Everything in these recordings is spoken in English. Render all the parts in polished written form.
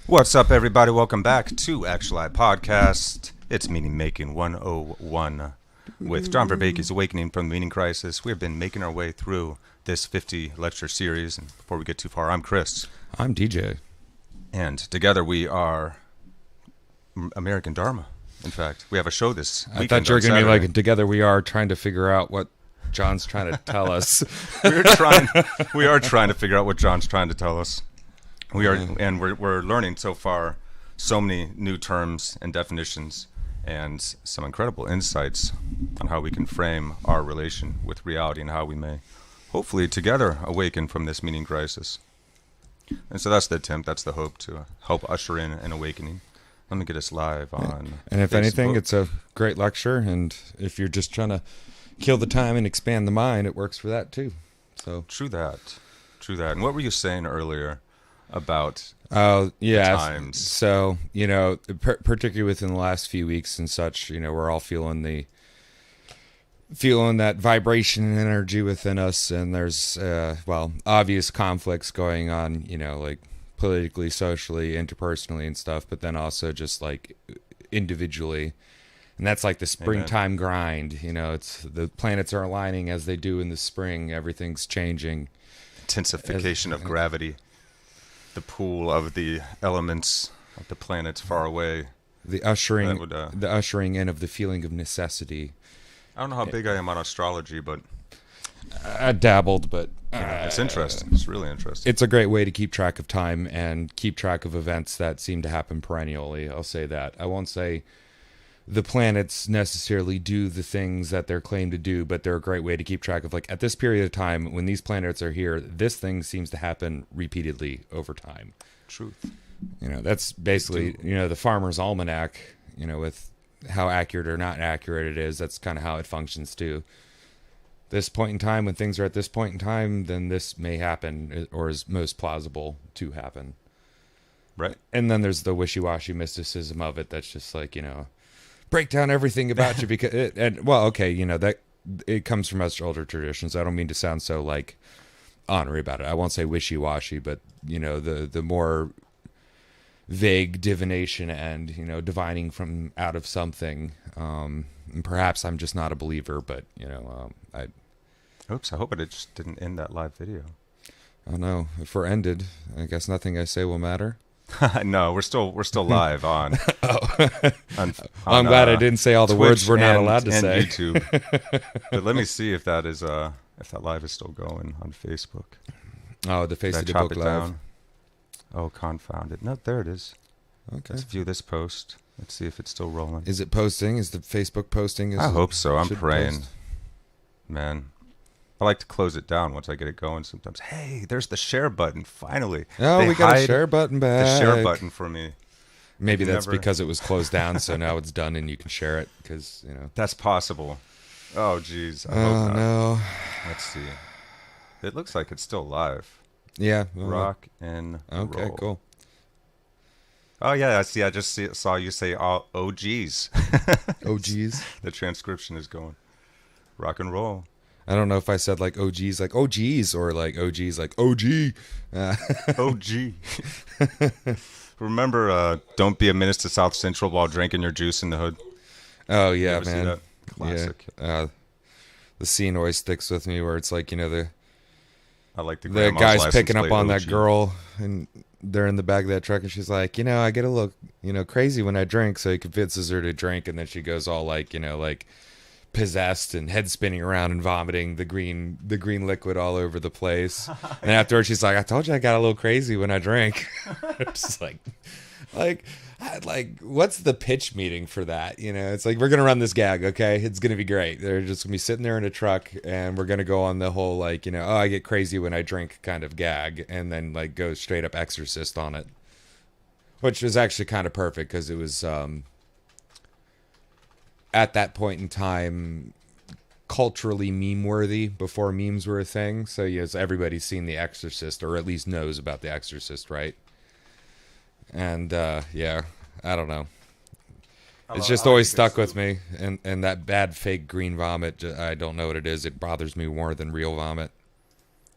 What's up, everybody? Welcome back to Actuali Podcast. It's Meaning Making 101 with John Vervaake's Awakening from the Meaning Crisis. We have been making our way through this 50 lecture series. And before we get too far, I'm Chris. I'm DJ. And together we are American Dharma. In fact, we have a show this weekend. I thought you were going to be like, together we are trying to figure out what John's trying to tell us. We are trying to figure out what John's trying to tell us. We're learning so far so many new terms and definitions and some incredible insights on how we can frame our relation with reality and how we may hopefully together awaken from this meaning crisis. And so that's the attempt, that's the hope, to help usher in an awakening. Let me get us live on And if Facebook. anything, it's a great lecture, and if you're just trying to kill the time and expand the mind, it works for that too. So True that. And what were you saying earlier about times? So, particularly within the last few weeks and such, we're all feeling that vibration and energy within us, and there's obvious conflicts going on, like politically, socially, interpersonally and stuff, but then also just like individually. And that's like the springtime grind, it's the planets are aligning as they do in the spring, everything's changing. Intensification of gravity. The pool of the elements of the planets far away. The ushering in of the feeling of necessity. I don't know how big I am on astrology, but I dabbled, but it's interesting. It's really interesting. It's a great way to keep track of time and keep track of events that seem to happen perennially. I'll say that. I won't say the planets necessarily do the things that they're claimed to do, but they're a great way to keep track of, like, at this period of time, when these planets are here, this thing seems to happen repeatedly over time. Truth. That's basically, the Farmer's Almanac, with how accurate or not accurate it is. That's kind of how it functions too. This point in time, when things are at this point in time, then this may happen, or is most plausible to happen. Right. And then there's the wishy-washy mysticism of it. That's just like, break down everything about you because that it comes from much older traditions. I don't mean to sound so like honorary about it. I won't say wishy-washy, but the more vague divination and divining from out of something. And perhaps I'm just not a believer, but I hope it just didn't end that live video. Oh no, if we're ended, I guess nothing I say will matter. No, we're still live on. I'm glad I didn't say all the Twitch words we're not allowed to and say. YouTube. But let me see if that live is still going on Facebook. Oh, the Face of the Book live. Down? Oh, confound it! No, there it is. Okay. Let's view this post. Let's see if it's still rolling. Is it posting? Is the Facebook posting? I hope so. I'm praying. Man, I like to close it down once I get it going sometimes. Hey, there's the share button, finally. Oh, we got a share button back. The share button for me. Maybe that's because it was closed down, so now it's done and you can share it, because, That's possible. Oh, geez. I hope not. No. Let's see. It looks like it's still live. Yeah. Rock and okay, roll. Cool. Oh, yeah, I see. I just saw you say, oh, geez. Oh, geez. The transcription is going. Rock and roll. I don't know if I said like oh geez, like oh geez, or like oh geez, like oh gee. Oh gee. Remember, don't be a menace to South Central while drinking your juice in the hood. Oh yeah, you ever man. See that? Classic. Yeah. The scene always sticks with me, where it's like I like the guy's picking up on that girl, and they're in the back of that truck, and she's like, I get a little, crazy when I drink, so he convinces her to drink, and then she goes all like, like possessed and head spinning around and vomiting the green liquid all over the place. And afterwards she's like, I told you I got a little crazy when I drank. Just like what's the pitch meeting for that? It's like, we're gonna run this gag, okay? It's gonna be great. They're just gonna be sitting there in a truck, and we're gonna go on the whole like, oh, I get crazy when I drink kind of gag, and then like go straight up exorcist on it, which was actually kind of perfect, because it was at that point in time culturally meme worthy, before memes were a thing. So yes, everybody's seen The Exorcist, or at least knows about The Exorcist, right? And I don't know. It's just always stuck with me, and that bad fake green vomit, I don't know what it is. It bothers me more than real vomit.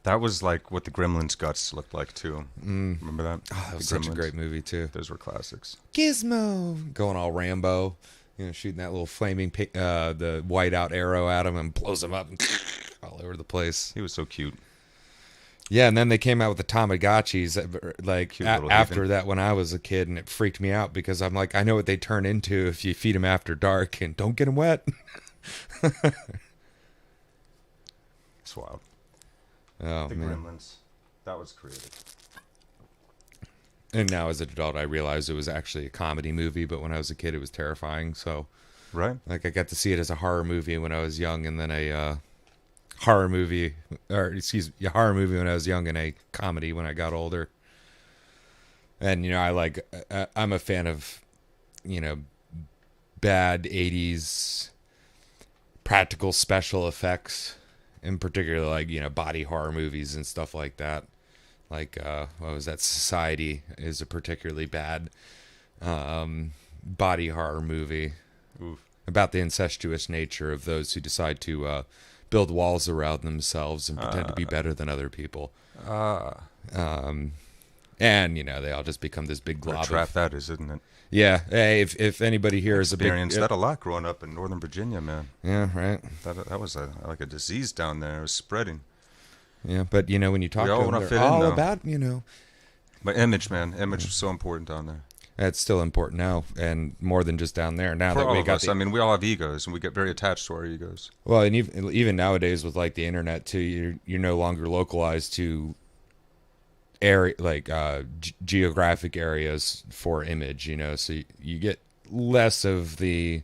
That was like what the Gremlins guts looked like too. Remember that? Oh, that was The such a Gremlins. great movie too. Those were classics. Gizmo going all Rambo, shooting that little flaming the whiteout arrow at him and blows him up all over the place. He was so cute. Yeah, and then they came out with the Tamagotchis like Cute little after heathen. that when I was a kid, and it freaked me out because I'm like, I know what they turn into if you feed them after dark, and don't get them wet. It's wild. Oh The man! Gremlins. That was creative. And now as an adult, I realized it was actually a comedy movie, but when I was a kid, it was terrifying. So, Right? like, I got to see it as a horror movie when I was young, and then a horror movie, horror movie when I was young, and a comedy when I got older. And I'm a fan of, bad '80s practical special effects, in particular, like body horror movies and stuff like that. Like, what was that? Society is a particularly bad body horror movie. Oof. About the incestuous nature of those who decide to build walls around themselves and pretend to be better than other people. And they all just become this big What a glob. trap that is, isn't it? Yeah. Hey, if anybody here is a big Experienced that a lot growing up in Northern Virginia, man. yeah, right. That was like a disease down there. It was spreading. Yeah, but when you talk We to all them, wanna they're fit in, all though. about But image, man. Image was so important down there. That's still important now, and more than just down there. Now For that all we of got us. I mean, we all have egos, and we get very attached to our egos. well, and even nowadays with like the internet too, you're no longer localized to area like geographic areas for image. So you get less of the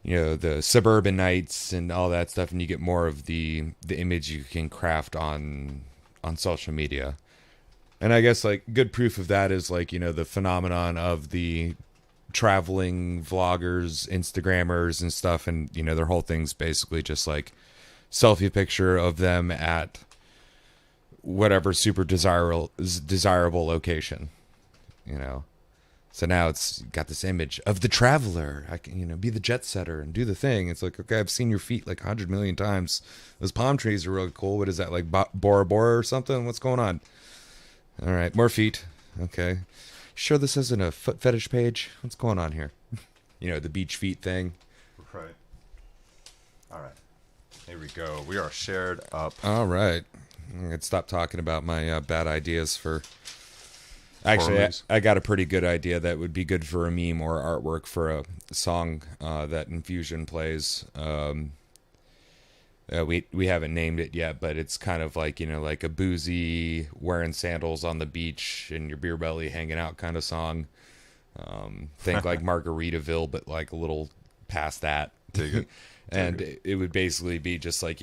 the suburbanites and all that stuff, and you get more of the image you can craft on social media. And I guess like good proof of that is like the phenomenon of the traveling vloggers, Instagrammers and stuff, and their whole thing's basically just like selfie picture of them at whatever super desirable location. So now it's got this image of the traveler. I can be the jet setter and do the thing. It's like, okay, I've seen your feet like 100 million times. Those palm trees are really cool. What is that, like Bora Bora or something? What's going on? All right, more feet. Okay. Sure this isn't a foot fetish page? What's going on here? The beach feet thing. Right. All right. Here we go. We are shared up. All right. I'm going to stop talking about my bad ideas for... Actually, I got a pretty good idea that would be good for a meme or artwork for a song that Infusion plays. We haven't named it yet, but it's kind of like like a boozy wearing sandals on the beach and your beer belly hanging out kind of song. Think like Margaritaville, but like a little past that. Dig it. And it would basically be just like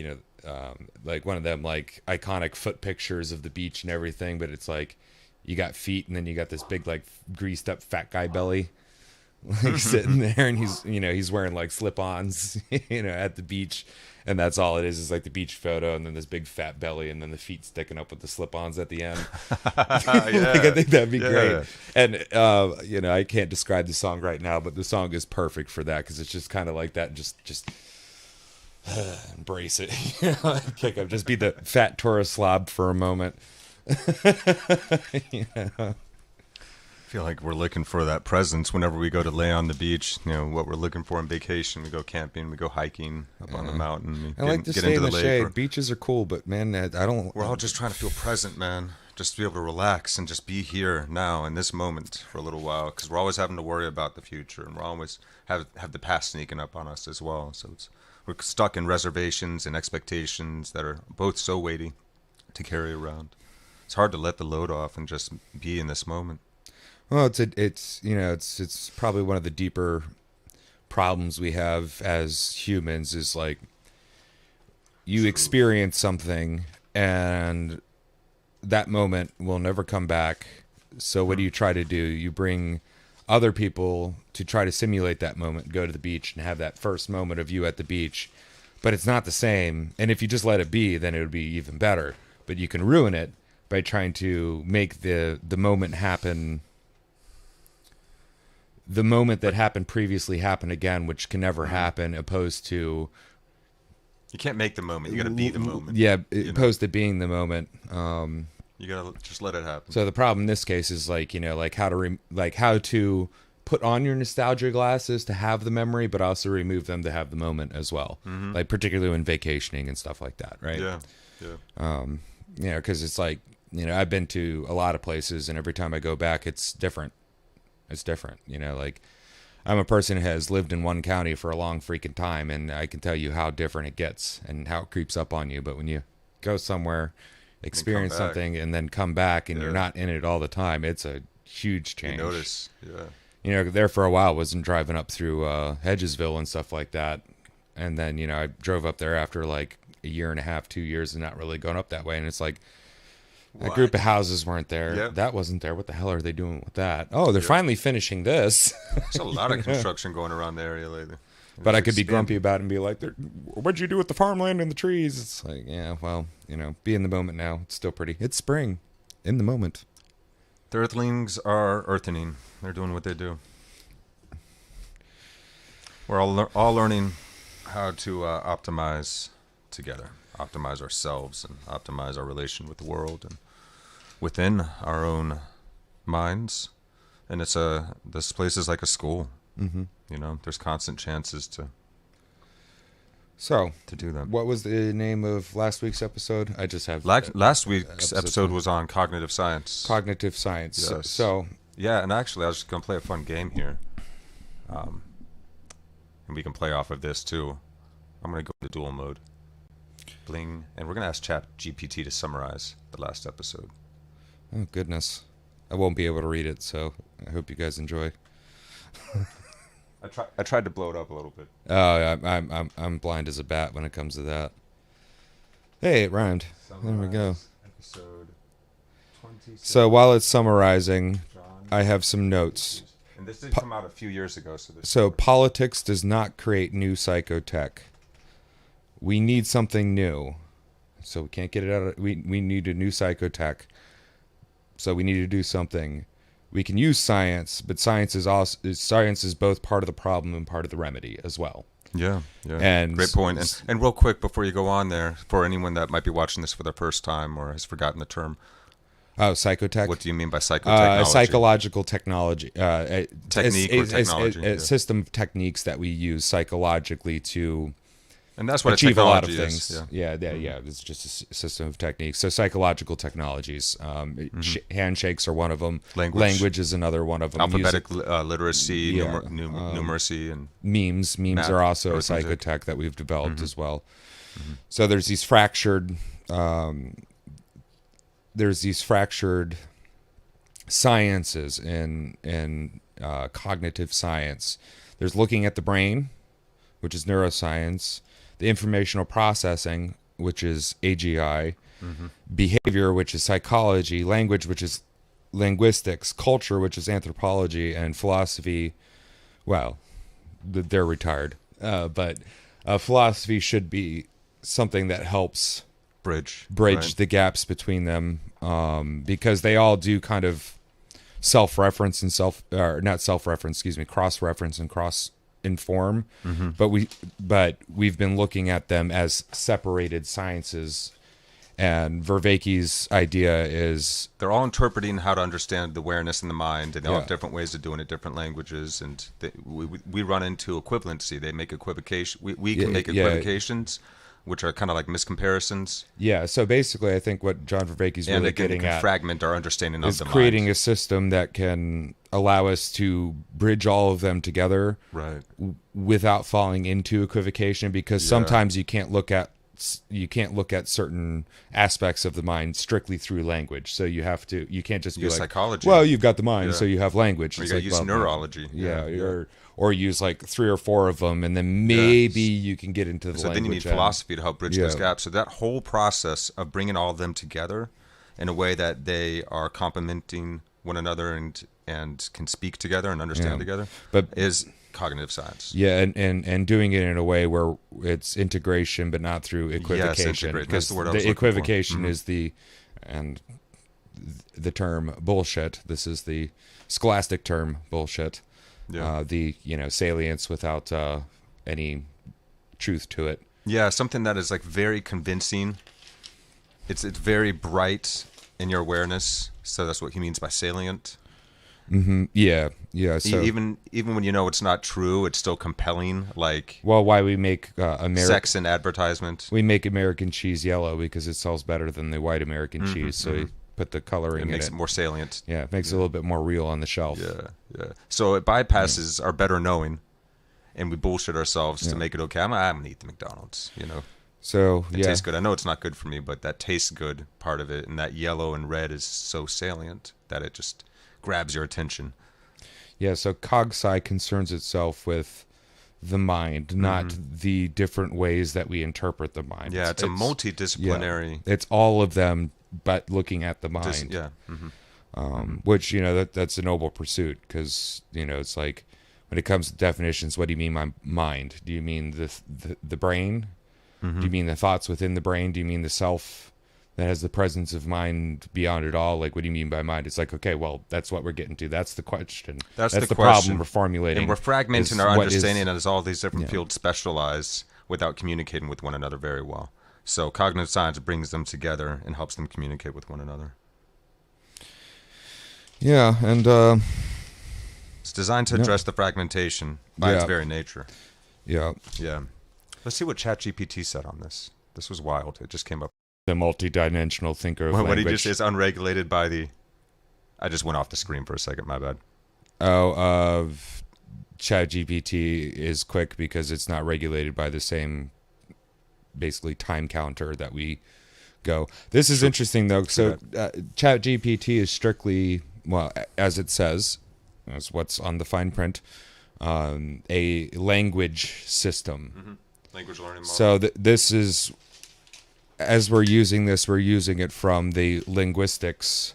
like one of them like iconic foot pictures of the beach and everything, but it's like you got feet and then you got this big like greased up fat guy belly like sitting there, and he's wearing like slip-ons at the beach. And that's all it is like the beach photo, and then this big fat belly, and then the feet sticking up with the slip-ons at the end. Like, I think that'd be great. And I can't describe the song right now, but the song is perfect for that because it's just kind of like that. Just embrace it, kick up, just be the fat tourist slob for a moment. I feel like we're looking for that presence whenever we go to lay on the beach. What we're looking for on vacation. We go camping, we go hiking up on the mountain. I like to stay in the shade. Beaches are cool, but man, I don't. We're all just trying to feel present, man. Just to be able to relax and just be here now in this moment for a little while, because we're always having to worry about the future, and we're always have the past sneaking up on us as well. So we're stuck in reservations and expectations that are both so weighty to carry around. It's hard to let the load off and just be in this moment. Well, it's probably one of the deeper problems we have as humans is like you experience something and that moment will never come back. So what do you try to do? You bring other people to try to simulate that moment, go to the beach and have that first moment of you at the beach, but it's not the same. And if you just let it be, then it would be even better. But you can ruin it by trying to make the moment happen. The moment that happened previously happen again, which can never happen, opposed to You can't make the moment. You got to be the moment. Yeah, opposed to being the moment. You got to just let it happen. So the problem in this case is like, like how to put on your nostalgia glasses to have the memory, but also remove them to have the moment as well. Mm-hmm. Like particularly when vacationing and stuff like that, right? Yeah. Because it's like, I've been to a lot of places, and every time I go back, it's different. It's different, like I'm a person who has lived in one county for a long freaking time, and I can tell you how different it gets and how it creeps up on you. But when you go somewhere, experience something, and then come back, and you're not in it all the time, it's a huge change. You notice, there for a while, wasn't driving up through Hedgesville and stuff like that. And then, I drove up there after like a year and a half, 2 years, and not really going up that way. And it's like, that group of houses weren't there. Yep. That wasn't there. What the hell are they doing with that? Oh, they're finally finishing this. There's a lot of construction going around the area lately. But I could be grumpy about it and be like, what'd you do with the farmland and the trees? It's like, yeah, well, be in the moment now. It's still pretty. It's spring. In the moment. The earthlings are earthening. They're doing what they do. We're all learning how to optimize together. Optimize ourselves and optimize our relation with the world and within our own minds. And this place is like a school. Mm-hmm. There's constant chances to do that. What was the name of last week's episode? I just have last week's episode was on cognitive science. Cognitive science. Yes. So yeah, and actually I was just gonna play a fun game here, and we can play off of this too. I'm gonna go to dual mode. Bling, and we're gonna ask ChatGPT to summarize the last episode. Oh goodness, I won't be able to read it, so I hope you guys enjoy. I tried to blow it up a little bit. Oh, I'm blind as a bat when it comes to that. Hey, it rhymed. There we go. Episode 26. So while it's summarizing, I have some notes. And this did come out a few years ago. So politics does not create new psychotech. We need something new. So we can't get it out of... We need a new psychotech. So we need to do something. We can use science, but science is both part of the problem and part of the remedy as well. Yeah. And great point. And real quick before you go on there, for anyone that might be watching this for the first time or has forgotten the term. Oh, psychotech. What do you mean by psychotechnology? Psychological technology. Technique or technology. A system of techniques that we use psychologically to... And that's what achieve a lot of is. things. Yeah. It's just a system of techniques. So psychological technologies, handshakes are one of them. Language is another one of them. Alphabetic literacy, numeracy, and memes. Memes are also a psychotech that we've developed as well. Mm-hmm. So there's these fractured sciences in cognitive science. There's looking at the brain, which is neuroscience. The informational processing, which is AGI, behavior, which is psychology, language, which is linguistics, culture, which is anthropology, and philosophy. Well, they're retired, but philosophy should be something that helps bridge right. the gaps between them, because they all do kind of cross-reference and cross-inform, but we've been looking at them as separated sciences. And Vervaeke's idea is they're all interpreting how to understand the awareness in the mind, and they all have different ways of doing it, different languages, and we run into equivalency. They make equivocation. We can make equivocations, which are kind of like miscomparisons. Yeah. So basically, I think what John Vervaeke's really getting at fragment our understanding of the mind. Creating a system that can allow us to bridge all of them together, right, without falling into equivocation. Because sometimes you can't look at certain aspects of the mind strictly through language. So you can't just be like, psychology. Well, you've got the mind, so you have language. Or you use neurology. Or use like 3 or 4 of them, and then maybe you can get into the language. So then you need philosophy to help bridge those gaps. So that whole process of bringing all of them together in a way that they are complementing one another and can speak together and understand together, is cognitive science. Yeah, and doing it in a way where it's integration, but not through equivocation. That's the word I was the looking equivocation for. is the term bullshit. This is the scholastic term bullshit. The salience without any truth to it. Yeah, something that is like very convincing. It's very bright in your awareness. So that's what he means by salient. Yeah, yeah. So Even when you know it's not true, it's still compelling. Like well, why we make sex in advertisement. we make American cheese yellow because it sells better than the white American cheese. So you put the coloring It makes in it more salient. Yeah, it makes it a little bit more real on the shelf. Yeah, yeah. So it bypasses our better knowing, and we bullshit ourselves to make it okay. I'm gonna eat the McDonald's. So It tastes good. I know it's not good for me, but that tastes good part of it, and that yellow and red is so salient that it just grabs your attention. Yeah, so CogSci concerns itself with the mind, not the different ways that we interpret the mind. Yeah, it's a multidisciplinary. Yeah, it's all of them, but looking at the mind. Which that's a noble pursuit because it's like when it comes to definitions, what do you mean by mind? Do you mean the brain? Do you mean the thoughts within the brain? Do you mean the self that has the presence of mind beyond it all? Like, what do you mean by mind? It's like, okay, well, that's what we're getting to. That's the question. That's the problem we're formulating. And we're fragmenting our understanding as all these different fields specialize without communicating with one another very well. So cognitive science brings them together and helps them communicate with one another. Yeah, and it's designed to address the fragmentation by its very nature. Yeah. Yeah. Let's see what ChatGPT said on this. This was wild. It just came up. The multidimensional thinker of What language. he just is unregulated by the... I just went off the screen for a second. My bad. ChatGPT is quick because it's not regulated by the same, basically, time counter that we go. This is interesting, though. So ChatGPT is strictly, well, as it says, as what's on the fine print, a language system. Language learning model. So this is, as we're using this, we're using it from the linguistics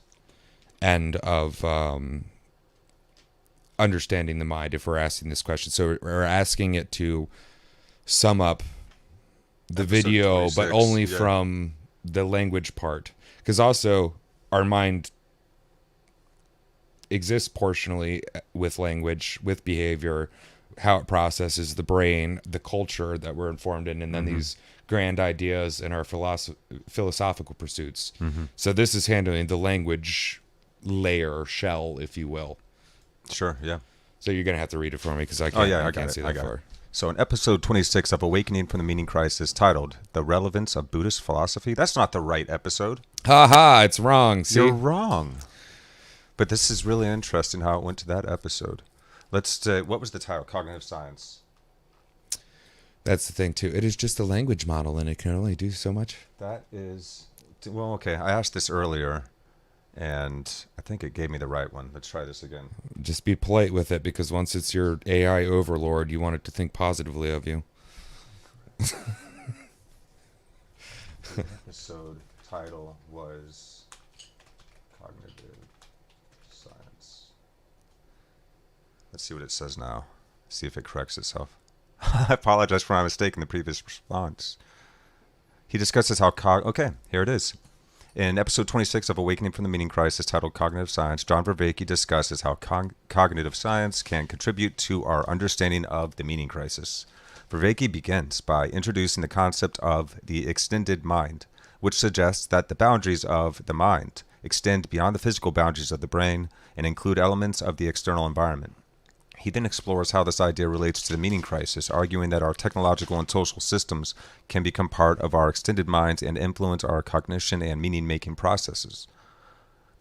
end of understanding the mind, if we're asking this question. So we're asking it to sum up the Episode video, 26, but only from the language part. Because also our mind exists portionally with language, with behavior, how it processes the brain, the culture that we're informed in, and then these grand ideas and our philosophical pursuits. So this is handling the language layer, shell, if you will. Sure, yeah. So you're going to have to read it for me because I can't, I can't see that far. So in episode 26 of Awakening from the Meaning Crisis, titled The Relevance of Buddhist Philosophy. That's not the right episode. Ha, it's wrong. See? You're wrong. But this is really interesting how it went to that episode. What was the title? Cognitive Science. That's the thing, too. It is just a language model, and it can only do so much. That is... Well, okay. I asked this earlier, and I think it gave me the right one. Let's try this again. Just be polite with it, because once it's your AI overlord, you want it to think positively of you. The episode title was Cognitive Science. Let's see what it says now. See if it corrects itself. I apologize for my mistake in the previous response. He discusses how okay, here it is. In episode 26 of Awakening from the Meaning Crisis, titled Cognitive Science, John Vervaeke discusses how cognitive science can contribute to our understanding of the meaning crisis. Vervaeke begins by introducing the concept of the extended mind, which suggests that the boundaries of the mind extend beyond the physical boundaries of the brain and include elements of the external environment. He then explores how this idea relates to the meaning crisis, arguing that our technological and social systems can become part of our extended minds and influence our cognition and meaning-making processes.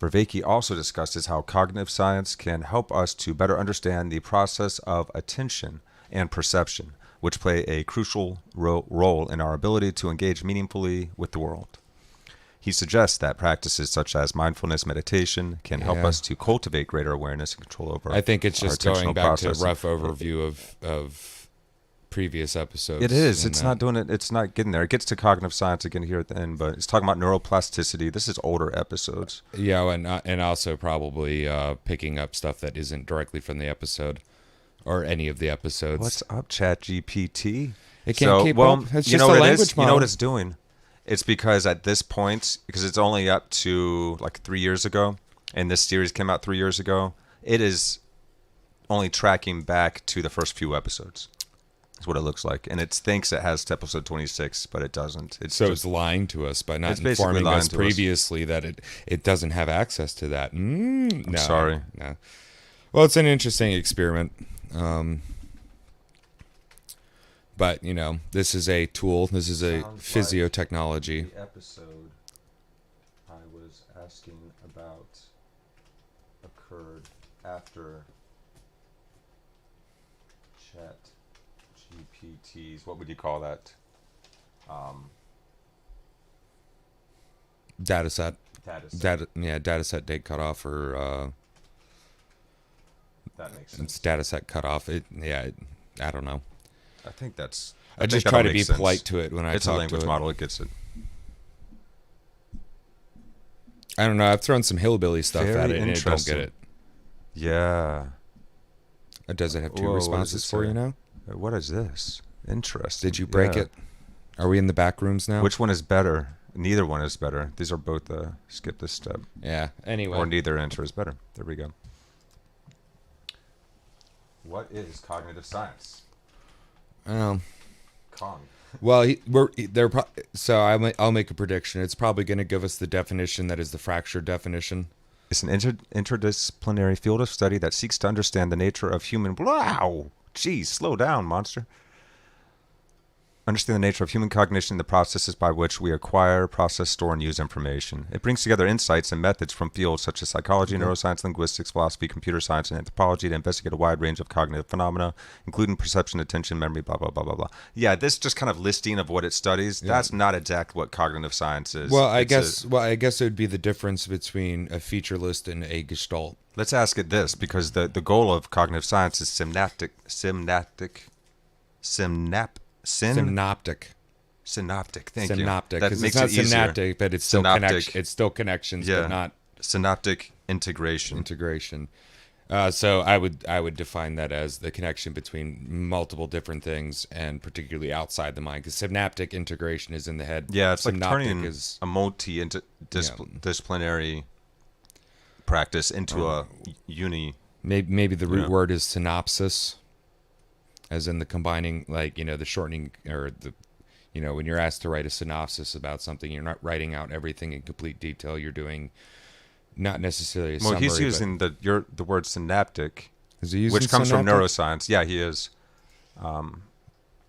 Vervaeke also discusses how cognitive science can help us to better understand the process of attention and perception, which play a crucial role in our ability to engage meaningfully with the world. He suggests that practices such as mindfulness meditation can help us to cultivate greater awareness and control over I think it's just going back process. to a rough overview of previous episodes. It is. It's not doing it. It's not getting there. It gets to cognitive science again here at the end, but it's talking about neuroplasticity. This is older episodes. Yeah, and also probably picking up stuff that isn't directly from the episode or any of the episodes. What's up, ChatGPT? It can't keep up. It's just a language model. You know what it's doing? It's because at this point, because it's only up to like 3 years ago, and this series came out 3 years ago, it is only tracking back to the first few episodes. Is what it looks like, and it thinks it has episode 26, but it doesn't. It's lying to us by not It's basically informing lying us to us. previously that it doesn't have access to that. No, sorry. No. Well, it's an interesting experiment. But, this is a tool. This is a Sounds physiotechnology. like the episode I was asking about occurred after Chat GPT's. What would you call that? Data set. Data set. Data set date cutoff or That makes sense. it's data set cutoff. I don't know. I think that's. I just think try that'll to be make sense. polite to it when I It's talk a to language it. model. It gets it. I don't know. I've thrown some hillbilly stuff Very at it and it don't interesting. get it. Yeah. Does it have two Whoa, what does responses it for say? you now? What is this? Interesting. Did you break Yeah. it? Are we in the back rooms now? Which one is better? Neither one is better. These are both skip this step. Yeah. Anyway. Or neither answer is better. There we go. What is cognitive science? Kong. Well, so I'll make a prediction. It's probably going to give us the definition that is the fractured definition. It's an interdisciplinary field of study that seeks to understand the nature of human. Wow! Geez, slow down, monster. Understand the nature of human cognition and the processes by which we acquire, process, store, and use information. It brings together insights and methods from fields such as psychology, neuroscience, linguistics, philosophy, computer science, and anthropology to investigate a wide range of cognitive phenomena, including perception, attention, memory, blah, blah, blah, blah, blah. Yeah, this just kind of listing of what it studies, that's not exactly what cognitive science is. Well, I guess it would be the difference between a feature list and a gestalt. Let's ask it this, because the goal of cognitive science is synaptic. Thank you. Synoptic. That Because makes it's not it easier. synaptic, but it's still Synoptic. It's still connections, Yeah. but not Synaptic integration. integration. So I would define that as the connection between multiple different things, and particularly outside the mind. Because synaptic integration is in the head. Yeah, it's like Synoptic turning a multi-disciplinary practice into a Maybe the root Yeah. word is synopsis, as in the combining, the shortening, or when you're asked to write a synopsis about something, you're not writing out everything in complete detail. You're doing not necessarily a summary. Well, he's using the word synaptic, Is he using which comes from synaptic? neuroscience. Yeah, he is.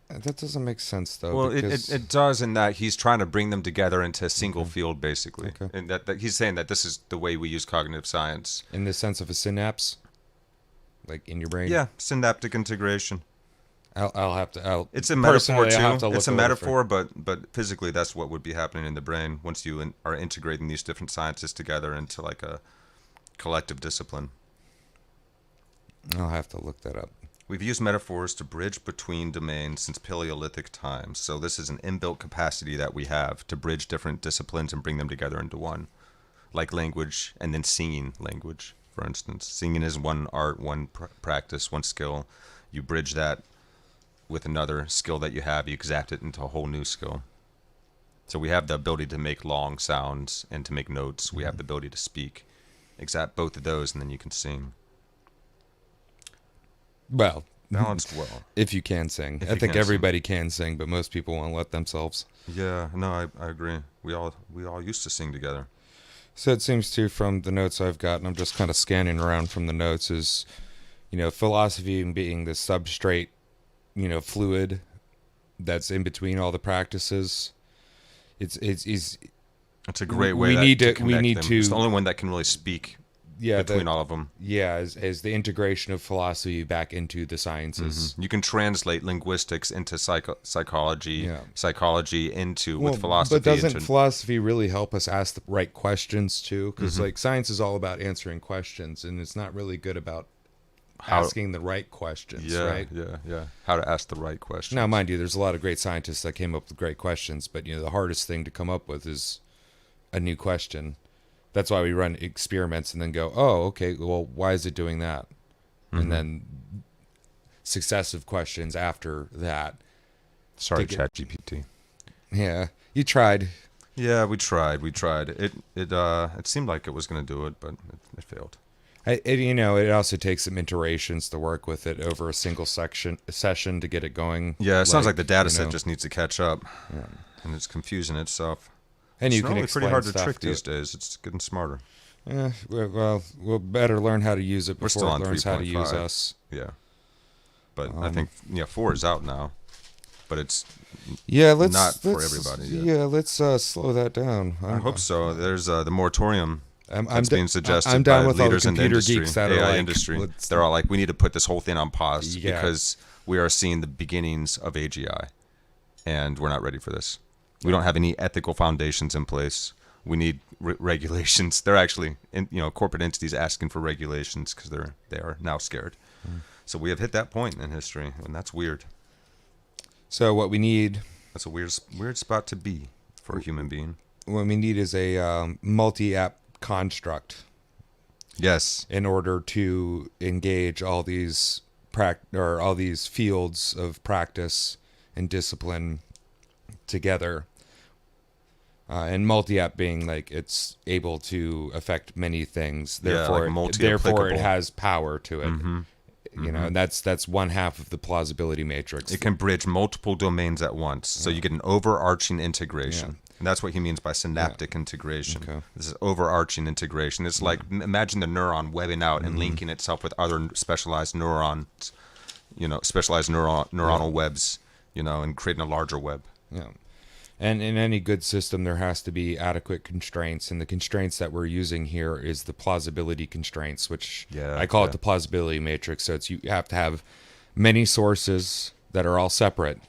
That doesn't make sense, though. Well, because it does in that he's trying to bring them together into a single field, basically. Okay. And that he's saying that this is the way we use cognitive science. in the sense of a synapse, like in your brain. Yeah, synaptic integration. I'll have to. It's a metaphor personally, I'll have too. to It's a look over metaphor, but physically, that's what would be happening in the brain once you are integrating these different sciences together into like a collective discipline. I'll have to look that up. We've used metaphors to bridge between domains since Paleolithic times. So this is an inbuilt capacity that we have to bridge different disciplines and bring them together into one, like language and then singing language, for instance. Singing is one art, one practice, one skill. You bridge that with another skill that you have, you exact it into a whole new skill. So we have the ability to make long sounds and to make notes. We have the ability to speak. Exact both of those, and then you can sing. Well, Balanced well. if you can sing, If I you think can everybody can sing, but most people won't let themselves. Yeah, no, I agree. We all used to sing together. So it seems to, from the notes I've gotten, I'm just kind of scanning around from the notes, is, philosophy being the substrate, fluid that's in between all the practices. It's It's a great way. We need to connect them. to. It's the only one that can really speak between all of them. Yeah, as the integration of philosophy back into the sciences. You can translate linguistics into psychology, Yeah. psychology into with philosophy. But doesn't into, philosophy really help us ask the right questions too? Because science is all about answering questions, and it's not really good about asking the right questions, right? Yeah. How to ask the right questions. Now, mind you, there's a lot of great scientists that came up with great questions, but the hardest thing to come up with is a new question. That's why we run experiments and then go, oh, okay, well, why is it doing that? And then successive questions after that. Sorry, ChatGPT. Yeah, you tried. Yeah, we tried. It seemed like it was going to do it, but it failed. It also takes some iterations to work with it over a single session to get it going. Yeah, it sounds like the data set just needs to catch up, and it's confusing itself. And it's you can really explain pretty hard to stuff trick to these it. days. It's getting smarter. Yeah, well, we'll better learn how to use it We're still before it on learns how to use 3.5. us. Yeah, but I think 4 is out now, but it's not for everybody. Yeah, let's slow that down. I hope so. There's the moratorium that's being suggested I'm down by with all the leaders in the computer industry, geeks that AI are like, industry. They're all like, we need to put this whole thing on pause because we are seeing the beginnings of AGI, and we're not ready for this. We don't have any ethical foundations in place. We need regulations. They're actually, corporate entities asking for regulations because they are now scared. So we have hit that point in history, and that's weird. So what we need... That's a weird spot to be for a human being. What we need is a multi-app construct. Yes. In order to engage all these all these fields of practice and discipline together. And multi-app being like it's able to affect many things. Therefore, therefore it has power to it. Mm-hmm. And that's one half of the plausibility matrix. It can bridge multiple domains at once, so you get an overarching integration. Yeah. And that's what he means by synaptic integration. Okay. This is overarching integration. It's like, imagine the neuron webbing out and linking itself with other specialized neurons, specialized neuronal webs, and creating a larger web. Yeah. And in any good system, there has to be adequate constraints. And the constraints that we're using here is the plausibility constraints, which I call it the plausibility matrix. So you have to have many sources that are all separate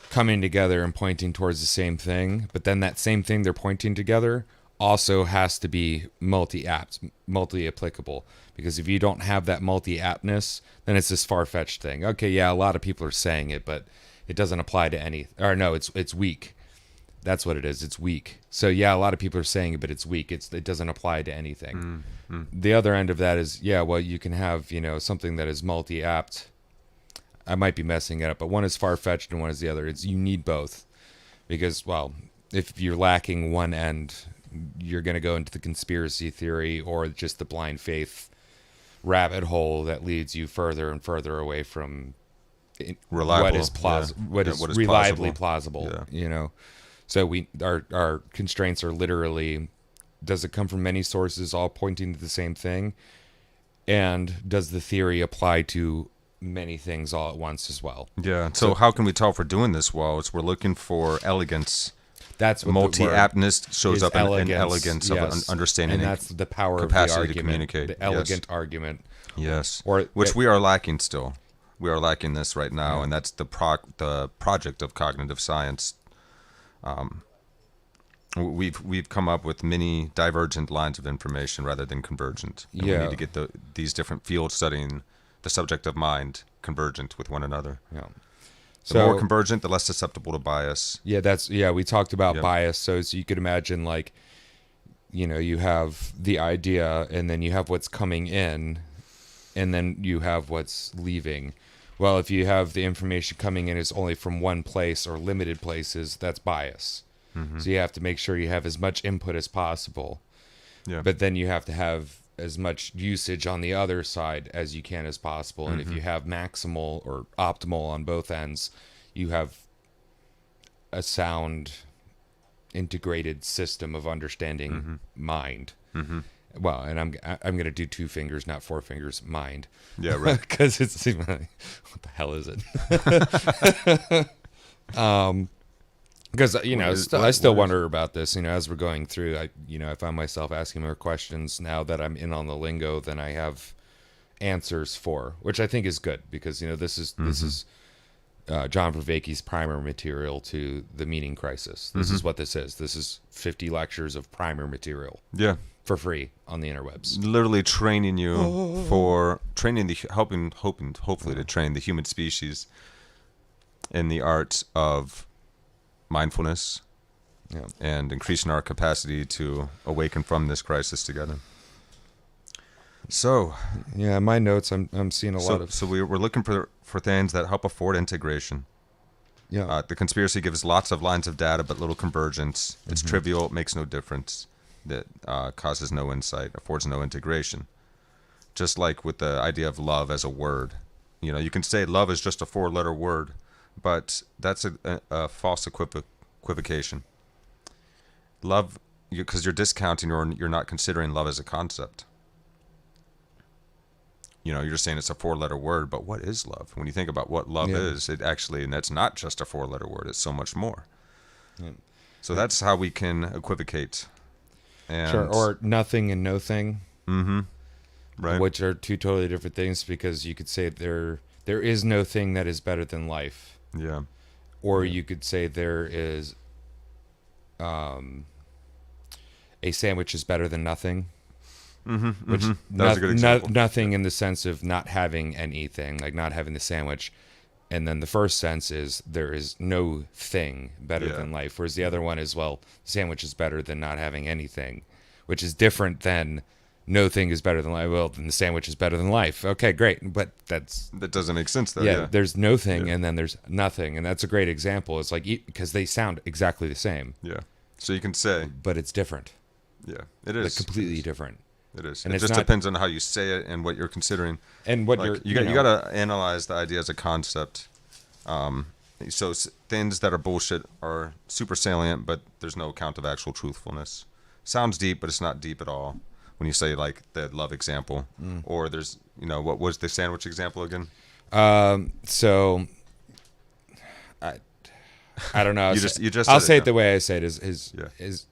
coming together and pointing towards the same thing. But then that same thing they're pointing together also has to be multi-apt, multi-applicable. Because if you don't have that multi-aptness, then it's this far-fetched thing. Okay, yeah, a lot of people are saying it, but it doesn't apply to any... Or no, it's weak. That's what it is. It's weak. So yeah, a lot of people are saying it, but it's weak. It doesn't apply to anything. The other end of that is, you can have, something that is multi-apt. I might be messing it up, but one is far-fetched and one is the other. You need both. Because, if you're lacking one end, you're going to go into the conspiracy theory or just the blind faith rabbit hole that leads you further and further away from reliable, what is reliably plausible. So our constraints are literally, does it come from many sources all pointing to the same thing? And does the theory apply to many things all at once as well? Yeah. So how can we tell if we're doing this well? We're looking for elegance. That's what multi-aptness shows up in elegance of understanding. And that's the power capacity of the argument, to communicate. The elegant argument. Yes. Which we are lacking still. We are lacking this right now, and that's the project of cognitive science. We've come up with many divergent lines of information rather than convergent. And we need to get these different fields studying the subject of mind convergent with one another. Yeah. The more convergent, the less susceptible to bias. Yeah, we talked about bias. So you could imagine you have the idea and then you have what's coming in and then you have what's leaving. Well, if you have the information coming in is only from one place or limited places, that's bias. Mm-hmm. So you have to make sure you have as much input as possible. Yeah. But then you have to have as much usage on the other side as you can as possible. And if you have maximal or optimal on both ends, you have a sound integrated system of understanding mind. Mm-hmm. Well, and I'm going to do 2 fingers, not 4 fingers, mind. Yeah, right. Because it's what the hell is it? Because I still wonder about this. As we're going through, I find myself asking more questions now that I'm in on the lingo than I have answers for, which I think is good because this is John Vervaeke's primer material to the meaning crisis. This is what this is. This is 50 lectures of primer material. Yeah. For free on the interwebs. Literally training you hopefully to train the human species in the art of mindfulness and increasing our capacity to awaken from this crisis together. So, in my notes, I'm seeing a lot of. So we're looking for things that help afford integration. Yeah. The conspiracy gives lots of lines of data, but little convergence. It's trivial. It makes no difference. That causes no insight, affords no integration. just like with the idea of love as a word. You can say love is just a 4-letter word, but that's a false equivocation. Love, because you're discounting or you're not considering love as a concept. You're just saying it's a 4-letter word, but what is love? When you think about what love is, it actually, and that's not just a 4-letter word, it's so much more. Yeah. So that's how we can equivocate. And sure, or nothing and no thing. Mm-hmm. Right. Which are two totally different things, because you could say there is no thing that is better than life. Yeah. Or you could say there is a sandwich is better than nothing. Mm-hmm. Which That was a good example. Nothing in the sense of not having anything, like not having the sandwich. And then the first sense is there is no thing better than life. Whereas the other one is, well, sandwich is better than not having anything, which is different than no thing is better than life. Well, then the sandwich is better than life. Okay, great. But that doesn't make sense, though. Yeah, there's no thing and then there's nothing. And that's a great example. It's like, because they sound exactly the same. Yeah. So you can say. But it's different. Yeah, it is. Like completely different. It is. And it just depends on how you say it and what you're considering. And what you got to analyze the idea as a concept. So things that are bullshit are super salient, but there's no account of actual truthfulness. Sounds deep, but it's not deep at all. When you say like the love example, or there's, what was the sandwich example again? So I don't know. I'll say it the way I say it is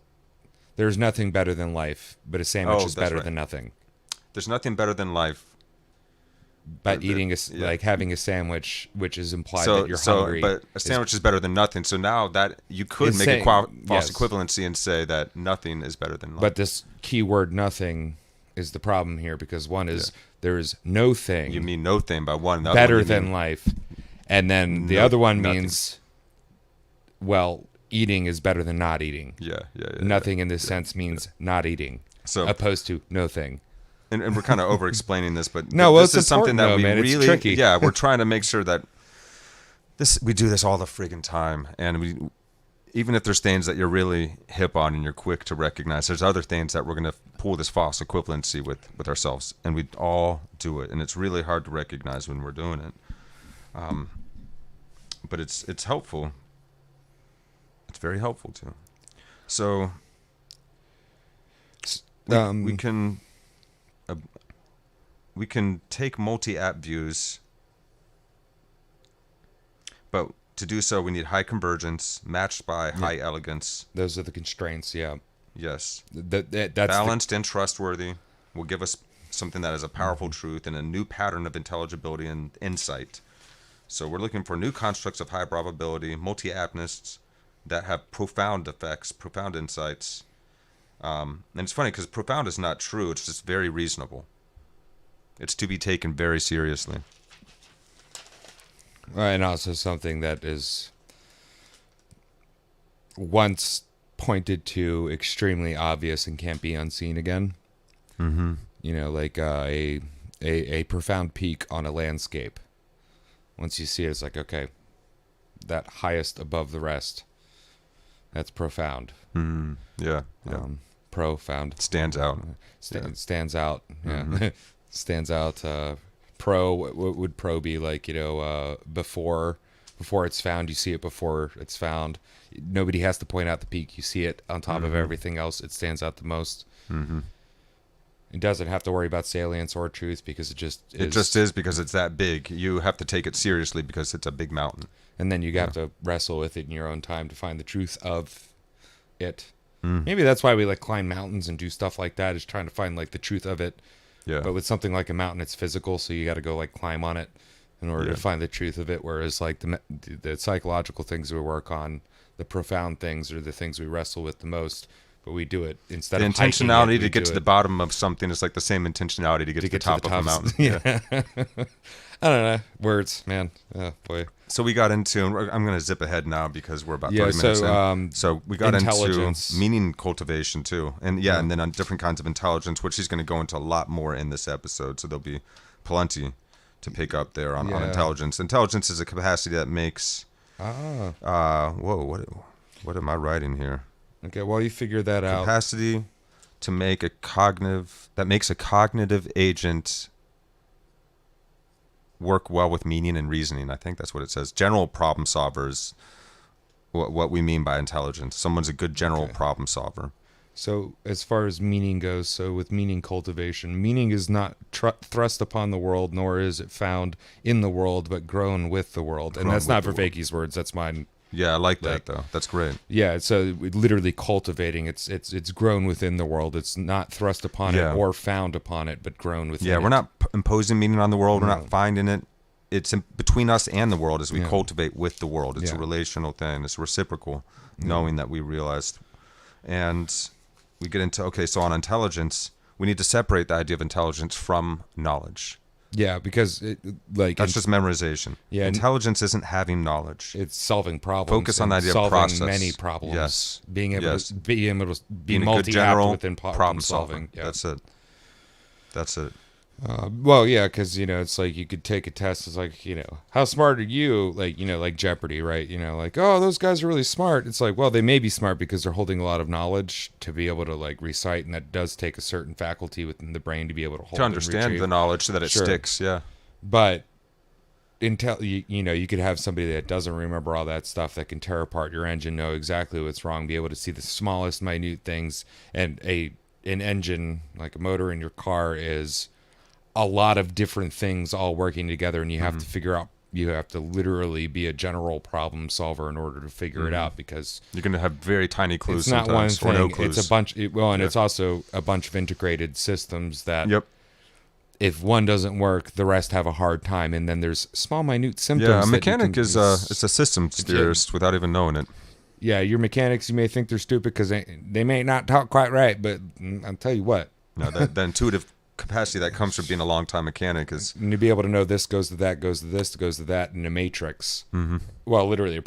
there's nothing better than life, but a sandwich is better than nothing. There's nothing better than life. But eating like having a sandwich, which is implied that you're hungry. But a sandwich is better than nothing. So now that you could make a false equivalency and say that nothing is better than life. But this keyword "nothing" is the problem here, because one is there is no thing. You mean no thing by one. Better than life, and then the other one means, well, eating is better than not eating. Yeah. Nothing in this sense means not eating, opposed to no thing. And we're kind of over-explaining this, but this is something that we really, it's tricky. Yeah, we're trying to make sure that we do this all the friggin' time, and even if there's things that you're really hip on and you're quick to recognize, there's other things that we're going to pull this false equivalency with ourselves, and we all do it, and it's really hard to recognize when we're doing it. But it's helpful. It's very helpful too. So we can take multi-app views, but to do so we need high convergence matched by high elegance. Those are the constraints. Yes. That's balanced and trustworthy will give us something that is a powerful truth and a new pattern of intelligibility and insight. So we're looking for new constructs of high probability, multi-appness that have profound effects, profound insights. And it's funny because profound is not true. It's just very reasonable. It's to be taken very seriously. And also something that is once pointed to extremely obvious and can't be unseen again. Mm-hmm. Like a profound peak on a landscape. Once you see it, it's like, okay, that highest above the rest, that's profound. Mm-hmm. Yeah. Profound. Stands out. Stands out. Yeah. Mm-hmm. Stands out. Pro, what would pro be like? Before it's found, you see it before it's found. Nobody has to point out the peak. You see it on top of everything else. It stands out the most. Mm-hmm. It doesn't have to worry about salience or truth because it just is. It just is because it's that big. You have to take it seriously because it's a big mountain. And then you have to wrestle with it in your own time to find the truth of it. Maybe that's why we like climb mountains and do stuff like that, is trying to find like the truth of it. Yeah. But with something like a mountain, it's physical, so you got to go like climb on it in order to find the truth of it. Whereas like the psychological things we work on, the profound things are the things we wrestle with the most. But we do it instead of intentionality to get to the bottom of something is like the same intentionality to get to the top of a mountain. Yeah. I don't know. Words, man. Oh, boy. So we got into, and I'm going to zip ahead now because we're about 30 minutes in. So we got into meaning cultivation too. And and then on different kinds of intelligence, which he's going to go into a lot more in this episode. So there'll be plenty to pick up there on intelligence. Intelligence is a capacity that makes, what am I writing here? Okay, well, you figure that out. Capacity to make makes a cognitive agent work well with meaning and reasoning. I think that's what it says. General problem solvers, what we mean by intelligence. Someone's a good general problem solver. So as far as meaning goes, so with meaning cultivation, meaning is not thrust upon the world, nor is it found in the world, but grown with the world. And that's not Vervaeke's words. That's mine. Yeah, I like that, though. That's great. Yeah, so literally cultivating. It's grown within the world. It's not thrust upon it or found upon it, but grown within it. Yeah, we're not imposing meaning on the world. We're not finding it. It's between us and the world as we cultivate with the world. It's a relational thing. It's reciprocal, knowing that we realized. And we get into, so on intelligence, we need to separate the idea of intelligence from knowledge. Yeah, because that's just memorization. Yeah, intelligence isn't having knowledge. It's solving problems. Focus on the idea of process. Solving many problems. Yes. Being able to be multi-apt within problem solving. Yeah. That's it. Well, yeah, because it's like you could take a test. It's like how smart are you? Like like Jeopardy, right? Like those guys are really smart. It's like they may be smart because they're holding a lot of knowledge to be able to like recite, and that does take a certain faculty within the brain to be able to hold to understand the knowledge so that it sticks. Yeah, but you could have somebody that doesn't remember all that stuff that can tear apart your engine, know exactly what's wrong, be able to see the smallest minute things, and an engine like a motor in your car is a lot of different things all working together, and you have to figure out. You have to literally be a general problem solver in order to figure it out, because you're going to have very tiny clues. It's not one thing. Or no clues. It's a bunch. It's also a bunch of integrated systems that. If one doesn't work, the rest have a hard time, and then there's small, minute symptoms. Yeah, a mechanic it's a systems theorist without even knowing it. Yeah, your mechanics, you may think they're stupid because they may not talk quite right, but I'll tell you what. No, the intuitive capacity that comes from being a long-time mechanic is... And to be able to know this goes to that, goes to this, goes to that in a matrix. Mm-hmm. Well, literally,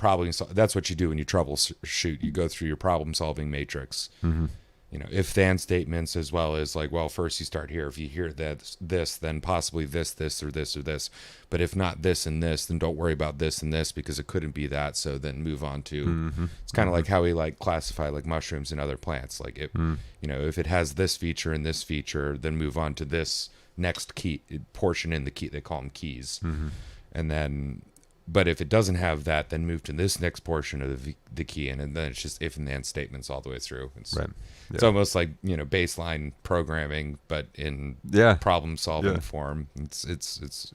that's what you do when you troubleshoot. You go through your problem-solving matrix. Mm-hmm. If-then statements, as well as first you start here. If you hear this, then possibly this, or this, or this. But if not this and this, then don't worry about this and this because it couldn't be that. So then move on to. Mm-hmm. It's kind of like how we classify mushrooms and other plants. If it has this feature and this feature, then move on to this next key portion in the key. They call them keys, and then. But if it doesn't have that, then move to this next portion of the key, and then it's just if and then statements all the way through. It's almost like baseline programming, but in problem solving form. It's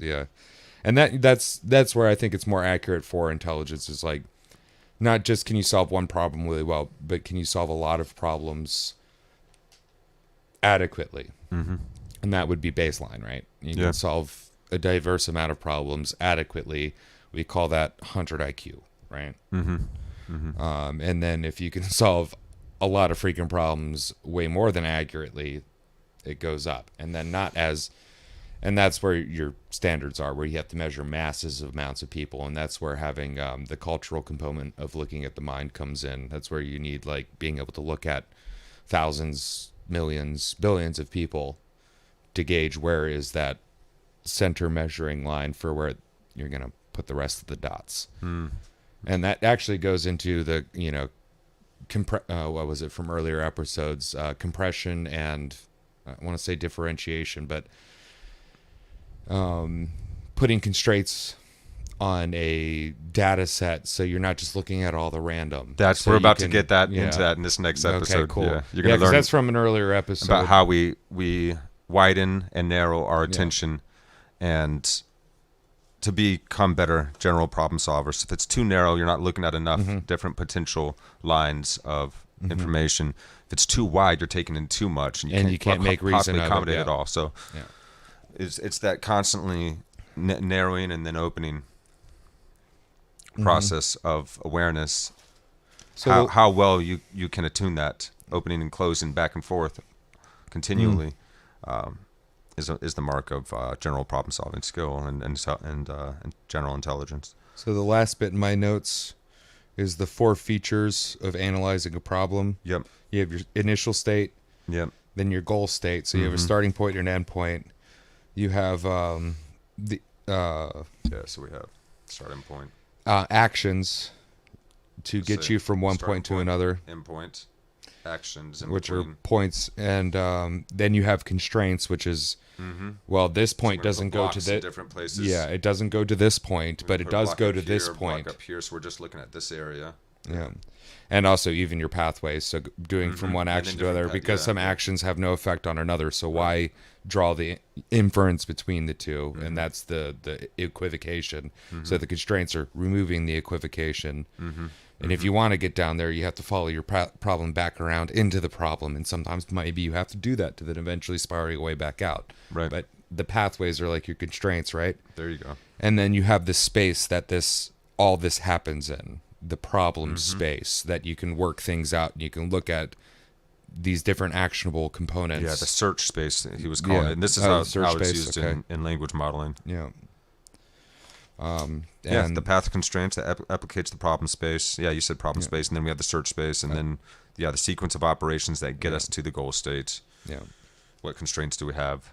and that's where I think it's more accurate for intelligence. Is not just can you solve one problem really well, but can you solve a lot of problems adequately, and that would be baseline, right? You can solve a diverse amount of problems adequately. We call that 100 IQ, right? Mm-hmm. Mm-hmm. And then if you can solve a lot of freaking problems way more than accurately, it goes up. And then and that's where your standards are, where you have to measure masses of amounts of people. And that's where having the cultural component of looking at the mind comes in. That's where you need being able to look at thousands, millions, billions of people to gauge where is that center measuring line for where you're going to put the rest of the dots. And that actually goes into the what was it from earlier episodes, compression and I want to say differentiation, but putting constraints on a data set so you're not just looking at all the random. We're about to get that into that in this next episode. Okay, cool. Yeah, you're going to learn that's from an earlier episode about how we widen and narrow our attention and to become better general problem solvers. If it's too narrow, you're not looking at enough different potential lines of information. If it's too wide, you're taking in too much, and you can't make reason accommodate it all. So, it's that constantly narrowing and then opening process of awareness. So how well you can attune that opening and closing back and forth continually. Is the mark of general problem solving skill and general intelligence. So the last bit in my notes is the 4 features of analyzing a problem. Yep. You have your initial state. Yep. Then your goal state. So you have a starting point and an end point. You have so we have starting point. Actions to get you from one point to another. End point. actions in which between. are points, and then you have constraints, which is well, this point doesn't go to the different places. Yeah, it doesn't go to this point, but it does go to this point. Up here, so we're just looking at this area. Yeah. And also even your pathways, so doing from one action to another, because some actions have no effect on another, so why draw the inference between the two? And that's the equivocation. So the constraints are removing the equivocation. And if you want to get down there, you have to follow your problem back around into the problem, and sometimes maybe you have to do that to then eventually spiral your way back out. Right. But the pathways are like your constraints, right? There you go. And then you have this space that all this happens in, the problem space, that you can work things out, and you can look at these different actionable components. Yeah, the search space he was calling it. And this is how it's used in language modeling. Yeah. And the path constraints that applicates the problem space. Yeah, you said problem space, and then we have the search space, and then the sequence of operations that get us to the goal state. Yeah. What constraints do we have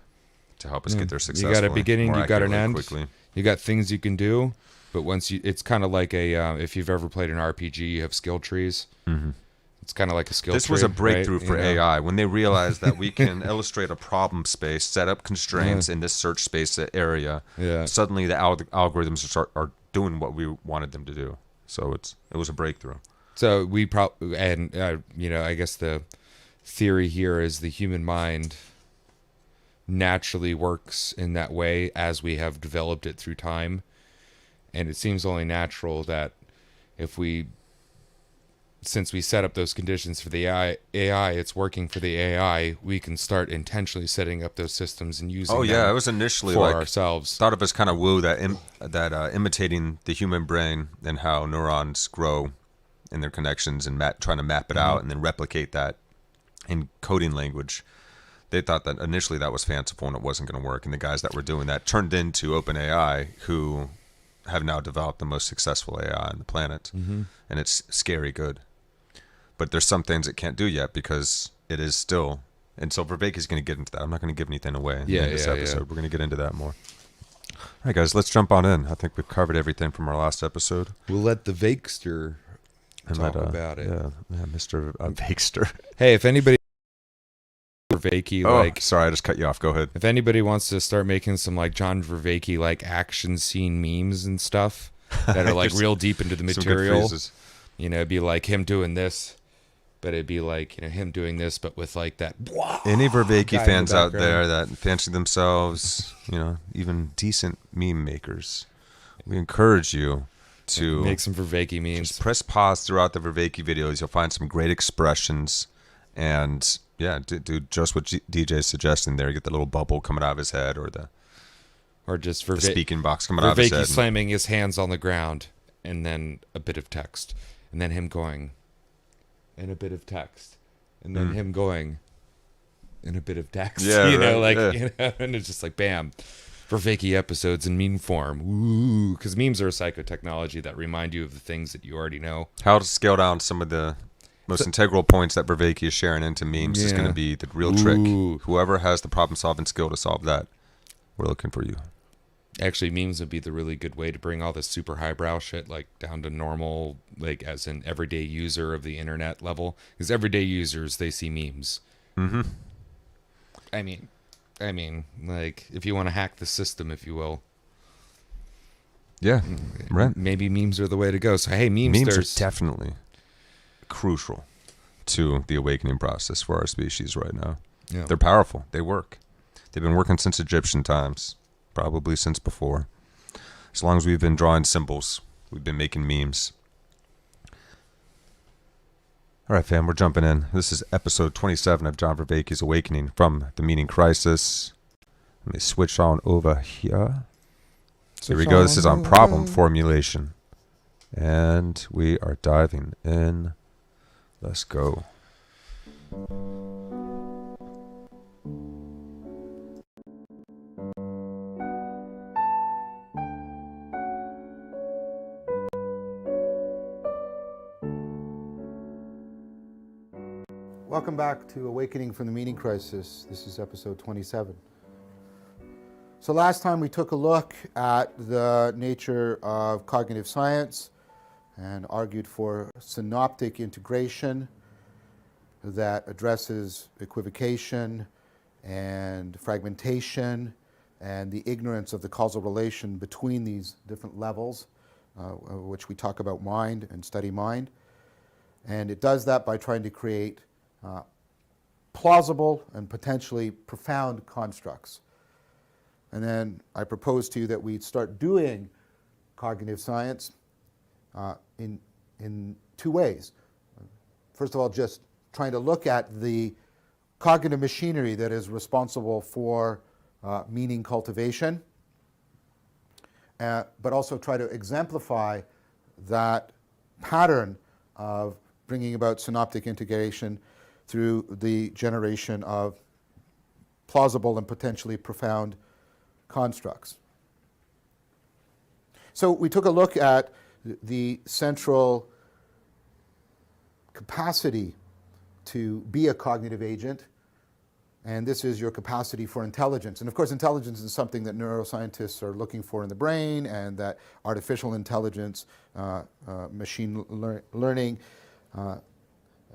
to help us get there successfully? You got a beginning, you got an end. Quickly. You got things you can do, but it's kind of like if you've ever played an RPG, you have skill trees. It's kind of like a skill tree. This was a breakthrough for AI when they realized that we can illustrate a problem space, set up constraints in this search space area. Yeah. Suddenly the algorithms are doing what we wanted them to do. So it was a breakthrough. So I guess the theory here is the human mind naturally works in that way as we have developed it through time. And it seems only natural that since we set up those conditions for the AI, it's working for the AI, we can start intentionally setting up those systems and using them. I was initially for ourselves. Thought of as kind of woo that imitating the human brain and how neurons grow in their connections and trying to map it out and then replicate that in coding language. They thought that initially that was fanciful and it wasn't going to work. And the guys that were doing that turned into OpenAI, who have now developed the most successful AI on the planet. And it's scary good. But there's some things it can't do yet because it is still. And so Vervaeke is going to get into that. I'm not going to give anything away in this episode. We're going to get into that more. All right, guys, let's jump on in. I think we've covered everything from our last episode. We'll let the Vakester talk about it. Yeah, Mr. Vakester. Hey, if anybody... Vervaeke, sorry, I just cut you off. Go ahead. If anybody wants to start making some like John Vervaeke like action scene memes and stuff that are like real deep into the material, it'd be like him doing this, but it'd be like him doing this, but with like that. Any Vervaeke fans out there that fancy themselves, even decent meme makers, we encourage you to make some Vervaeke memes. Just press pause throughout the Vervaeke videos. You'll find some great expressions and. Yeah, do just what DJ is suggesting there. Get the little bubble coming out of his head, or just the speaking box coming out of his head. Vervaeke slamming his hands on the ground, and then a bit of text, and then him going, and a bit of text, and then him going, and a bit of text. Yeah, and it's just like bam, Vervaeke episodes in meme form. Ooh, because memes are a psychotechnology that remind you of the things that you already know. How to scale down some of the most integral points that Vervaeke is sharing into memes is going to be the real trick. Whoever has the problem-solving skill to solve that, we're looking for you. Actually, memes would be the really good way to bring all this super highbrow shit like down to normal, like as an everyday user of the internet level. Because everyday users, they see memes. I mean, like if you want to hack the system, if you will. Yeah, right. Maybe memes are the way to go. So hey, memes are definitely crucial to the awakening process for our species right now. Yeah. They're powerful. They work. They've been working since Egyptian times, probably since before. As long as we've been drawing symbols, we've been making memes. All right, fam, we're jumping in. This is episode 27 of John Vervaeke's Awakening from the Meaning Crisis. Let me switch on over here. Here we go. This is on problem formulation. And we are diving in. Let's go. Welcome back to Awakening from the Meaning Crisis. This is episode 27. So last time we took a look at the nature of cognitive science and argued for synoptic integration. that addresses equivocation and fragmentation and the ignorance of the causal relation between these different levels, which we talk about mind and study mind. And it does that by trying to create plausible and potentially profound constructs. And then I propose to you that we start doing cognitive science in two ways. First of all, just trying to look at the cognitive machinery that is responsible for meaning cultivation, but also try to exemplify that pattern of bringing about synoptic integration through the generation of plausible and potentially profound constructs. So we took a look at the central capacity to be a cognitive agent, and this is your capacity for intelligence. And of course, intelligence is something that neuroscientists are looking for in the brain, and that artificial intelligence, machine learning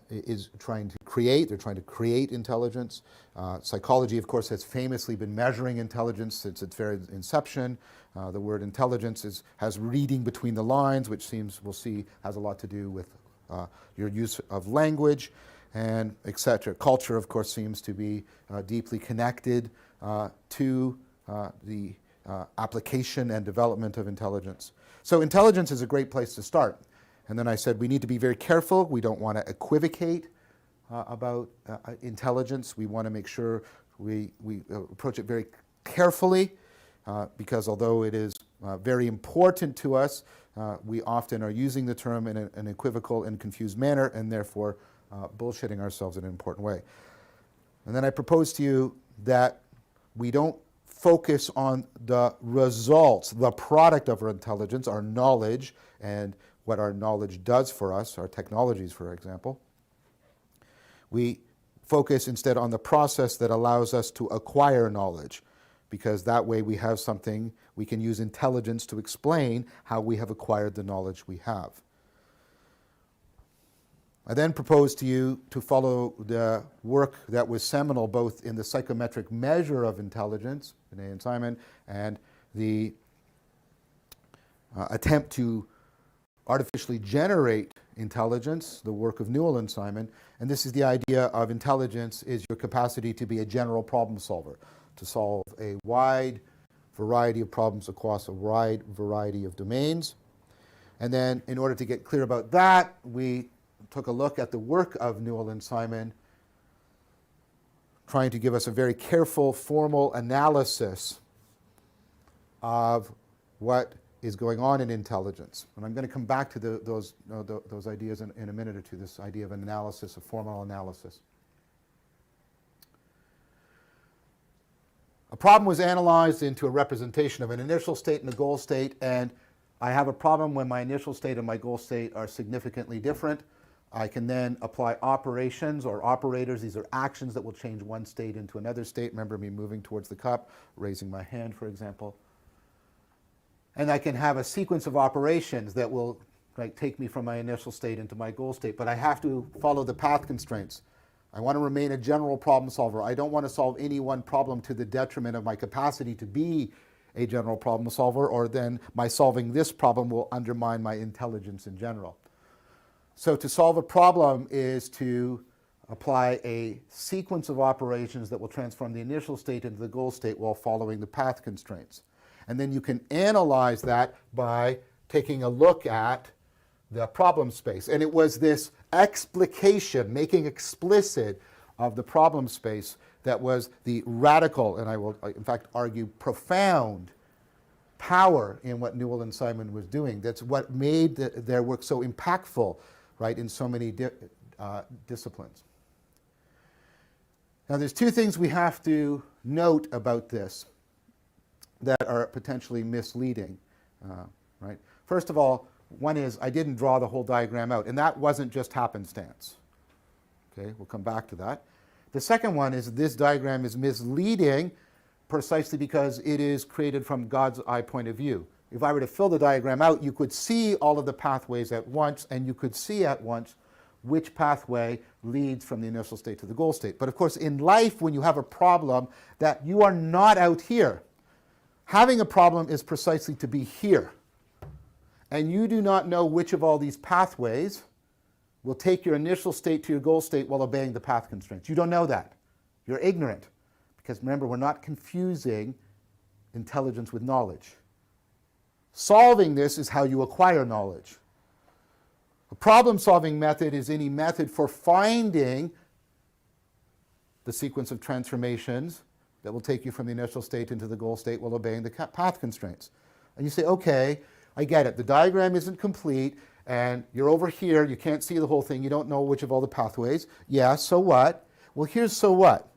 is trying to create. They're trying to create intelligence. Psychology, of course, has famously been measuring intelligence since its very inception. The word intelligence has reading between the lines, which we'll see, has a lot to do with your use of language, and etc. Culture, of course, seems to be deeply connected to the application and development of intelligence. So intelligence is a great place to start. And then I said we need to be very careful. We don't want to equivocate about intelligence. We want to make sure we approach it very carefully, because although it is very important to us, we often are using the term in an equivocal and confused manner, and therefore bullshitting ourselves in an important way. And then I propose to you that we don't focus on the results, the product of our intelligence, our knowledge, and what our knowledge does for us, our technologies, for example. We focus instead on the process that allows us to acquire knowledge, because that way we have something, we can use intelligence to explain how we have acquired the knowledge we have. I then propose to you to follow the work that was seminal both in the psychometric measure of intelligence, Binet and Simon, and the attempt to artificially generate intelligence, the work of Newell and Simon. And this is the idea of intelligence is your capacity to be a general problem solver, to solve a wide variety of problems across a wide variety of domains. And then in order to get clear about that, we took a look at the work of Newell and Simon, trying to give us a very careful, formal analysis of what is going on in intelligence. And I'm going to come back to those ideas in a minute or two, this idea of an analysis, a formal analysis. A problem was analyzed into a representation of an initial state and a goal state, and I have a problem when my initial state and my goal state are significantly different. I can then apply operations or operators. These are actions that will change one state into another state. Remember me moving towards the cup, raising my hand, for example. And I can have a sequence of operations that will take me from my initial state into my goal state. But I have to follow the path constraints. I want to remain a general problem solver. I don't want to solve any one problem to the detriment of my capacity to be a general problem solver, or then my solving this problem will undermine my intelligence in general. So to solve a problem is to apply a sequence of operations that will transform the initial state into the goal state while following the path constraints. And then you can analyze that by taking a look at the problem space. And it was this explication, making explicit of the problem space, that was the radical, and I will in fact argue profound, power in what Newell and Simon was doing. That's what made their work so impactful, in so many disciplines. Now there's two things we have to note about this that are potentially misleading, First of all, one is I didn't draw the whole diagram out, and that wasn't just happenstance. Okay, we'll come back to that. The second one is this diagram is misleading precisely because it is created from God's eye point of view. If I were to fill the diagram out, you could see all of the pathways at once, and you could see at once which pathway leads from the initial state to the goal state. But of course, in life, when you have a problem, that you are not out here. Having a problem is precisely to be here. And you do not know which of all these pathways will take your initial state to your goal state while obeying the path constraints. You don't know that. You're ignorant. Because remember, we're not confusing intelligence with knowledge. Solving this is how you acquire knowledge. A problem-solving method is any method for finding the sequence of transformations that will take you from the initial state into the goal state while obeying the path constraints. And you say, okay, I get it. The diagram isn't complete, and you're over here. You can't see the whole thing. You don't know which of all the pathways. Yeah, so what? Well, here's so what.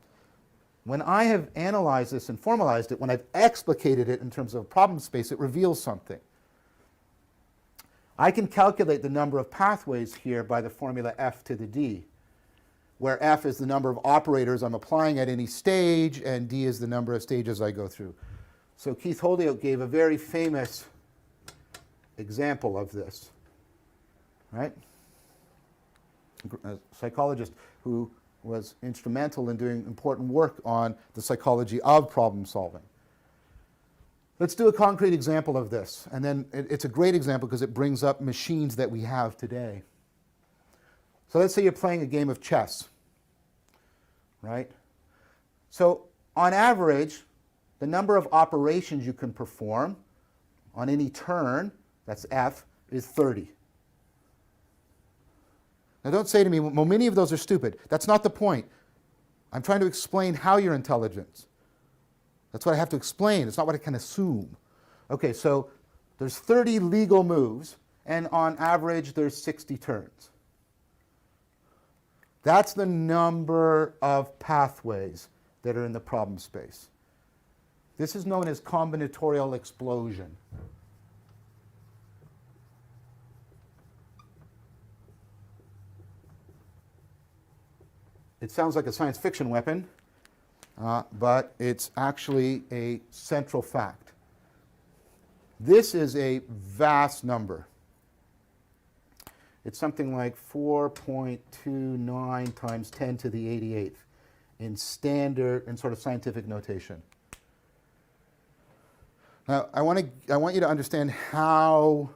When I have analyzed this and formalized it, when I've explicated it in terms of a problem space, it reveals something. I can calculate the number of pathways here by the formula f to the d, where f is the number of operators I'm applying at any stage, and d is the number of stages I go through. So Keith Holyoake gave a very famous example of this, right? A psychologist who was instrumental in doing important work on the psychology of problem solving. Let's do a concrete example of this. And then it's a great example because it brings up machines that we have today. So let's say you're playing a game of chess, right? So on average, the number of operations you can perform on any turn, that's F, is 30. Now don't say to me, well, many of those are stupid. That's not the point. I'm trying to explain how you're intelligent. That's what I have to explain. It's not what I can assume. Okay, so there's 30 legal moves, and on average, there's 60 turns. That's the number of pathways that are in the problem space. This is known as combinatorial explosion. It sounds like a science fiction weapon, but it's actually a central fact. This is a vast number. It's something like 4.29 times 10 to the 88th in standard and sort of scientific notation. Now, I want you to understand how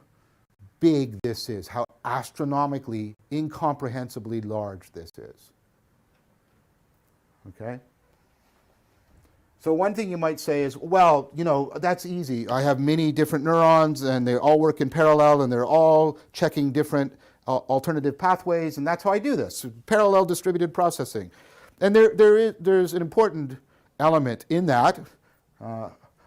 big this is, how astronomically, incomprehensibly large this is. Okay? So one thing you might say is, well, you know, that's easy. I have many different neurons, and they all work in parallel, and they're all checking different alternative pathways, and that's how I do this, parallel distributed processing. And there's an important element in that,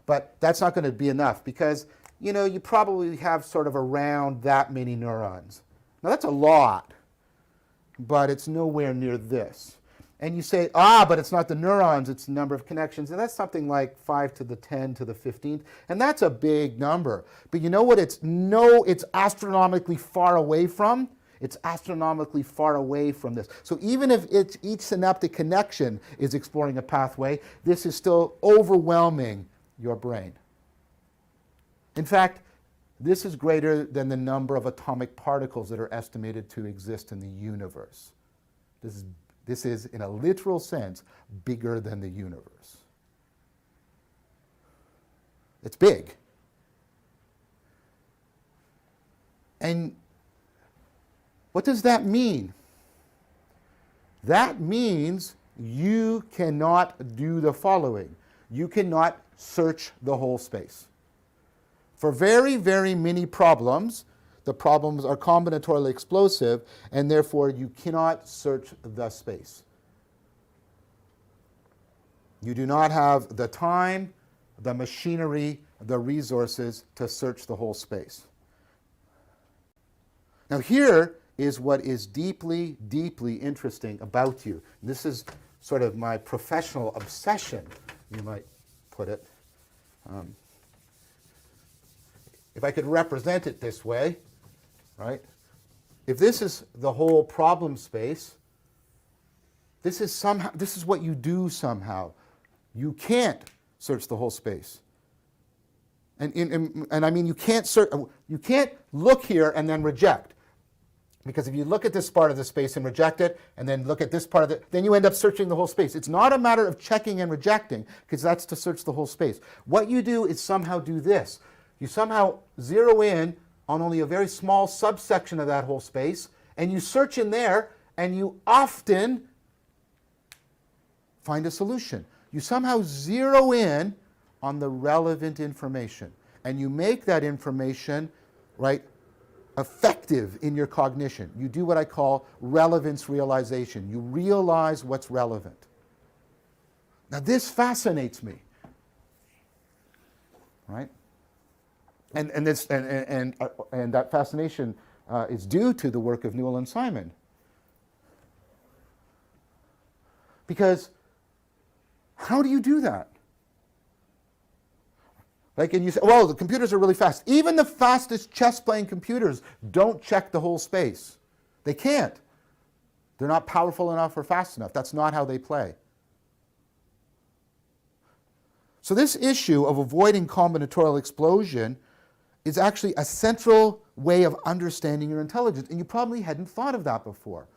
but that's not going to be enough because, you know, you probably have sort of around that many neurons. Now, that's a lot, but it's nowhere near this. And you say, but it's not the neurons, it's the number of connections. And that's something like 5 to the 10 to the 15th. And that's a big number. But you know what it's astronomically far away from? It's astronomically far away from this. So even if each synaptic connection is exploring a pathway, this is still overwhelming your brain. In fact, this is greater than the number of atomic particles that are estimated to exist in the universe. This is, in a literal sense, bigger than the universe. It's big. And what does that mean? That means you cannot do the following. You cannot search the whole space. For very, very many problems, the problems are combinatorially explosive, and therefore you cannot search the space. You do not have the time, the machinery, the resources to search the whole space. Now here is what is deeply, deeply interesting about you. This is sort of my professional obsession, you might put it. If I could represent it this way, right? If this is the whole problem space, this is what you do somehow. You can't search the whole space. And I mean, you can't look here and then reject. Because if you look at this part of the space and reject it, and then look at this part of it, then you end up searching the whole space. It's not a matter of checking and rejecting, because that's to search the whole space. What you do is somehow do this. You somehow zero in on only a very small subsection of that whole space, and you search in there, and you often find a solution. You somehow zero in on the relevant information, and you make that information, right, effective in your cognition. You do what I call relevance realization. You realize what's relevant. Now this fascinates me, right? And that fascination is due to the work of Newell and Simon. Because how do you do that? Like, and you say, well, the computers are really fast. Even the fastest chess-playing computers don't check the whole space. They can't. They're not powerful enough or fast enough. That's not how they play. So this issue of avoiding combinatorial explosion is actually a central way of understanding your intelligence. And you probably hadn't thought of that before.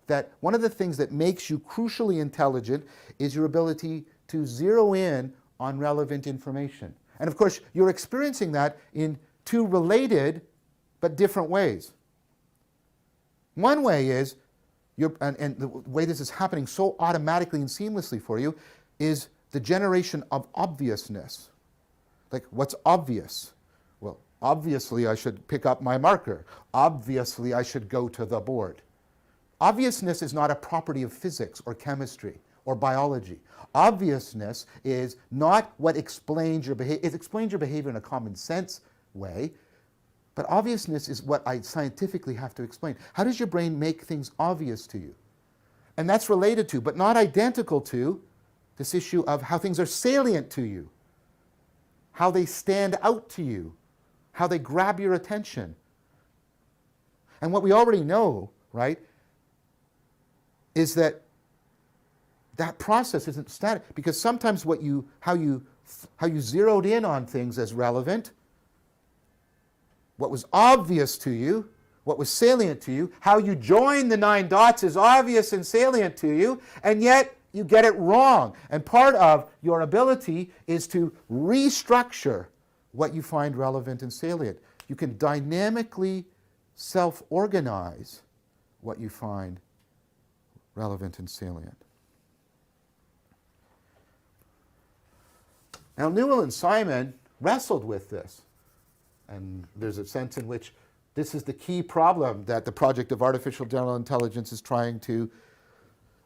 That one of the things that makes you crucially intelligent is your ability to zero in on relevant information. And of course, you're experiencing that in two related but different ways. One way is, and the way this is happening so automatically and seamlessly for you, is the generation of obviousness. Like, what's obvious? Well, obviously I should pick up my marker. Obviously I should go to the board. Obviousness is not a property of physics or chemistry or biology. Obviousness is not what explains your behavior. It explains your behavior in a common sense way, but obviousness is what I scientifically have to explain. How does your brain make things obvious to you? And that's related to, but not identical to, this issue of how things are salient to you, how they stand out to you, how they grab your attention. And what we already know, right, is that that process isn't static, because sometimes how you zeroed in on things as relevant, what was obvious to you, what was salient to you, how you join the 9 dots is obvious and salient to you, and yet you get it wrong. And part of your ability is to restructure what you find relevant and salient. You can dynamically self-organize what you find relevant and salient. Now, Newell and Simon wrestled with this, and there's a sense in which this is the key problem that the project of artificial general intelligence is trying to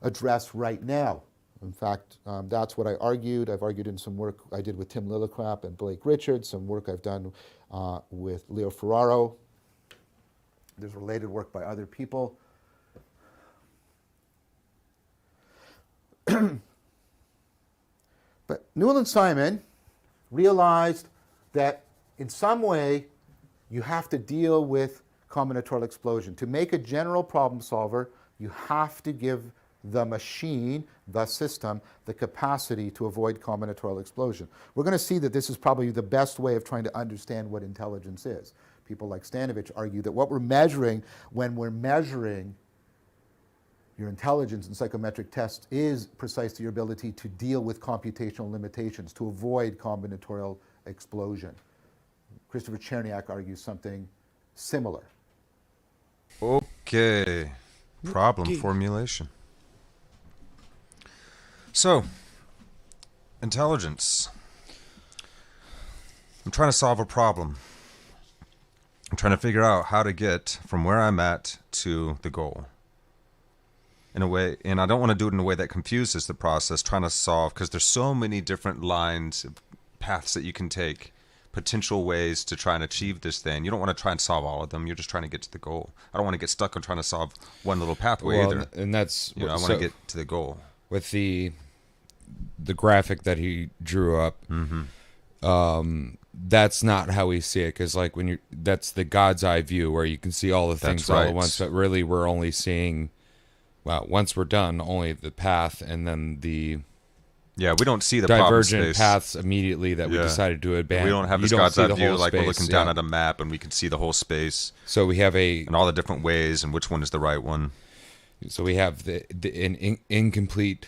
address right now. In fact, that's what I argued. I've argued in some work I did with Tim Lillicrap and Blake Richards, some work I've done with Leo Ferraro. There's related work by other people. But Newell and Simon realized that in some way you have to deal with combinatorial explosion. To make a general problem solver, you have to give the machine, the system, the capacity to avoid combinatorial explosion. We're going to see that this is probably the best way of trying to understand what intelligence is. People like Stanovich argue that what we're measuring when we're measuring your intelligence in psychometric tests is precisely your ability to deal with computational limitations, to avoid combinatorial explosion. Christopher Cherniak argues something similar. Okay. Problem formulation. So, intelligence. I'm trying to solve a problem. I'm trying to figure out how to get from where I'm at to the goal. In a way, and I don't want to do it in a way that confuses the process, trying to solve, because there's so many different lines, paths that you can take, potential ways to try and achieve this thing. You don't want to try and solve all of them. You're just trying to get to the goal. I don't want to get stuck on trying to solve one little pathway either. And that's, I want to get to the goal. With the graphic that he drew up, that's not how we see it, because like that's the God's eye view where you can see all the things all at once, but really we're only seeing, well, once we're done, only the path and then the Yeah, we don't see the problem divergent space. paths immediately that we Yeah. decided to abandon. We don't have You this God's see eye the view whole like we're space, looking down yeah. at a map and we can see the whole space So we have and all the different ways and which one is the right one. an incomplete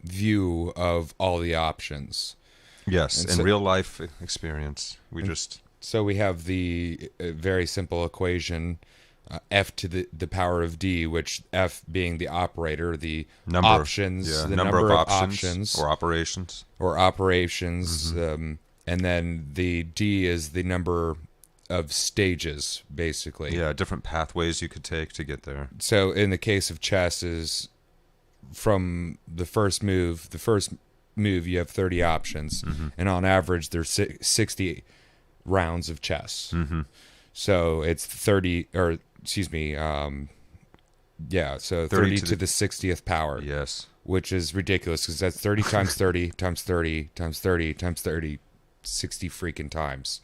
view of all the options. Yes, And in so- real life experience, we just So we have the very simple equation, f to the power of d, which f being the operator, the number options, the number of options or operations. and then the d is the number of stages, basically. Yeah, different pathways you could take to get there. So in the case of chess is from the first move you have 30 options, and on average there's 60 rounds of chess. So it's 30 to the 60th power. Yes. Which is ridiculous because that's 30 times 30 times 30 times 30 times 30, 60 freaking times.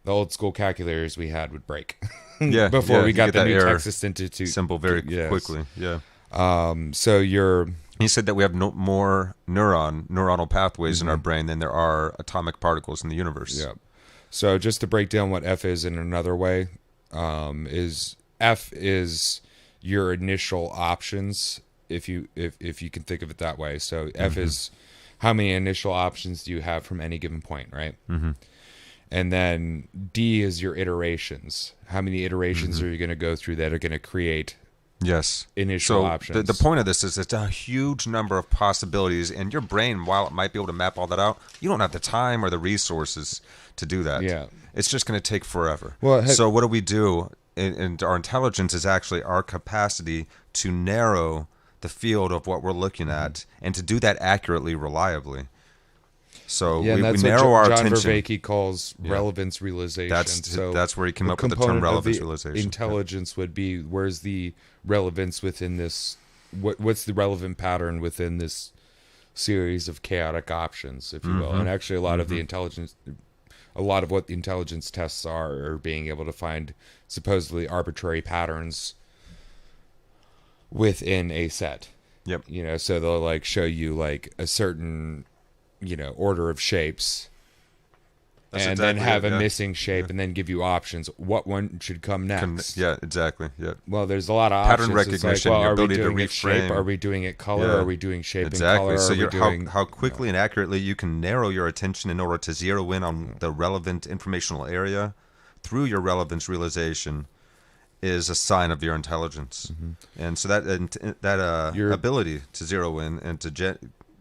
The old school calculators we had would break. Yeah. Before we you got get the that new error Texas Institute. symbol very Yes. quickly. Yeah. So you're... He said that we have more neuronal pathways in our brain than there are atomic particles in the universe. Yeah. So just to break down what F is in another way, is F is your initial options, if you can think of it that way. So F is how many initial options do you have from any given point, right? And then D is your iterations. How many iterations are you going to go through that are going to create Yes. initial So options? the point of this is it's a huge number of possibilities, and your brain, while it might be able to map all that out, you don't have the time or the resources to do that. Yeah. It's just going to take forever. Well, so what do we do? And our intelligence is actually our capacity to narrow the field of what we're looking at and to do that accurately, reliably. So Yeah, we and that's narrow what our John attention. Vervaeke calls relevance realization. That's where he came a up with the term component of relevance the realization. Intelligence would be, where's the relevance within this? What's the relevant pattern within this series of chaotic options, if you will? And actually, a lot of what the intelligence tests are being able to find supposedly arbitrary patterns within a set. Yep. So they'll like show you like a certain order of shapes, That's and exactly then have it, a yeah. missing shape, and then give you options. What one should come next? Yeah, exactly. Yeah. Well, there's a lot of Pattern options. It's recognition, like, your are we ability to doing it shape? reframe. Are we doing it color? Yeah. Are we doing shape Exactly. and color? So Are we doing how quickly and accurately you can narrow your attention in order to zero in on the relevant informational area through your relevance realization is a sign of your intelligence. And so that Your- ability to zero in and to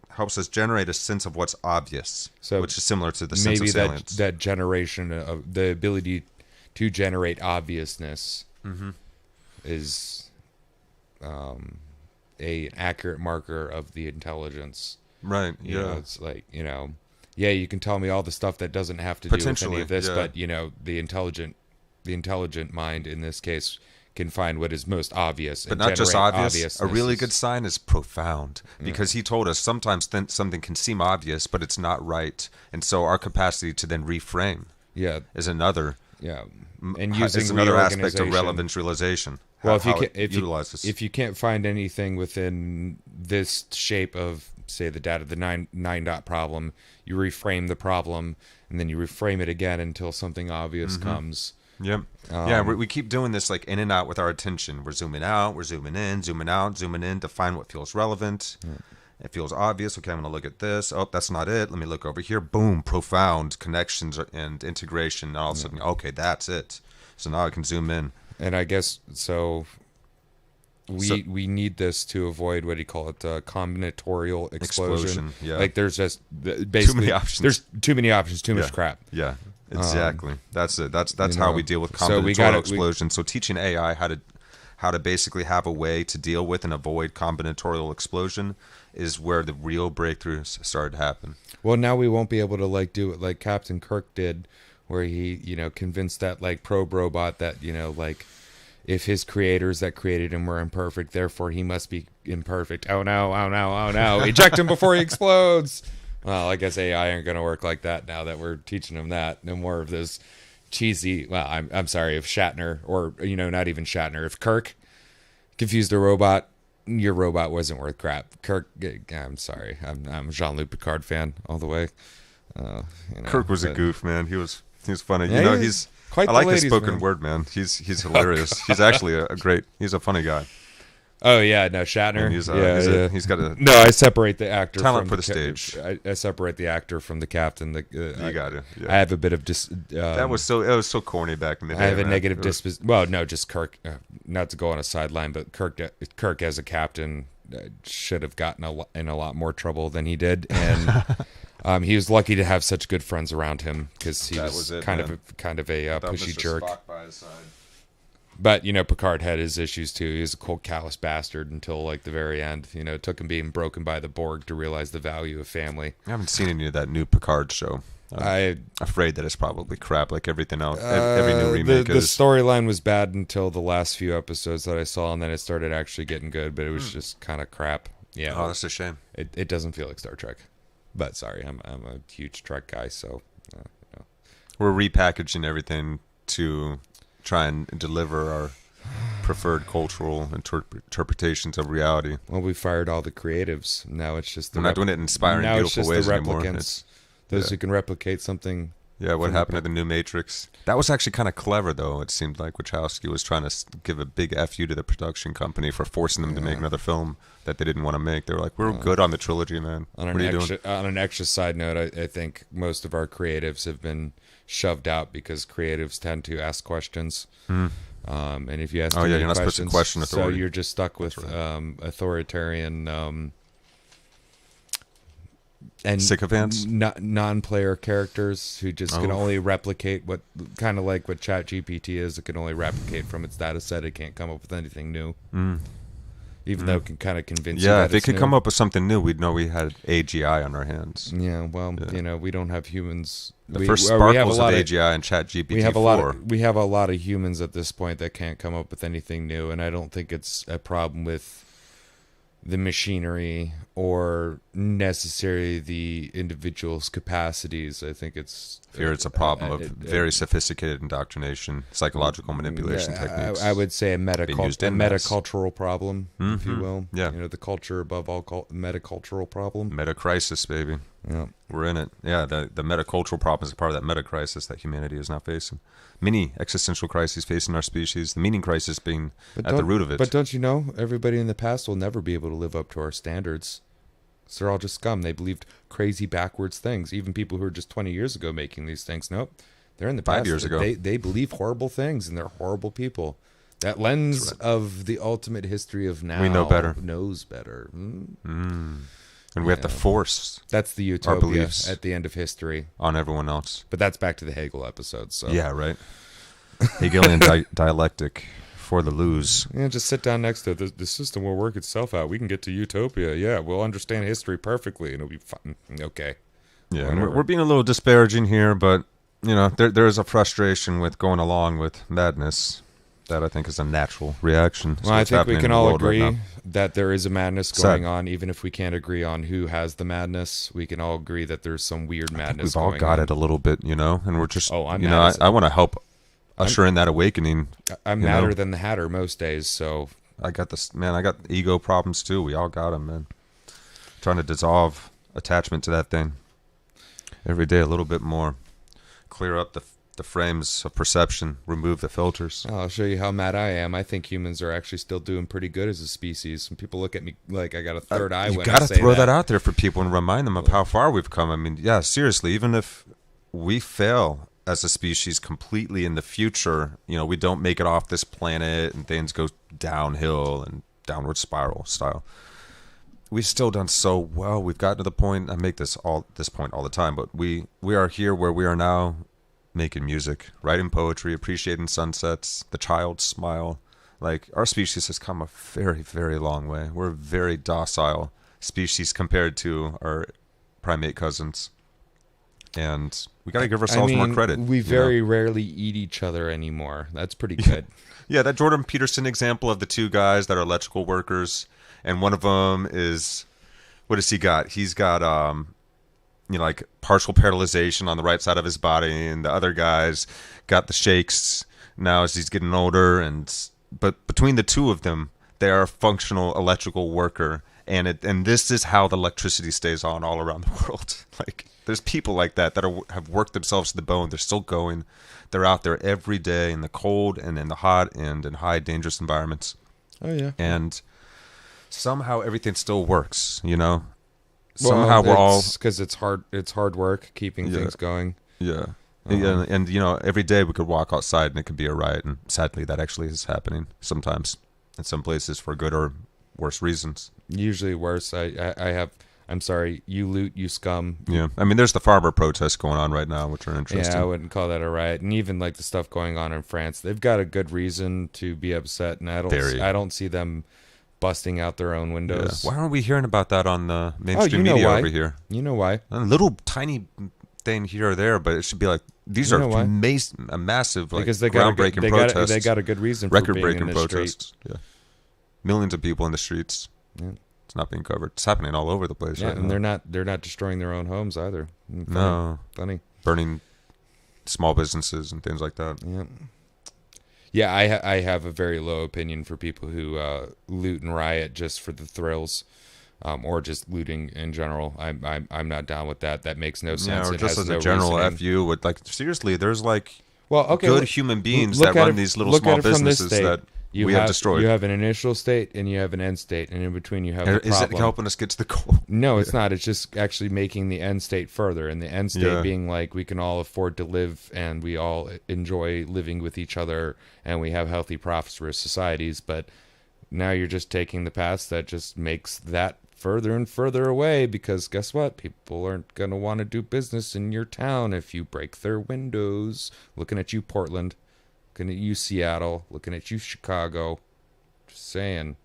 helps us generate a sense of what's obvious, So which is similar to the sense maybe of salience. that generation of the ability to generate obviousness is an accurate marker of the intelligence. Right. You know, Yeah. it's like, yeah, you can tell me all the stuff that doesn't have to do with any Potentially, of this, yeah. but the intelligent mind in this case can find what is most obvious, But and not just generate obvious. A really obviousness. good sign is profound, because he told us sometimes something can seem obvious, but it's not right. And so our capacity to then reframe Yeah, is another yeah, and using is another aspect of reorganization. relevance realization. Well, Utilizes. if you can't find anything within this shape of, say, the data, the nine dot problem, you reframe the problem, and then you reframe it again until something obvious comes. Yep. Yeah, we keep doing this like in and out with our attention. We're zooming out, we're zooming in, zooming out, zooming in to find what feels relevant. It feels obvious. Okay, I'm going to look at this. Oh, that's not it. Let me look over here. Boom, profound connections and integration. And all of a sudden, okay, that's it. So now I can zoom in. And I guess so. We need this to avoid, what do you call it, combinatorial explosion. Yeah. Like there's just basically many options. There's too many options, too much Yeah. crap. Yeah, exactly. That's it. That's you how know, we deal with so we combinatorial gotta- explosion. So teaching AI how to basically have a way to deal with and avoid combinatorial explosion is where the real breakthroughs started to happen. Well, now we won't be able to like do it like Captain Kirk did, where he convinced that like probe robot that like if his creators that created him were imperfect, therefore he must be imperfect. Oh no! Oh no! Oh no! Eject him before he explodes. Well, I guess AI aren't going to work like that now that we're teaching him that. No more of this cheesy. Well, I'm sorry if Shatner, or not even Shatner, if Kirk confused a robot your robot wasn't worth crap. Kirk, I'm sorry, I'm a Jean-Luc Picard fan all the way. Kirk was a goof, man. He was funny. Yeah, He's quite I the like his ladies' spoken man. word, man. He's hilarious. He's actually a great. He's a funny guy. Oh yeah, no Shatner. And he's got a No, I separate the actor talent from for the stage. I separate the actor from the captain. You got it. Yeah. I have a bit of That was so corny back in the day. I have a man. negative It was- disposition. Well, no, just Kirk. Not to go on a sideline, but Kirk as a captain should have gotten in a lot more trouble than he did, and he was lucky to have such good friends around him because he That was was it, kind man. of a Without pushy Mr. jerk. Spock by his side. But Picard had his issues too. He was a cold, callous bastard until like the very end. It took him being broken by the Borg to realize the value of family. I haven't seen any of that new Picard show. I'm afraid that it's probably crap, like everything else. Every new remake the is. storyline was bad until the last few episodes that I saw, and then it started actually getting good. But it was just kind of crap. Yeah, Oh, that's a shame. it doesn't feel like Star Trek. But sorry, I'm a huge Trek guy, so We're repackaging everything to try and deliver our preferred cultural interpretations of reality. well, we fired all the creatives. Now it's just We're not doing it in inspiring, now it's beautiful just ways the anymore. replicants, those who can replicate something. Yeah, what happened to the new Matrix? That was actually kind of clever, though. It seemed like Wachowski was trying to give a big F you to the production company for forcing them to make another film that they didn't want to make. They were like, we're good on the trilogy, man. On What an are you extra, doing? on an extra side note, I think most of our creatives have been shoved out because creatives tend to ask questions. And if you ask too Oh, yeah, many you're not supposed to questions, question so authority. you're just stuck with authoritarian and Sycophants? non-player characters who just can only replicate what kind of like what ChatGPT is. It can only replicate from its data set. It can't come up with anything new. Even though it can kind of convince you Yeah, that if they it's could new. come up with something new, we'd know we had AGI on our hands. Yeah, well, we don't have humans. The we, first or we have a sparkles of lot AGI and ChatGPT we have a 4. lot of we have a lot of humans at this point that can't come up with anything new, and I don't think it's a problem with the machinery or necessarily the individual's capacities. I think it's Here it's a problem of very sophisticated indoctrination, psychological manipulation techniques. I would say a used en masse. metacultural problem, if you will. Yeah. The culture above all metacultural problem. Meta crisis, baby. Yeah. We're in it. Yeah, the metacultural problem is a part of that meta crisis that humanity is now facing. Many existential crises facing our species, the meaning crisis being at the root of it. But don't you know, everybody in the past will never be able to live up to our standards. So they're all just scum. They believed crazy backwards things. Even people who were just 20 years ago making these things. Nope. They're in the 5 past. years ago. They believe horrible things, and they're horrible people. That lens of the ultimate history of now We know better. knows better. And we have to force That's the our utopia beliefs at the end of history. on everyone else. But that's back to the Hegel episode. So Yeah, right. Hegelian dialectic for the lose. yeah, just sit down next to it. The system will work itself out. We can get to utopia. Yeah, we'll understand history perfectly, and it'll be fun. Okay. Yeah, and Whatever. we're being a little disparaging here, but there is a frustration with going along with madness that I think is a natural reaction. So Well, I what's think we happening can in the all world right agree now. that there is a madness Sad. going on, even if we can't agree on who has the madness. We can all agree that there's some weird madness We've all going got on. it a little bit, and we're just, Oh, I'm you mad know, as- I want to help usher in that awakening. I'm you know? madder than the Hatter most days, so I got this, man. I got ego problems too. We all got them, man. Trying to dissolve attachment to that thing every day a little bit more. Clear up the frames of perception. Remove the filters. I'll show you how mad I am. I think humans are actually still doing pretty good as a species. And people look at me like I got a third eye You when got I to say throw that out there for people and remind them of how far we've come. I mean, yeah, seriously. Even if we fail as a species completely in the future, we don't make it off this planet and things go downhill and downward spiral style. We've still done so well. We've gotten to the point. I make this point all the time, but we are here where we are now, making music, writing poetry, appreciating sunsets, the child's smile. Like, our species has come a very, very long way. We're a very docile species compared to our primate cousins. And we got to give ourselves more credit. We very rarely eat each other anymore. That's pretty good. Yeah, that Jordan Peterson example of the two guys that are electrical workers, and one of them is, what has he got? He's got like partial paralyzation on the right side of his body, and the other guy's got the shakes now as he's getting older. But between the two of them, they are a functional electrical worker, and this is how the electricity stays on all around the world. Like, there's people like that have worked themselves to the bone. They're still going. They're out there every day in the cold and in the hot and in high dangerous environments. Oh yeah. And somehow everything still works, you know. Somehow we're all, because it's hard. It's hard work keeping things going. Yeah. And you know, every day we could walk outside and it could be a riot, and sadly that actually is happening sometimes in some places for good or worse reasons. Usually worse. I'm sorry, you loot, you scum. Yeah, I mean, there's the farmer protests going on right now, which are interesting. Yeah, I wouldn't call that a riot. And even like the stuff going on in France, they've got a good reason to be upset, and I don't see them busting out their own windows. Yeah. Why aren't we hearing about that on the mainstream media over here? You know why? A little tiny thing here or there, but it should be like, these are a massive, like, because groundbreaking protests. They got a good reason for record-breaking being in the protests. street. Yeah, millions of people in the streets. Yeah. It's not being covered. It's happening all over the place. Yeah, right and now. they're not destroying their own homes either. Funny. Burning small businesses and things like that. Yeah. Yeah, I have a very low opinion for people who loot and riot just for the thrills, or just looting in general. I'm not down with that. That makes no sense. Yeah, or It just has as a no general reasoning. FU with, like, seriously, there's like good human beings that run these little small businesses that we have destroyed. You have an initial state and you have an end state, and in between you have the problem. Is it helping us get to the goal? No, it's not. It's just actually making the end state further, and the end state being like we can all afford to live and we all enjoy living with each other and we have healthy, prosperous societies. But now you're just taking the path that just makes that further and further away, because guess what? People aren't going to want to do business in your town if you break their windows. Looking at you, Portland. Looking at you, Seattle. Looking at you, Chicago. Just saying.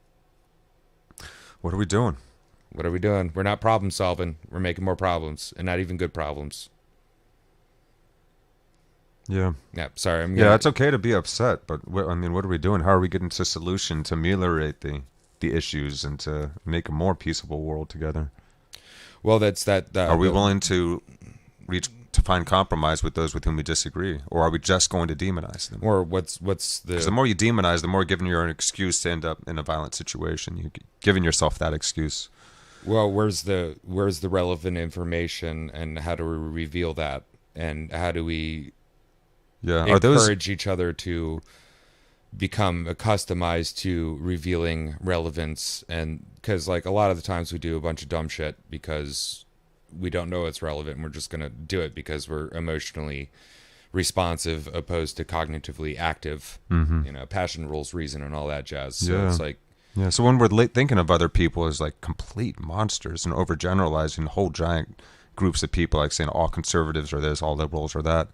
What are we doing? What are we doing? We're not problem solving. We're making more problems, and not even good problems. Yeah. Yeah, sorry. It's okay to be upset, but what are we doing? How are we getting to a solution to ameliorate the issues and to make a more peaceable world together? Well, that's that. Are we willing to find compromise with those with whom we disagree, or are we just going to demonize them? Or what's the? Because the more you demonize, the more giving you an excuse to end up in a violent situation. You're giving yourself that excuse. Well, where's the relevant information, and how do we reveal that, and how do we encourage each other to become accustomed to revealing relevance? And because, like, a lot of the times we do a bunch of dumb shit because we don't know it's relevant, and we're just going to do it because we're emotionally responsive opposed to cognitively active. Mm-hmm. Passion rules reason and all that jazz. So it's like, so when we're thinking of other people as like complete monsters and overgeneralizing whole giant groups of people, like saying all conservatives are this, all liberals are that,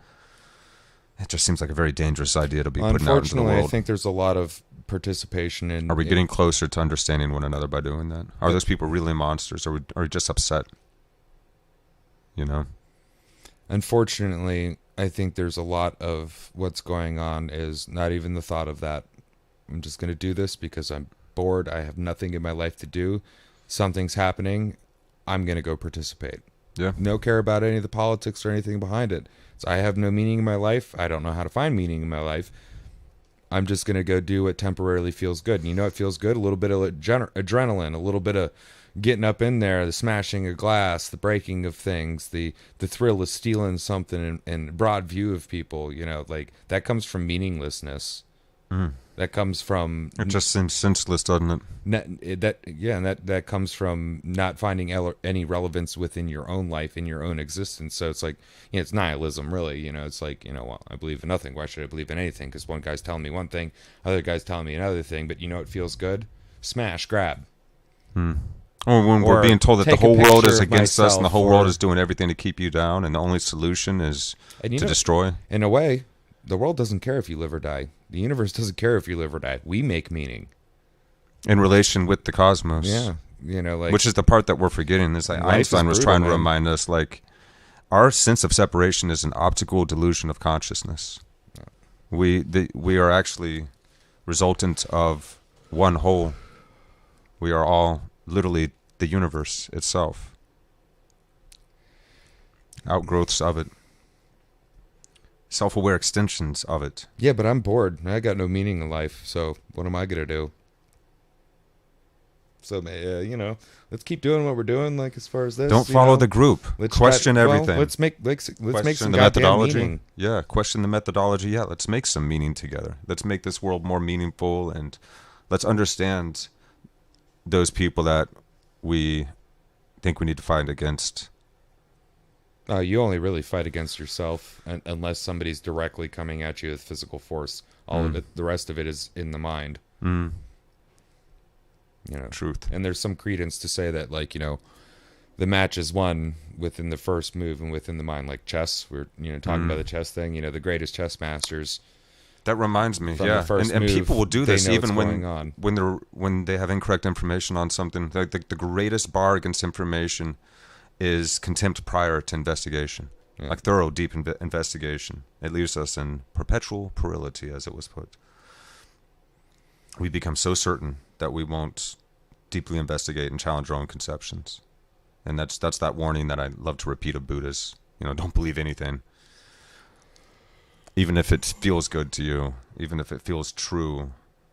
it just seems like a very dangerous idea to be putting out into the unfortunately, world. I think there's a lot of participation in. Are we getting closer to understanding one another by doing that? Are those people really monsters, or are we just upset? Unfortunately, I think there's a lot of what's going on is not even the thought of that. I'm just going to do this because I'm bored. I have nothing in my life to do. Something's happening. I'm going to go participate. Yeah. No care about any of the politics or anything behind it. So I have no meaning in my life. I don't know how to find meaning in my life. I'm just going to go do what temporarily feels good. And you know what feels good? A little bit of adrenaline, a little bit of getting up in there, the smashing of glass, the breaking of things, the thrill of stealing something in broad view of people. Like, that comes from meaninglessness. That comes from... It just seems senseless, doesn't it? That comes from not finding any relevance within your own life, in your own existence. So it's like, it's nihilism, really. It's like, well, I believe in nothing. Why should I believe in anything? Because one guy's telling me one thing, other guy's telling me another thing. But it feels good? Smash, grab. Or when we're being told that the whole world is against us and the whole world or- is doing everything to keep you down, and the only solution is And to destroy. In a way, the world doesn't care if you live or die. The universe doesn't care if you live or die. We make meaning. In relation with the cosmos. Yeah. Like, which is the part that we're forgetting. Is like Life Einstein is was brutal, trying to man. remind us, like, our sense of separation is an optical delusion of consciousness. We are actually resultant of one whole. We are all literally the universe itself. Outgrowths of it. Self-aware extensions of it. yeah, but I'm bored. I got no meaning in life. So what am I going to do? So, let's keep doing what we're doing. Like as far as this, Don't follow the group. Question everything. Let's make some Question the goddamn methodology. meaning. Yeah, question the methodology. Yeah, let's make some meaning together. Let's make this world more meaningful, and let's understand those people that we think we need to fight against. You only really fight against yourself unless somebody's directly coming at you with physical force. All of it, the rest of it is in the mind. Truth. And there's some credence to say that, like, the match is won within the first move and within the mind, like chess. We're talking about the chess thing. The greatest chess masters. That reminds me, From the first and move, people will do this they know even what's going on. when they have incorrect information on something. Like the greatest bar against information is contempt prior to investigation, like thorough, deep investigation. It leaves us in perpetual puerility, as it was put. We become so certain that we won't deeply investigate and challenge our own conceptions, and that's that warning that I love to repeat of Buddhists. Don't believe anything, even if it feels good to you, even if it feels true.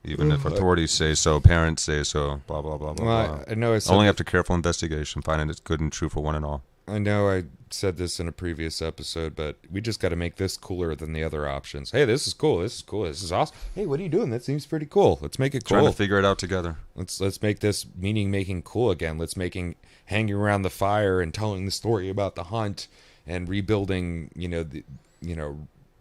Even if authorities say so, parents say so, blah, blah, blah, blah, Well, blah. I know Only after careful investigation, finding it's good and true for one and all. I know I said this in a previous episode, but we just got to make this cooler than the other options. Hey, this is cool. This is cool. This is awesome. Hey, what are you doing? That seems pretty cool. Let's make it cool. Trying to figure it out together. Let's make this making cool again. Let's hanging around the fire and telling the story about the hunt and rebuilding,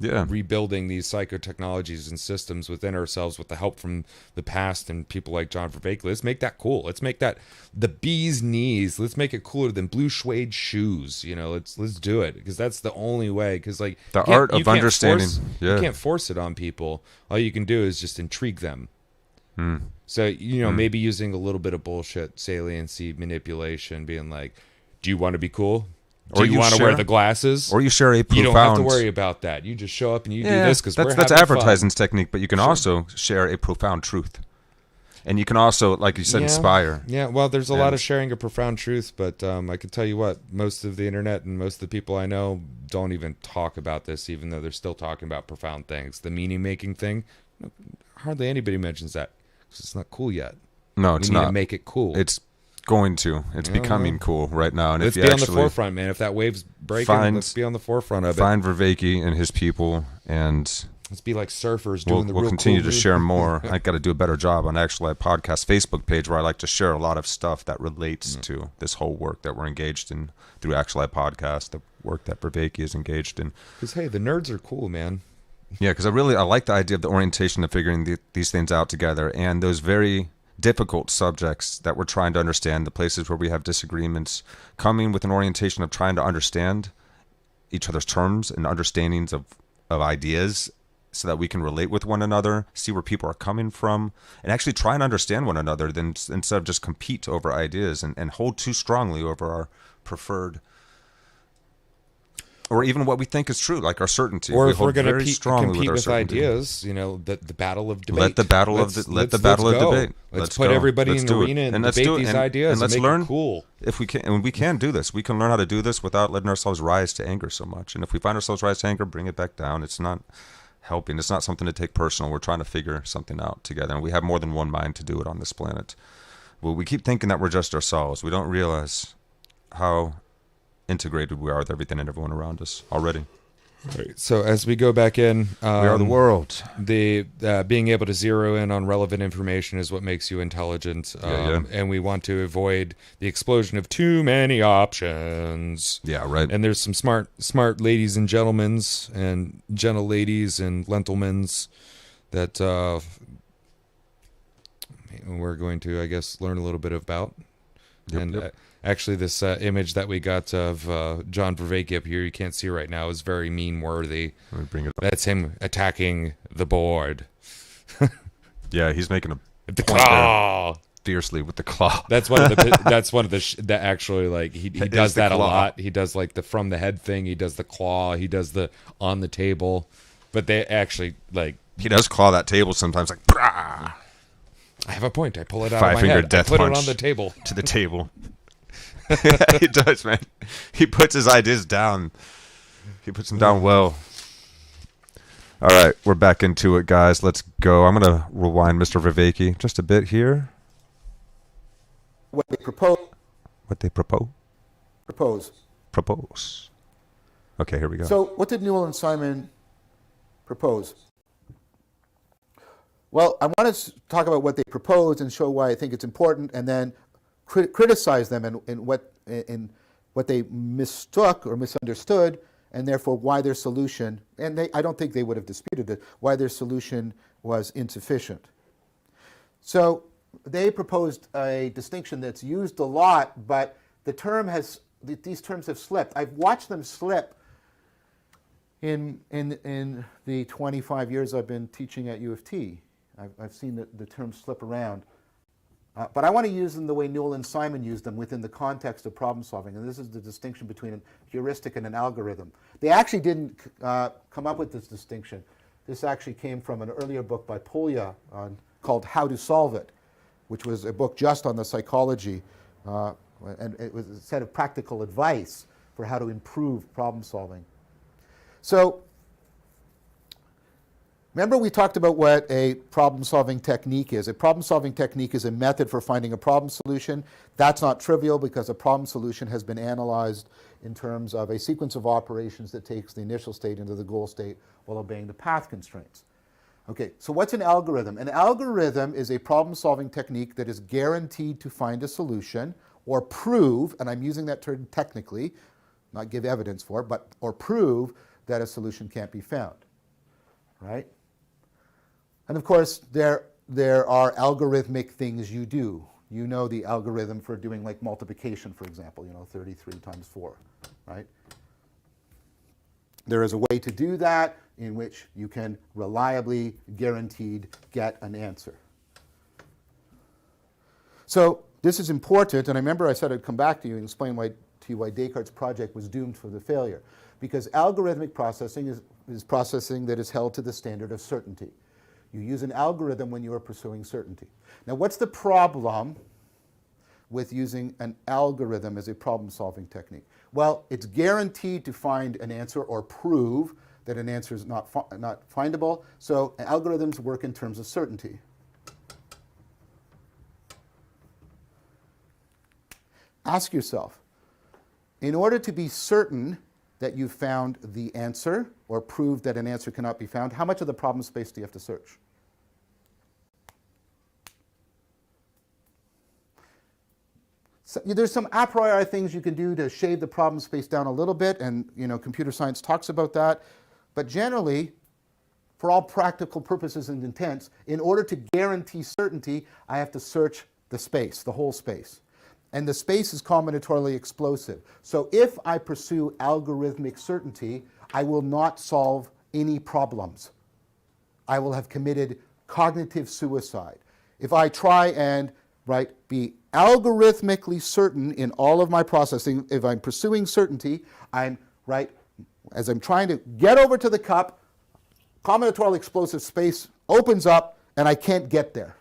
rebuilding these psychotechnologies and systems within ourselves with the help from the past and people like John Vervaeke. Let's make that cool. Let's make that the bee's knees. Let's make it cooler than blue suede shoes. Let's do it, because that's the only way. Because like the art of understanding, you can't force it on people. All you can do is just intrigue them. So maybe using a little bit of bullshit, saliency, manipulation, being like, "Do you want to be cool? Do you want to wear the glasses? Or you share a profound... You don't have to worry about that. You just show up and you do this because that's advertising's technique, but you can also share a profound truth. And you can also, like you said, inspire. Yeah, well, there's a lot of sharing a profound truth, but I can tell you what, most of the internet and most of the people I know don't even talk about this, even though they're still talking about profound things. The meaning-making thing, hardly anybody mentions that because it's not cool yet. No, it's we need not. to make it cool. It's going to. It's becoming cool right now. And let's if be on the forefront, man. If that wave's breaking, let's be on the forefront of it. Find Vervaeke and his people, and let's be like surfers doing the real we'll continue cool to share more. I got to do a better job on Actuali Podcast Facebook page, where I like to share a lot of stuff that relates to this whole work that we're engaged in through Actuali Podcast, the work that Vervaeke is engaged in. Because hey, the nerds are cool, man. Yeah, because I like the idea of the orientation of figuring these things out together, and those very difficult subjects that we're trying to understand, the places where we have disagreements, coming with an orientation of trying to understand each other's terms and understandings of ideas so that we can relate with one another, see where people are coming from, and actually try and understand one another instead of just compete over ideas and hold too strongly over our preferred or even what we think is true, like our certainty. Or we if we're going to compete with certainty. ideas, the battle of debate. Let the battle of debate. Let's put everybody in the arena and debate these ideas and let's make learn it cool. If we can, and we can do this. We can learn how to do this without letting ourselves rise to anger so much. And if we find ourselves rise to anger, bring it back down. It's not helping. It's not something to take personal. We're trying to figure something out together, and we have more than one mind to do it on this planet. Well, we keep thinking that we're just ourselves. We don't realize how integrated we are with everything and everyone around us already. Right. So as we go back in, we are the world. The being able to zero in on relevant information is what makes you intelligent. And we want to avoid the explosion of too many options. Yeah, right. And there's some smart ladies and gentlemen's and gentle ladies and lentilmen's that we're going to, I guess, learn a little bit about. Yep. Actually, this image that we got of John Vervaeke up here, you can't see right now, is very meme-worthy. Let me bring it up. That's him attacking the board. Yeah, he's making the claw fiercely with the claw. That's one of the. That actually, like he does that a lot. He does like the from the head thing. He does the claw. He does the on the table. But they actually like he does claw that table sometimes. Like, brah! I have a point. I pull it out of my head. 5-finger death I put punch it on the table. To the table. Yeah, he does, man. He puts his ideas down. He puts them down well. All right, we're back into it, guys. Let's go. I'm going to rewind Mr. Vervaeke just a bit here. what they propose. What they propose? Propose. Propose. Okay, here we go. So what did Newell and Simon propose? Well, I want to talk about what they proposed and show why I think it's important, and then criticize them in what they mistook or misunderstood, and therefore why their solution, and I don't think they would have disputed it, why their solution was insufficient. So they proposed a distinction that's used a lot, but these terms have slipped. I've watched them slip in the 25 years I've been teaching at U of T. I've seen the terms slip around. But I want to use them the way Newell and Simon used them within the context of problem solving. And this is the distinction between a heuristic and an algorithm. They actually didn't come up with this distinction. This actually came from an earlier book by Polya called How to Solve It, which was a book just on the psychology. And it was a set of practical advice for how to improve problem solving. So remember we talked about what a problem-solving technique is. A problem-solving technique is a method for finding a problem solution. That's not trivial because a problem solution has been analyzed in terms of a sequence of operations that takes the initial state into the goal state while obeying the path constraints. Okay, so what's an algorithm? An algorithm is a problem-solving technique that is guaranteed to find a solution or prove, and I'm using that term technically, not give evidence for, but or prove that a solution can't be found, right? And of course, there are algorithmic things you do. You know the algorithm for doing like multiplication, for example, 33 times 4, right? There is a way to do that in which you can reliably, guaranteed get an answer. So this is important, and I remember I said I'd come back to you and explain to you why Descartes' project was doomed for the failure. Because algorithmic processing is processing that is held to the standard of certainty. You use an algorithm when you are pursuing certainty. Now, what's the problem with using an algorithm as a problem-solving technique? Well, it's guaranteed to find an answer or prove that an answer is not findable. So algorithms work in terms of certainty. Ask yourself, in order to be certain that you found the answer or prove that an answer cannot be found, how much of the problem space do you have to search? So there's some a priori things you can do to shave the problem space down a little bit, and computer science talks about that. But generally, for all practical purposes and intents, in order to guarantee certainty, I have to search the space, the whole space. And the space is combinatorially explosive. So if I pursue algorithmic certainty, I will not solve any problems. I will have committed cognitive suicide. If I try and be algorithmically certain in all of my processing, if I'm pursuing certainty, as I'm trying to get over to the cup, combinatorial explosive space opens up and I can't get there.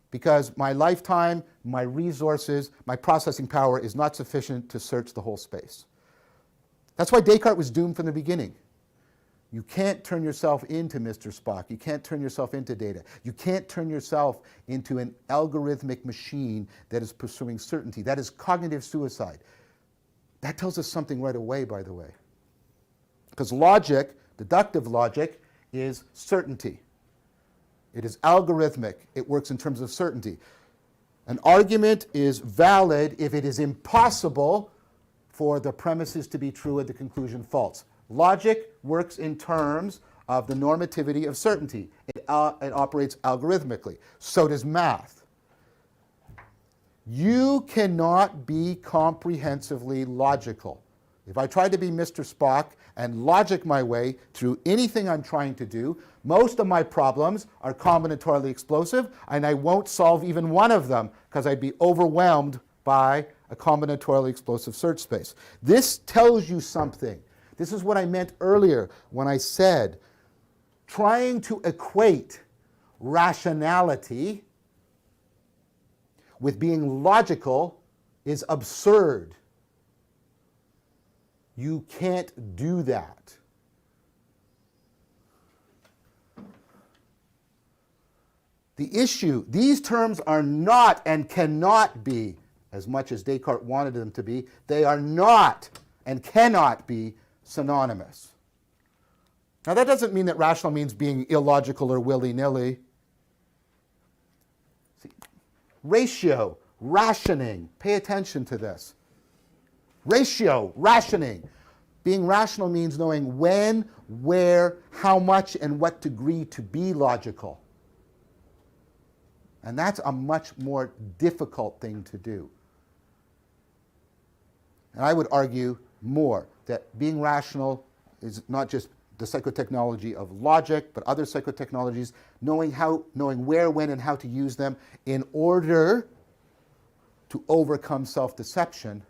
Because my lifetime, my resources, my processing power is not sufficient to search the whole space. That's why Descartes was doomed from the beginning. You can't turn yourself into Mr. Spock. You can't turn yourself into data. You can't turn yourself into an algorithmic machine that is pursuing certainty. That is cognitive suicide. That tells us something right away, by the way. Because logic, deductive logic, is certainty. It is algorithmic. It works in terms of certainty. An argument is valid if it is impossible for the premises to be true and the conclusion false. Logic works in terms of the normativity of certainty. It operates algorithmically. So does math. You cannot be comprehensively logical. If I try to be Mr. Spock and logic my way through anything I'm trying to do, most of my problems are combinatorially explosive, and I won't solve even one of them because I'd be overwhelmed by a combinatorially explosive search space. This tells you something. This is what I meant earlier when I said trying to equate rationality with being logical is absurd. You can't do that. The issue, these terms are not and cannot be, as much as Descartes wanted them to be, they are not and cannot be synonymous. Now that doesn't mean that rational means being illogical or willy-nilly. See, ratio, rationing, pay attention to this. Ratio, rationing. Being rational means knowing when, where, how much, and what degree to be logical. And that's a much more difficult thing to do. And I would argue more that being rational is not just the psychotechnology of logic, but other psychotechnologies, knowing where, when, and how to use them in order to overcome self-deception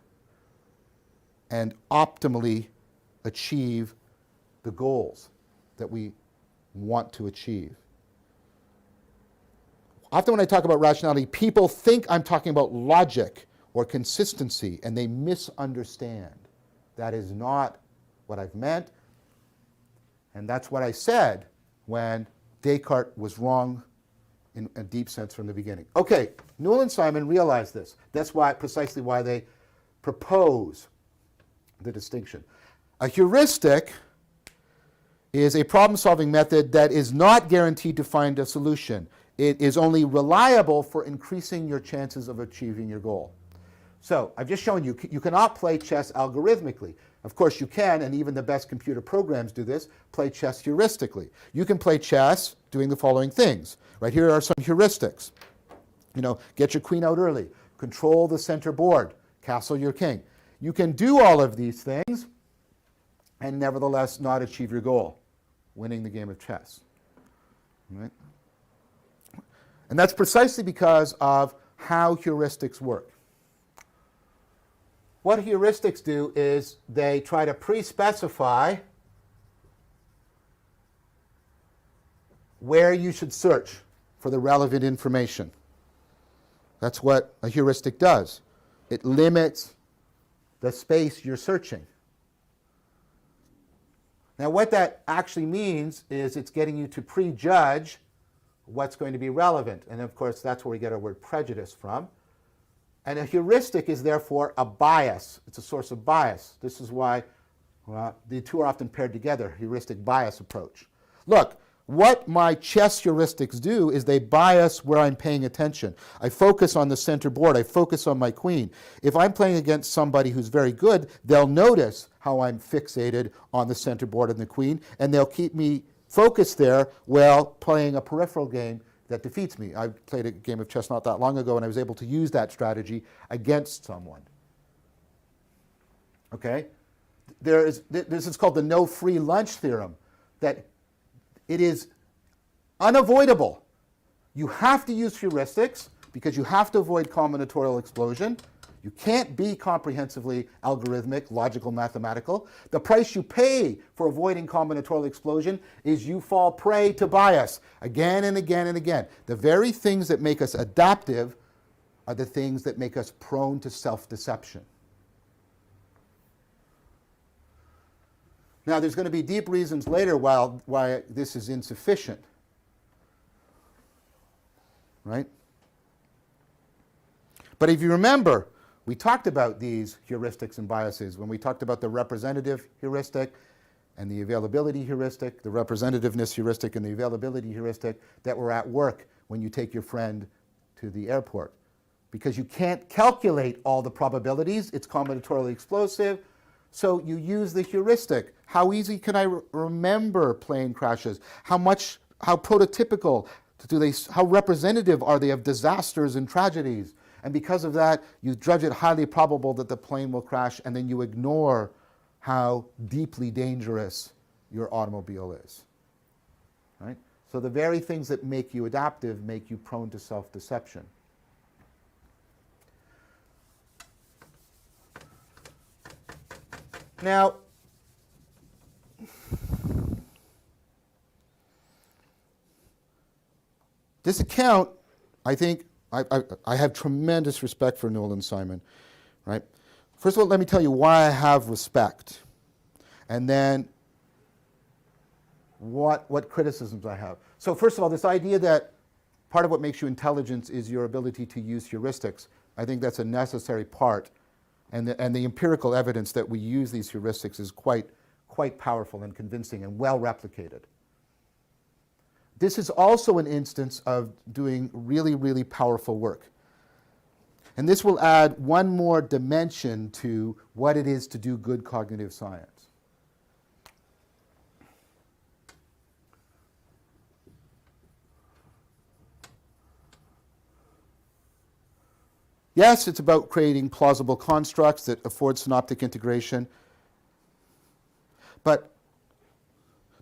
and optimally achieve the goals that we want to achieve. Often when I talk about rationality, people think I'm talking about logic or consistency, and they misunderstand. That is not what I've meant, and that's what I said when Descartes was wrong in a deep sense from the beginning. Okay, Newell and Simon realized this. That's precisely why they propose the distinction. A heuristic is a problem-solving method that is not guaranteed to find a solution. It is only reliable for increasing your chances of achieving your goal. So I've just shown you, you cannot play chess algorithmically. Of course you can, and even the best computer programs do this, play chess heuristically. You can play chess doing the following things. Right here are some heuristics. Get your queen out early, control the center board, castle your king. You can do all of these things and nevertheless not achieve your goal, winning the game of chess. Right? And that's precisely because of how heuristics work. What heuristics do is they try to pre-specify where you should search for the relevant information. That's what a heuristic does. It limits the space you're searching. Now what that actually means is it's getting you to prejudge what's going to be relevant. And of course that's where we get our word prejudice from. And a heuristic is therefore a bias. It's a source of bias. This is why the two are often paired together, heuristic bias approach. Look, what my chess heuristics do is they bias where I'm paying attention. I focus on the center board. I focus on my queen. If I'm playing against somebody who's very good, they'll notice how I'm fixated on the center board and the queen, and they'll keep me focused there while playing a peripheral game that defeats me. I played a game of chess not that long ago, and I was able to use that strategy against someone. Okay? This is called the no free lunch theorem, that it is unavoidable. You have to use heuristics because you have to avoid combinatorial explosion. You can't be comprehensively algorithmic, logical, mathematical. The price you pay for avoiding combinatorial explosion is you fall prey to bias again and again and again. The very things that make us adaptive are the things that make us prone to self-deception. Now, there's going to be deep reasons later why this is insufficient. Right? But if you remember, we talked about these heuristics and biases when we talked about the representative heuristic and the availability heuristic, the representativeness heuristic and the availability heuristic that were at work when you take your friend to the airport. Because you can't calculate all the probabilities, it's combinatorially explosive, so you use the heuristic. How easy can I remember plane crashes? How prototypical how representative are they of disasters and tragedies? And because of that, you judge it highly probable that the plane will crash, and then you ignore how deeply dangerous your automobile is. Right? So the very things that make you adaptive make you prone to self-deception. Now, this account, I think, I have tremendous respect for Newell and Simon, right? First of all, let me tell you why I have respect, and then what criticisms I have. So first of all, this idea that part of what makes you intelligent is your ability to use heuristics. I think that's a necessary part. And the empirical evidence that we use these heuristics is quite powerful and convincing and well replicated. This is also an instance of doing really, really powerful work. And this will add one more dimension to what it is to do good cognitive science. Yes, it's about creating plausible constructs that afford synoptic integration. But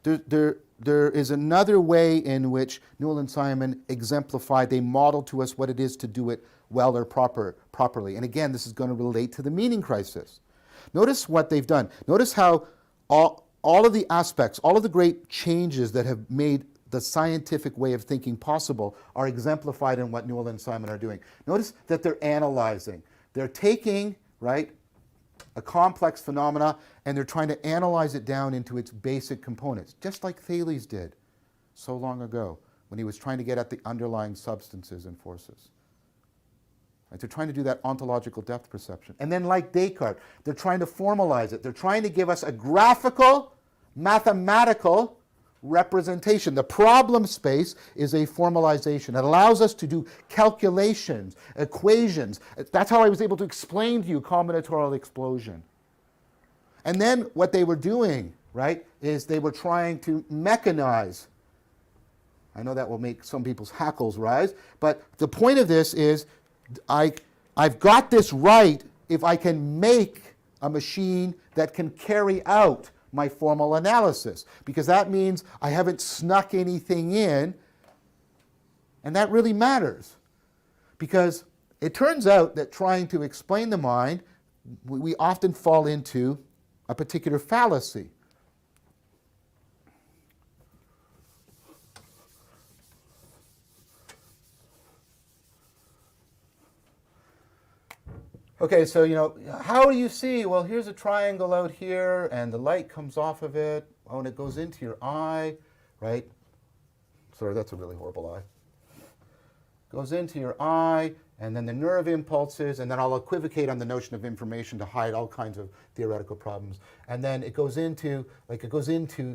there is another way in which Newell and Simon exemplified, they modeled to us what it is to do it well or properly. And again, this is going to relate to the meaning crisis. Notice what they've done. Notice how all of the aspects, all of the great changes that have made the scientific way of thinking possible are exemplified in what Newell and Simon are doing. Notice that they're analyzing. They're taking, right, a complex phenomena and they're trying to analyze it down into its basic components, just like Thales did so long ago when he was trying to get at the underlying substances and forces. Right? They're trying to do that ontological depth perception. And then like Descartes, they're trying to formalize it. They're trying to give us a graphical, mathematical representation. The problem space is a formalization. It allows us to do calculations, equations. That's how I was able to explain to you combinatorial explosion. And then what they were doing, right, is they were trying to mechanize. I know that will make some people's hackles rise, but the point of this is I've got this right if I can make a machine that can carry out my formal analysis, because that means I haven't snuck anything in, and that really matters, because it turns out that trying to explain the mind, we often fall into a particular fallacy. Okay, so, how do you see? Well, here's a triangle out here, and the light comes off of it. Oh, and it goes into your eye, right? Sorry, that's a really horrible eye. Goes into your eye, and then the nerve impulses, and then I'll equivocate on the notion of information to hide all kinds of theoretical problems. And then it goes into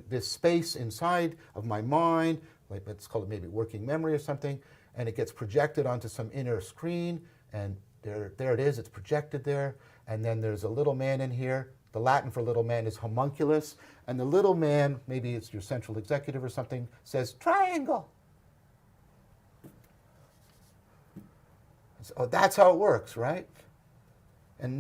this space inside of my mind, like let's call it maybe working memory or something, and it gets projected onto some inner screen, and there it is, it's projected there, and then there's a little man in here. The Latin for little man is homunculus, and the little man, maybe it's your central executive or something, says triangle. So that's how it works, right? And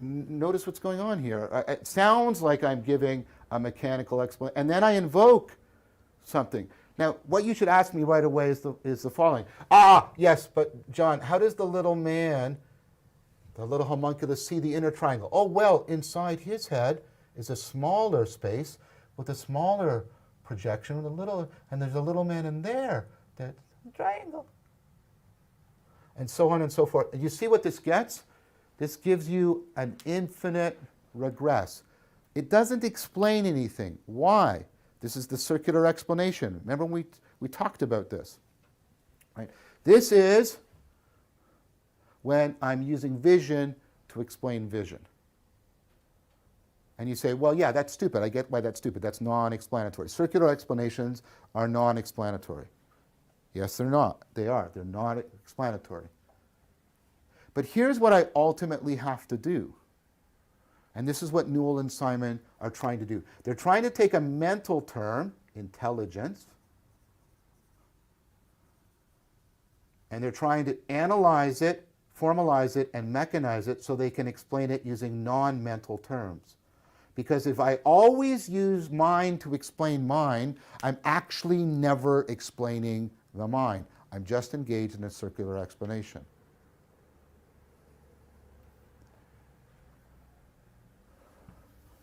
notice what's going on here. It sounds like I'm giving a mechanical explanation, and then I invoke something. Now, what you should ask me right away is the following. Yes, but John, how does the little man, the little homunculus, see the inner triangle? Oh, well, inside his head is a smaller space with a smaller projection, and there's a little man in there. That's a triangle. And so on and so forth. You see what this gets? This gives you an infinite regress. It doesn't explain anything. Why? This is the circular explanation. Remember we talked about this. Right? This is when I'm using vision to explain vision. And you say, well, yeah, that's stupid. I get why that's stupid. That's non-explanatory. Circular explanations are non-explanatory. Yes, they're not. They are. They're not explanatory. But here's what I ultimately have to do. And this is what Newell and Simon are trying to do. They're trying to take a mental term, intelligence, and they're trying to analyze it, formalize it, and mechanize it so they can explain it using non-mental terms. Because if I always use mind to explain mind, I'm actually never explaining the mind. I'm just engaged in a circular explanation.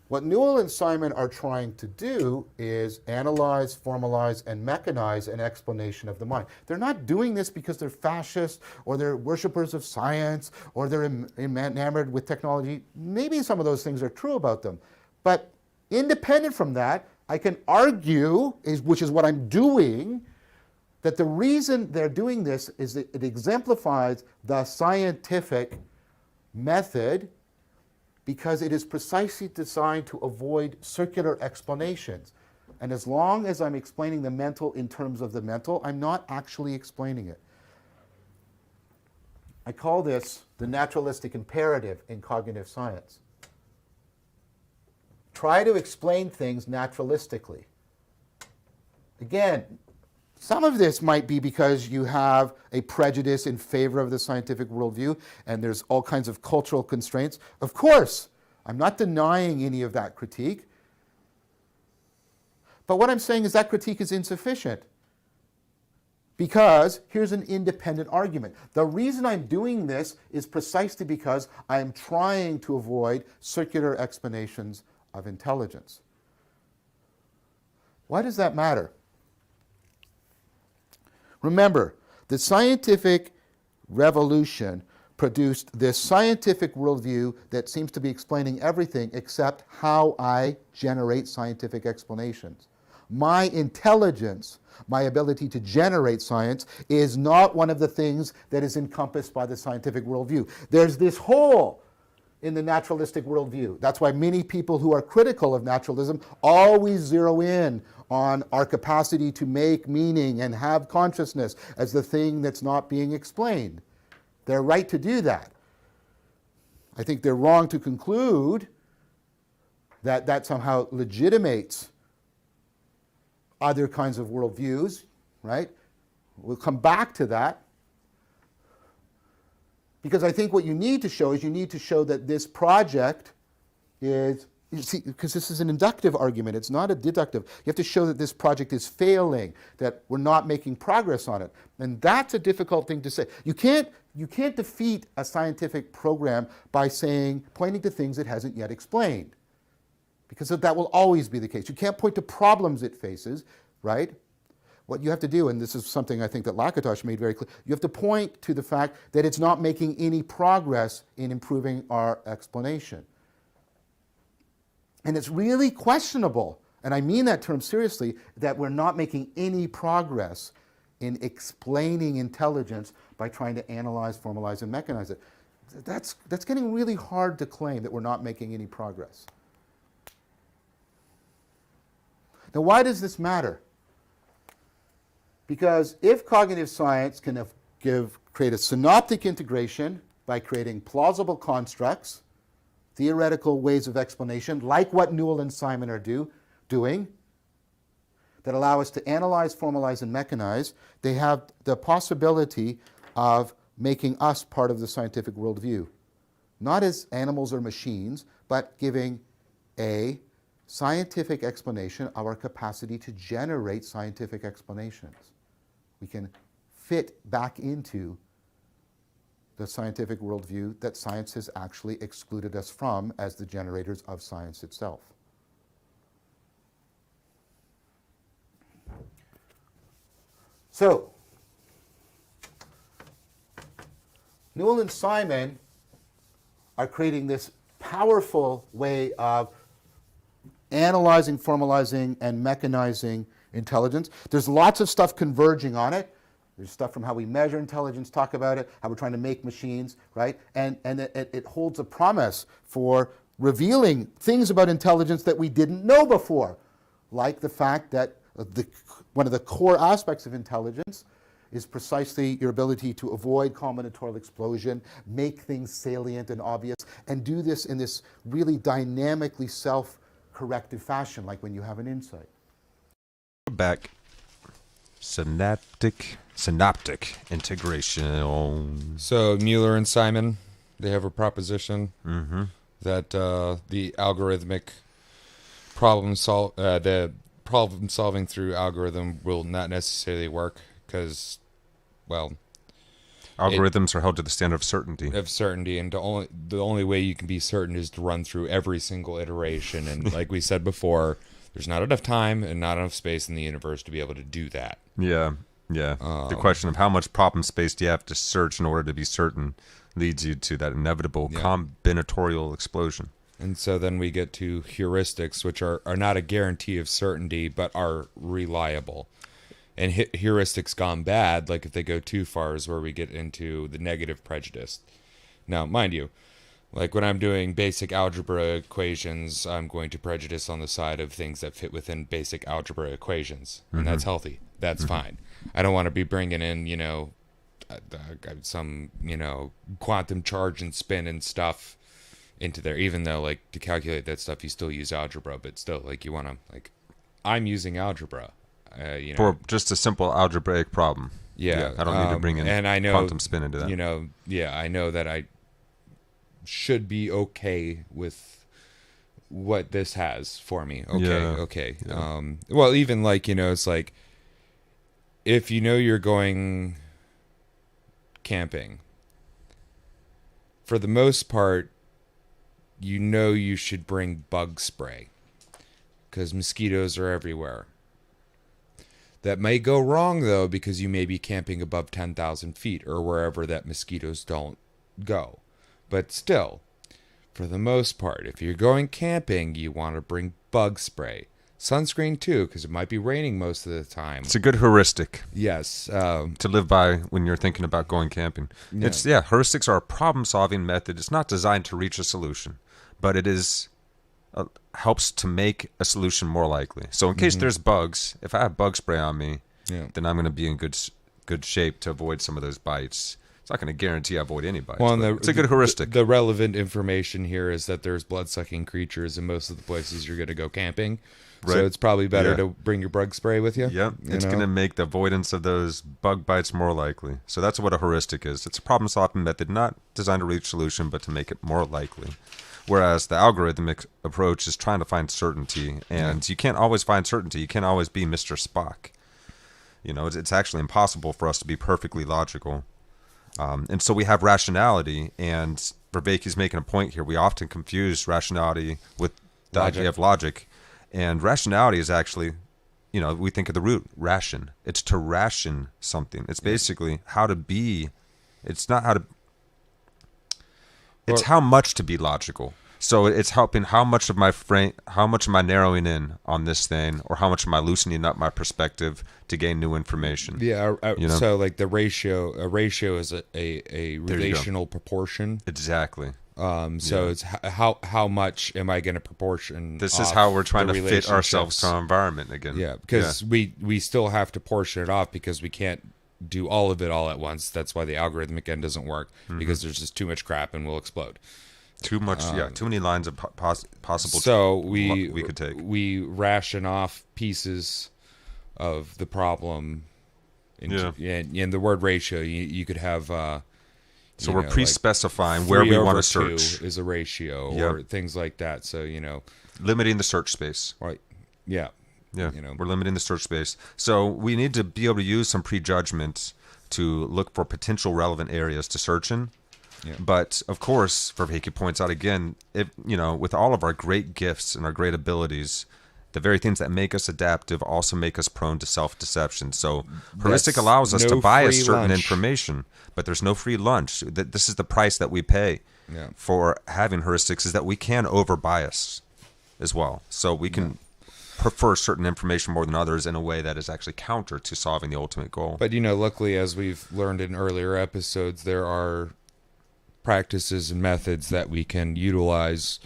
What Newell and Simon are trying to do is analyze, formalize, and mechanize an explanation of the mind. They're not doing this because they're fascist or they're worshippers of science or they're enamored with technology. Maybe some of those things are true about them. But independent from that, I can argue, which is what I'm doing, that the reason they're doing this is that it exemplifies the scientific method because it is precisely designed to avoid circular explanations. And as long as I'm explaining the mental in terms of the mental, I'm not actually explaining it. I call this the naturalistic imperative in cognitive science. Try to explain things naturalistically. Again, some of this might be because you have a prejudice in favor of the scientific worldview, and there's all kinds of cultural constraints. Of course, I'm not denying any of that critique. But what I'm saying is that critique is insufficient. Because here's an independent argument. The reason I'm doing this is precisely because I am trying to avoid circular explanations of intelligence. Why does that matter? Remember, the scientific revolution produced this scientific worldview that seems to be explaining everything except how I generate scientific explanations. My intelligence, my ability to generate science, is not one of the things that is encompassed by the scientific worldview. There's this hole in the naturalistic worldview. That's why many people who are critical of naturalism always zero in on our capacity to make meaning and have consciousness as the thing that's not being explained. They're right to do that. I think they're wrong to conclude that that somehow legitimates other kinds of worldviews, right? We'll come back to that. Because I think what you need to show is you need to show that this project is, you see, because this is an inductive argument, it's not a deductive. You have to show that this project is failing, that we're not making progress on it. And that's a difficult thing to say. You can't defeat a scientific program by pointing to things it hasn't yet explained. Because that will always be the case. You can't point to problems it faces, right? What you have to do, and this is something I think that Lakatosh made very clear, you have to point to the fact that it's not making any progress in improving our explanation. And it's really questionable, and I mean that term seriously, that we're not making any progress in explaining intelligence by trying to analyze, formalize, and mechanize it. That's getting really hard to claim that we're not making any progress. Now, why does this matter? Because if cognitive science can create a synoptic integration by creating plausible constructs, theoretical ways of explanation, like what Newell and Simon are doing, that allow us to analyze, formalize, and mechanize, they have the possibility of making us part of the scientific worldview. Not as animals or machines, but giving a scientific explanation of our capacity to generate scientific explanations. We can fit back into the scientific worldview that science has actually excluded us from as the generators of science itself. So, Newell and Simon are creating this powerful way of analyzing, formalizing, and mechanizing intelligence. There's lots of stuff converging on it. There's stuff from how we measure intelligence, talk about it, how we're trying to make machines, right? And it holds a promise for revealing things about intelligence that we didn't know before, like the fact that one of the core aspects of intelligence is precisely your ability to avoid combinatorial explosion, make things salient and obvious, and do this in this really dynamically self-corrective fashion, like when you have an insight. Back. Synaptic integration. So Mueller and Simon, they have a proposition that the algorithmic the problem solving through algorithm will not necessarily work because, well, algorithms are held to the standard of certainty. And the only way you can be certain is to run through every single iteration. And like we said before, there's not enough time and not enough space in the universe to be able to do that. Yeah. The question of how much problem space do you have to search in order to be certain leads you to that inevitable combinatorial explosion. And so then we get to heuristics, which are not a guarantee of certainty, but are reliable. And heuristics gone bad, like if they go too far, is where we get into the negative prejudice. Now, mind you, like when I'm doing basic algebra equations, I'm going to prejudice on the side of things that fit within basic algebra equations. And that's healthy. That's fine. I don't want to be bringing in, some, quantum charge and spin and stuff into there, even though, like, to calculate that stuff, you still use algebra, but still, like, you want to, like, I'm using algebra, For just a simple algebraic problem. Yeah. I don't need to bring in and I know, quantum spin into that. I know that I should be okay with what this has for me. Okay. Yeah. Well, even like, it's like, if you're going camping, for the most part, you should bring bug spray because mosquitoes are everywhere. That may go wrong, though, because you may be camping above 10,000 feet or wherever that mosquitoes don't go. But still, for the most part, if you're going camping, you want to bring bug spray. Sunscreen, too, because it might be raining most of the time. It's a good heuristic. Yes. To live by when you're thinking about going camping. Yeah. Heuristics are a problem-solving method. It's not designed to reach a solution, but it is helps to make a solution more likely. So in case there's bugs, if I have bug spray on me, then I'm going to be in good shape to avoid some of those bites. It's not going to guarantee I avoid any bites. Well, it's a good heuristic. The relevant information here is that there's blood-sucking creatures in most of the places you're going to go camping. Right. So it's probably better to bring your bug spray with you. Yep. It's going to make the avoidance of those bug bites more likely. So that's what a heuristic is. It's a problem-solving method, not designed to reach a solution, but to make it more likely. Whereas the algorithmic approach is trying to find certainty, and you can't always find certainty. You can't always be Mr. Spock. It's actually impossible for us to be perfectly logical. And so we have rationality, and Vervaeke is making a point here. We often confuse rationality with the idea of logic. And rationality is actually, we think of the root, ration. It's to ration something. It's basically how to be. It's not how to. It's how much to be logical. So it's helping how much am I narrowing in on this thing, or how much am I loosening up my perspective to gain new information? Yeah. So like a ratio is a relational proportion. Exactly. So it's how much am I going to proportion? This is how we're trying to fit ourselves to our environment again. Yeah, because we still have to portion it off because we can't do all of it all at once. That's why the algorithmic end doesn't work, because there's just too much crap and we'll explode. Too much, too many lines of possible. So we could take. We ration off pieces of the problem. And the word ratio, you could have. So we're pre-specifying like where we want to search. 3/2 is a ratio, or things like that. So limiting the search space. Right. Yeah. Yeah. We're limiting the search space. So we need to be able to use some prejudgment to look for potential relevant areas to search in. Yeah. But of course, Vervaeke points out again, with all of our great gifts and our great abilities, the very things that make us adaptive also make us prone to self-deception. So heuristic allows us to bias certain information, but there's no free lunch. This is the price that we pay for having heuristics, is that we can over-bias as well. So we can prefer certain information more than others in a way that is actually counter to solving the ultimate goal. But, luckily, as we've learned in earlier episodes, there are practices and methods that we can utilize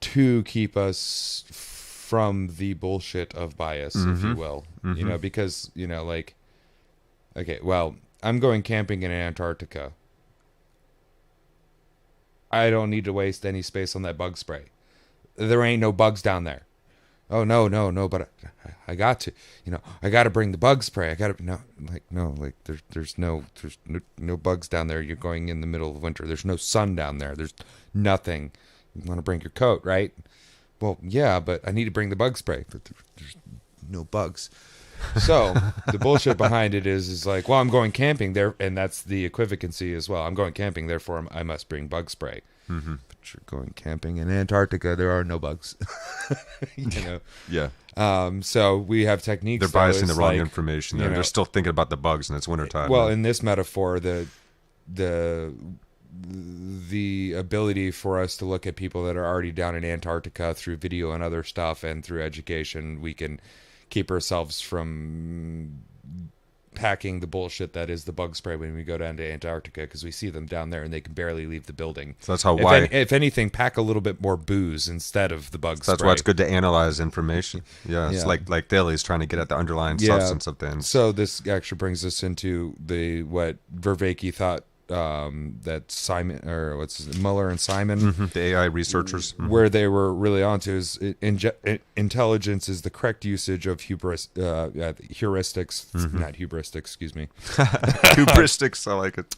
to keep us from the bullshit of bias, if you will. Because, okay, well, I'm going camping in Antarctica. I don't need to waste any space on that bug spray. There ain't no bugs down there. Oh, no, but I got to, I got to bring the bug spray. I got to, there's no bugs down there. You're going in the middle of winter. There's no sun down there. There's nothing. You want to bring your coat, right? Well, yeah, but I need to bring the bug spray. But there's no bugs. So the bullshit behind it is like, well, I'm going camping there, and that's the equivalency as well. I'm going camping, therefore I must bring bug spray. But you're going camping in Antarctica. There are no bugs. Yeah. So we have techniques. They're biasing the wrong information. They're still thinking about the bugs, and it's wintertime. Well, in this metaphor, the ability for us to look at people that are already down in Antarctica through video and other stuff, and through education, we can keep ourselves from packing the bullshit that is the bug spray when we go down to Antarctica, because we see them down there and they can barely leave the building. So that's how if anything, pack a little bit more booze instead of the bug spray. That's why it's good to analyze information. Yeah, it's like Daly's trying to get at the underlying substance of things. So this actually brings us into what Vervaeke thought that Simon, or Muller and Simon, the AI researchers, where they were really onto is intelligence is the correct usage of heuristics, not hubristic, excuse me. Heuristics, I like it.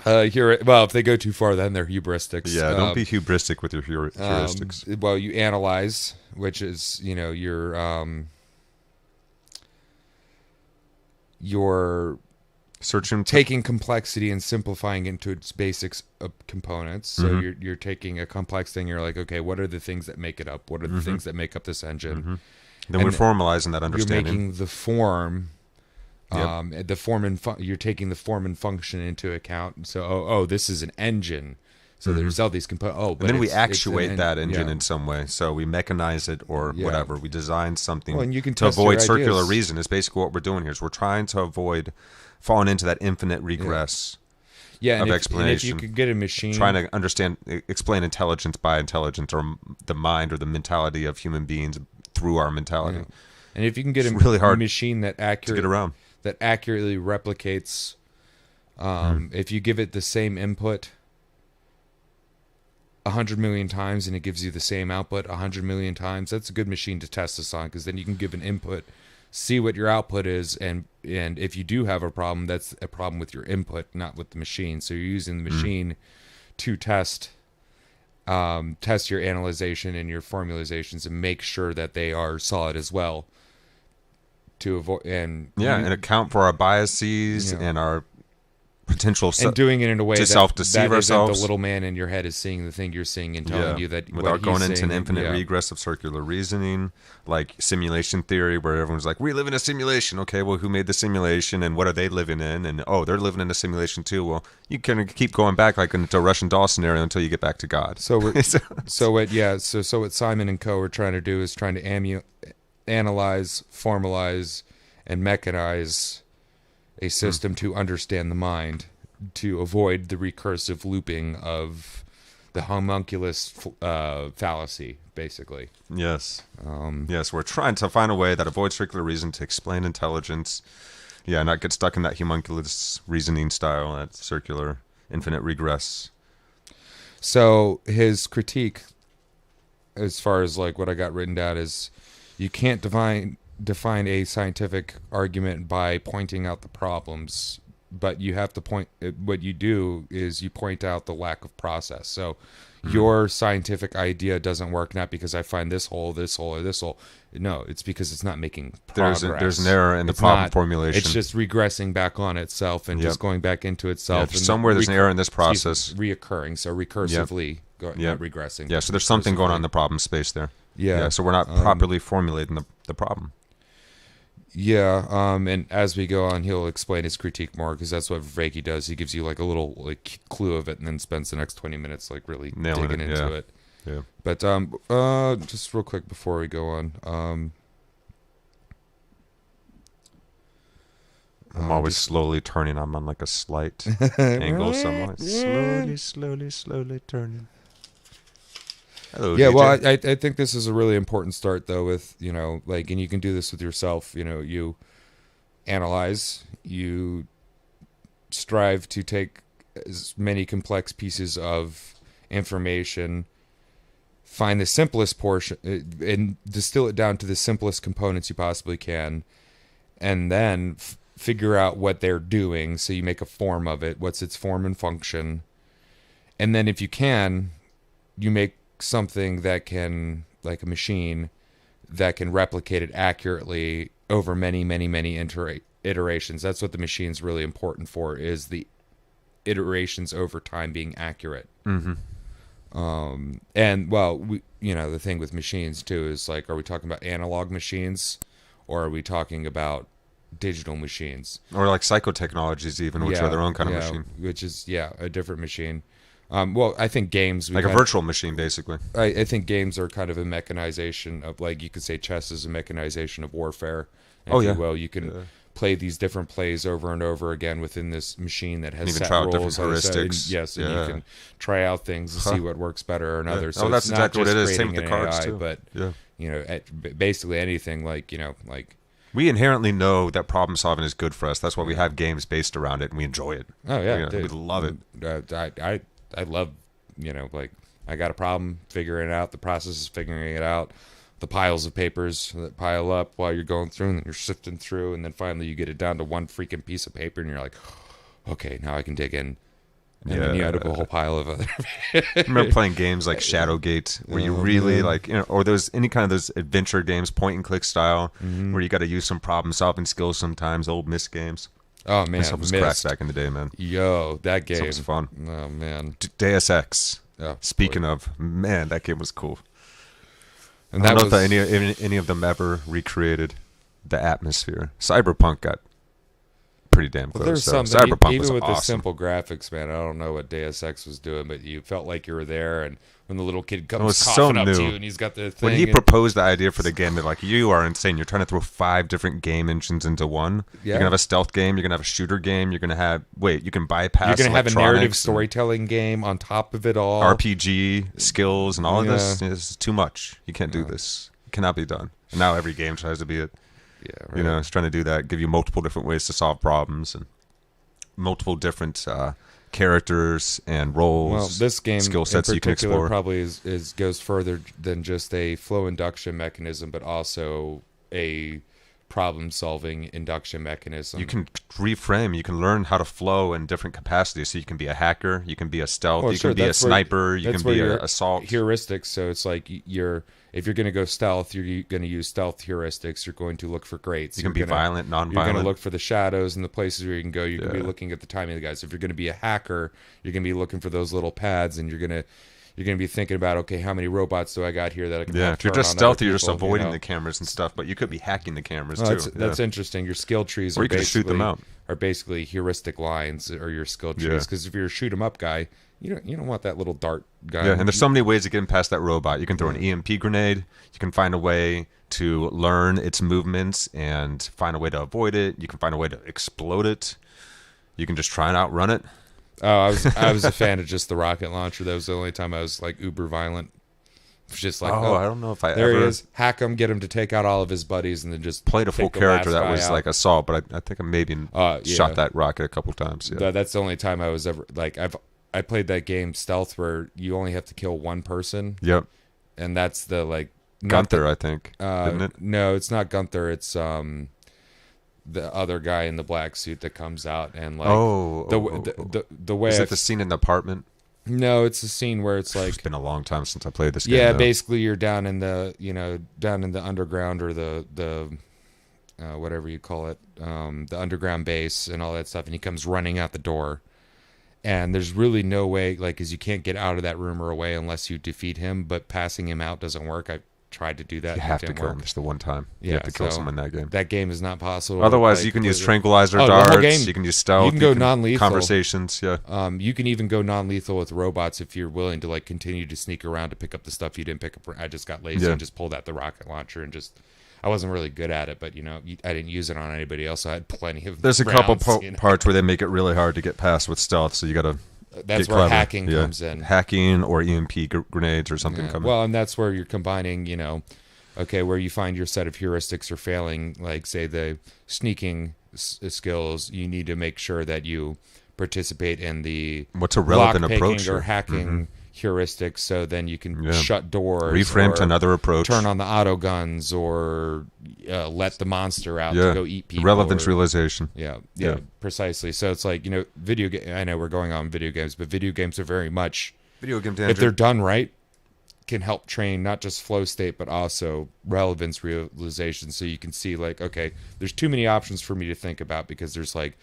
Well, if they go too far, then they're heuristics. Yeah, don't be hubristic with your heuristics. Well, you analyze, which is your searching, taking complexity and simplifying into its basic components. So you're taking a complex thing. You're like, okay, what are the things that make it up? What are the things that make up this engine? Then we're formalizing that understanding. You're making the form, you're taking the form and function into account. So, this is an engine. So there's all these components. But and then we actuate that engine in some way. So we mechanize it or whatever. We design something and you can to avoid circular ideas. reason. Is basically what we're doing here. Is we're trying to avoid falling into that infinite regress of explanation. And if you could get a machine, trying to explain intelligence by intelligence, or the mind or the mentality of human beings through our mentality. And if you can get really hard machine that to get around, that accurately replicates, if you give it the same input 100 million times and it gives you the same output 100 million times, that's a good machine to test this on, because then you can give an input, see what your output is, and if you do have a problem, that's a problem with your input, not with the machine. So you're using the machine to test your analyzation and your formulations and make sure that they are solid as well, to avoid and account for our biases and our potential and doing it in a way that self-deceive ourselves. The little man in your head is seeing the thing you're seeing and telling you that without going into an infinite regress of circular reasoning, like simulation theory, where everyone's like, we live in a simulation. Okay, well, who made the simulation and what are they living in? And they're living in a simulation too. Well, you can keep going back like into a Russian doll scenario until you get back to God. So what Simon and Co are trying to do is trying to analyze, formalize, and mechanize a system to understand the mind, to avoid the recursive looping of the homunculus fallacy, basically. Yes. Yes, we're trying to find a way that avoids circular reason to explain intelligence. Yeah, not get stuck in that homunculus reasoning style, that circular infinite regress. So his critique, as far as like what I got written down, is you can't define a scientific argument by pointing out the problems, but you have to what you do is you point out the lack of process. So your scientific idea doesn't work, not because I find this hole, or this hole. No, it's because it's not making progress. There's an error in the problem formulation. It's just regressing back on itself and just going back into itself. And somewhere there's an error in this process. Reoccurring, so recursively not regressing. Yeah, so there's something going on in the problem space there. Yeah. So we're not properly formulating the problem. Yeah, and as we go on, he'll explain his critique more, because that's what Vervaeke does. He gives you like a little clue of it, and then spends the next 20 minutes like really digging into it. Yeah. But just real quick before we go on, I'm always slowly turning. I'm on like a slight angle, so I'm like slowly turning. Hello, yeah, DJ. well, I think this is a really important start, though, with, and you can do this with yourself. You analyze, you strive to take as many complex pieces of information, find the simplest portion, and distill it down to the simplest components you possibly can, and then figure out what they're doing. So you make a form of it. What's its form and function? And then if you can, you make something that can, like a machine, that can replicate it accurately over many, many, many iterations. That's what the machine's really important for, is the iterations over time being accurate. And the thing with machines too is like, are we talking about analog machines, or are we talking about digital machines, or like psychotechnologies even, which are their own kind of machine, which is a different machine. I think games, like a virtual machine, basically. I think games are kind of a mechanization of, like, you could say chess is a mechanization of warfare. If you will, you can play these different plays over and over again within this machine that has even set try out rules. different heuristics. Yes, and you can try out things to see what works better or another. Yeah. So that's it's not exactly what just it is. Same creating with the an cards AI, too. but Yeah. basically anything like We inherently know that problem solving is good for us. That's why we have games based around it, and we enjoy it. oh yeah, we dude. love it. I love I got a problem, figuring it out. The process is figuring it out. The piles of papers that pile up while you're going through, and you're sifting through, and then finally you get it down to one freaking piece of paper, and you're like, okay, now I can dig in. And then you had a whole pile of other. I remember playing games like Shadowgate, where you really or those any kind of those adventure games, point and click style, where you got to use some problem solving skills sometimes. Old Myst games. Oh man, This was cracked back in the day, man. Yo, that game was fun. Oh man, Deus Ex. Oh, Speaking of, man, that game was cool. and I that don't know was if any of them ever recreated the atmosphere. Cyberpunk got pretty damn close. there's So something Cyberpunk even was with the awesome. simple graphics, man. I don't know what Deus Ex was doing, but you felt like you were there. And when the little kid comes was so coughing up to new. you, and he's got the thing, When he and- proposed the idea for the game, they're like, "You are insane! You're trying to throw 5 different game engines into one. Yeah. You're gonna have a stealth game. You're gonna have a shooter game. You're gonna have you can bypass. you're gonna have a narrative electronics and storytelling game on top of it all. RPG skills, and all of this Yeah. is too much. You can't do this. It cannot be done. And now every game tries to be it. Yeah, right. You know, it's trying to do that. Give you multiple different ways to solve problems and multiple different characters and roles. Well, this game skill in sets you can particular explore. probably is goes further than just a flow induction mechanism, but also a problem-solving induction mechanism. You can reframe. You can learn how to flow in different capacities. So you can be a hacker. You can be a stealth. Well, you sure, can be a that's where- sniper. You that's can where be your an assault. heuristics. So it's like if you're going to go stealth, you're going to use stealth heuristics. You're going to look for greats. You can You're be gonna- violent, You're going to non-violent. look for the shadows and the places where you can go. You're going to be Yeah. looking at the timing of the guys. If you're going to be a hacker, you're going to be looking for those little pads, and you're going to be thinking about, okay, how many robots do I got here that I can Yeah, have if you're turn just on other stealthy, you're just people, avoiding you know? the cameras and stuff. But you could be hacking the cameras Well, too. that's interesting. Your skill trees Or are you can just shoot them out. are basically heuristic lines or your skill trees. Yeah. Because if you're a shoot 'em up guy, you don't want that little dart guy. Yeah, and there's so many ways of getting past that robot. You can throw an EMP grenade. You can find a way to learn its movements and find a way to avoid it. You can find a way to explode it. You can just try and outrun it. Oh, I was a fan of just the rocket launcher. That was the only time I was like uber violent. It was just like, I don't know if I there ever he is. Hack him, get him to take out all of his buddies, and then just played a full take the character last that guy was out. like assault, but I think I maybe Yeah. shot that rocket a couple times. Yeah. That's the only time I was ever like I played that game stealth where you only have to kill one person, Yep. and that's the like not Gunther, I think, didn't it? No, it's not Gunther. It's the other guy in the black suit that comes out and like the way Is I it the scene in the apartment? no, it's a scene where it's like It's been a long time since I played this game. yeah, though. basically you're down in the underground or the whatever you call it, the underground base and all that stuff, and he comes running out the door. And there's really no way, like, because you can't get out of that room or away unless you defeat him. But passing him out doesn't work. I tried to do that. You and it have to didn't kill work. him just the one time. Yeah, You have to kill so someone in that game. That game is not possible. Otherwise, like, you can use completely. tranquilizer Oh, the whole darts. game- You can use stealth. you can go non-lethal. Conversations, yeah. You can even go non-lethal with robots if you're willing to like continue to sneak around to pick up the stuff you didn't pick up. I just got lazy Yeah. and just pulled out the rocket launcher and just. I wasn't really good at it, but I didn't use it on anybody else. So I had plenty of. There's a rounds, couple you know? parts where they make it really hard to get past with stealth, so you got to. That's get where clever. hacking Yeah. comes in. Hacking or EMP grenades or something Yeah. coming. Well, and that's where you're combining, okay, where you find your set of heuristics are failing, like say the sneaking skills, you need to make sure that you participate in the What's a relevant lock-picking approach or here? hacking heuristics, so then you can Yeah. shut doors, Reframe or to another approach. turn on the auto guns, or let the monster out Yeah. to go eat people. Relevance or- realization. yeah, Yeah. precisely. So it's like video game. I know we're going on video games, but video games are very much. Video game If they're done right, can help train not just flow state but also relevance realization. So you can see like, okay, there's too many options for me to think about because there's like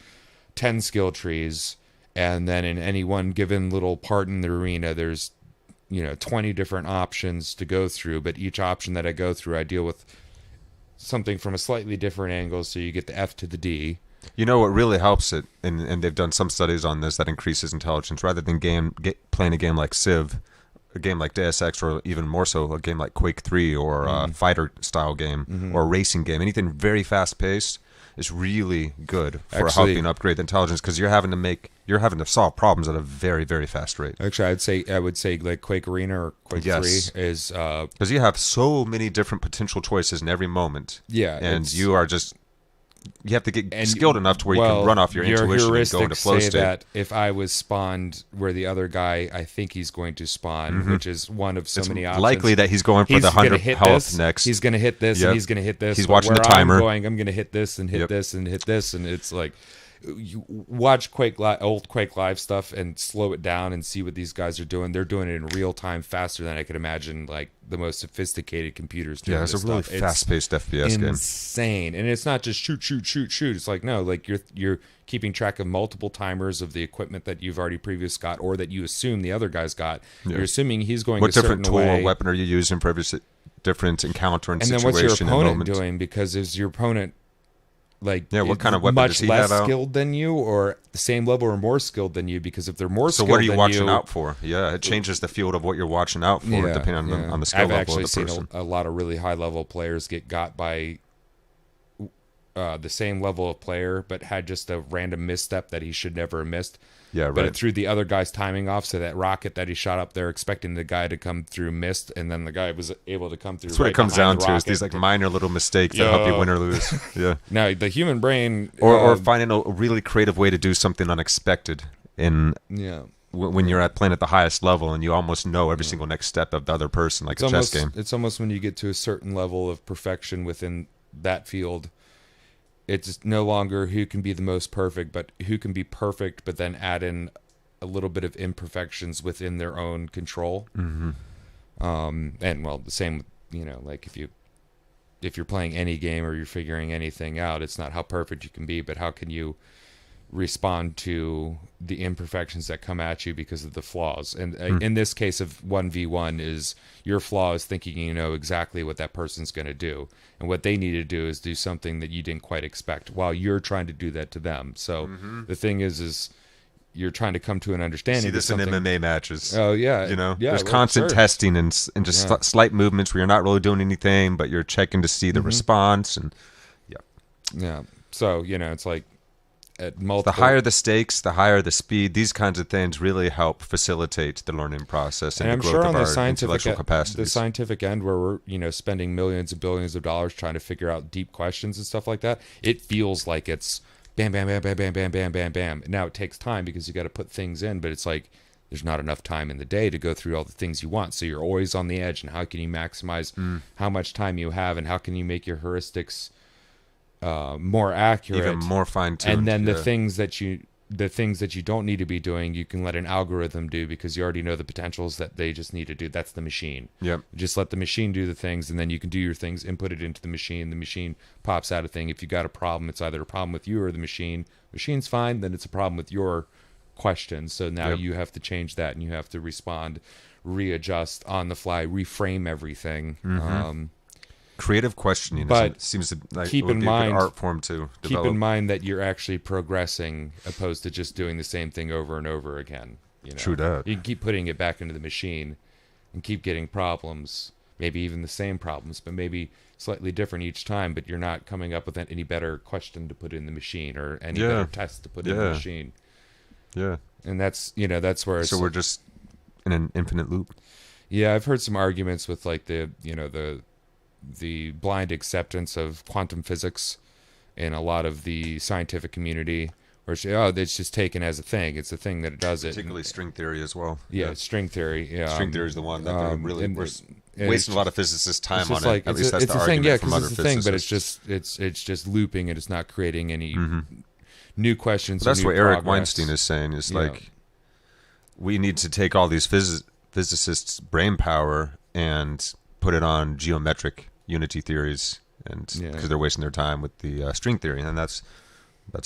10 skill trees, and then in any one given little part in the arena there's 20 different options to go through, but each option that I go through I deal with something from a slightly different angle, so you get the F to the D. You know what really helps it, and they've done some studies on this, that increases intelligence rather than playing a game like Civ, a game like Deus Ex, or even more so a game like Quake 3 or a fighter style game or a racing game, anything very fast paced. is really good for Actually, helping upgrade the intelligence, because you're having to solve problems at a very, very fast rate. Actually, I would say like Quake Arena or Quake Yes. 3 is Because you have so many different potential choices in every moment. Yeah, and it's- you have to get skilled enough to where you can run off your intuition and go into flow say state. that if I was spawned where the other guy I think he's going to spawn, which is one of so It's many options, likely that he's going for he's the gonna 100 hit health this, next. He's going to hit this, Yep. and he's going to hit this. He's but watching the where timer. I'm going to hit this and hit Yep. this and hit this, and it's like you watch old Quake Live stuff and slow it down and see what these guys are doing. They're doing it in real time, faster than I could imagine. Like the most sophisticated computers doing. Yeah, it's a this really stuff. It's fast-paced FPS game. insane, and it's not just shoot. It's like no, like you're keeping track of multiple timers of the equipment that you've already previously got, or that you assume the other guy's got. Yeah. You're assuming he's going What a different certain tool way. or weapon are you using for every different encounter and And then situation what's your and opponent moment? doing? Because is your opponent like What kind of weapon much does he less have out? skilled than you, or the same level or more skilled than you? Because if they're more So skilled what are you than watching you, out for? Yeah, it changes the field of what you're watching out for, depending on the skill I've level actually of the person. seen a lot of really high level players get got by the same level of player, but had just a random misstep that he should never have missed. Yeah, But right. it threw the other guy's timing off, so that rocket that he shot up there, expecting the guy to come through, missed, and then the guy was able to come through. That's what it comes down to, is these like minor little mistakes that help you win or lose. Yeah. Now the human brain, Or finding a really creative way to do something unexpected in yeah. when you're playing at the highest level and you almost know every single next step of the other person, like a chess game. It's almost when you get to a certain level of perfection within that field, it's no longer who can be the most perfect, but who can be perfect, but then add in a little bit of imperfections within their own control. Mm-hmm. And well, the same, like if you're playing any game or you're figuring anything out, it's not how perfect you can be, but how can you respond to the imperfections that come at you because of the flaws. And in this case of 1v1 is your flaw is thinking you know exactly what that person's going to do, and what they need to do is do something that you didn't quite expect while you're trying to do that to them. So the thing is you're trying to come to an understanding. See this in MMA matches. Oh yeah, there's constant testing and just slight movements where you're not really doing anything, but you're checking to see the response. And yeah. So it's like at multiple. The higher the stakes, the higher the speed. These kinds of things really help facilitate the learning process and, And the I'm growth sure of on the our intellectual the capacities. scientific end, where we're spending millions and billions of dollars trying to figure out deep questions and stuff like that, it feels like it's bam, bam, bam, bam, bam, bam, bam, bam, bam. Now it takes time because you got to put things in, but it's like there's not enough time in the day to go through all the things you want. So you're always on the edge. And how can you maximize how much time you have, and how can you make your heuristics more accurate, Even more fine-tuned. and then the things that you don't need to be doing, you can let an algorithm do, because you already know the potentials that they just need to do. That's the machine. Yep. Just let the machine do the things, and then you can do your things, input it into the machine. The machine pops out a thing. If you got a problem, it's either a problem with you or the machine. Machine's fine, then it's a problem with your question. So now you have to change that, and you have to respond, readjust on the fly, reframe everything. creative questioning But seems to like keep it would in be a mind- good art form to Keep develop. in mind that you're actually progressing, opposed to just doing the same thing over and over again. True that. You can keep putting it back into the machine and keep getting problems, maybe even the same problems, but maybe slightly different each time, but you're not coming up with any better question to put in the machine, or any better test to put in the machine. Yeah. And that's where it's, So we're just in an infinite loop. yeah, I've heard some arguments with like the blind acceptance of quantum physics in a lot of the scientific community, where it's just taken as a thing. It's a thing that it does it. Particularly string theory as well. Yeah, string theory. Yeah, String theory is the one that really and we're and wasting a lot of physicists' time it's on just it. like At least that's it's the a thing, argument yeah, from because other it's a thing, but it's physicists. just it's just looping, and it's not creating any new questions. But that's or new what Eric progress. Weinstein is saying. Is Yeah. like we need to take all these physicists' brain power and put it on geometric unity theories, and because they're wasting their time with the string theory, and that's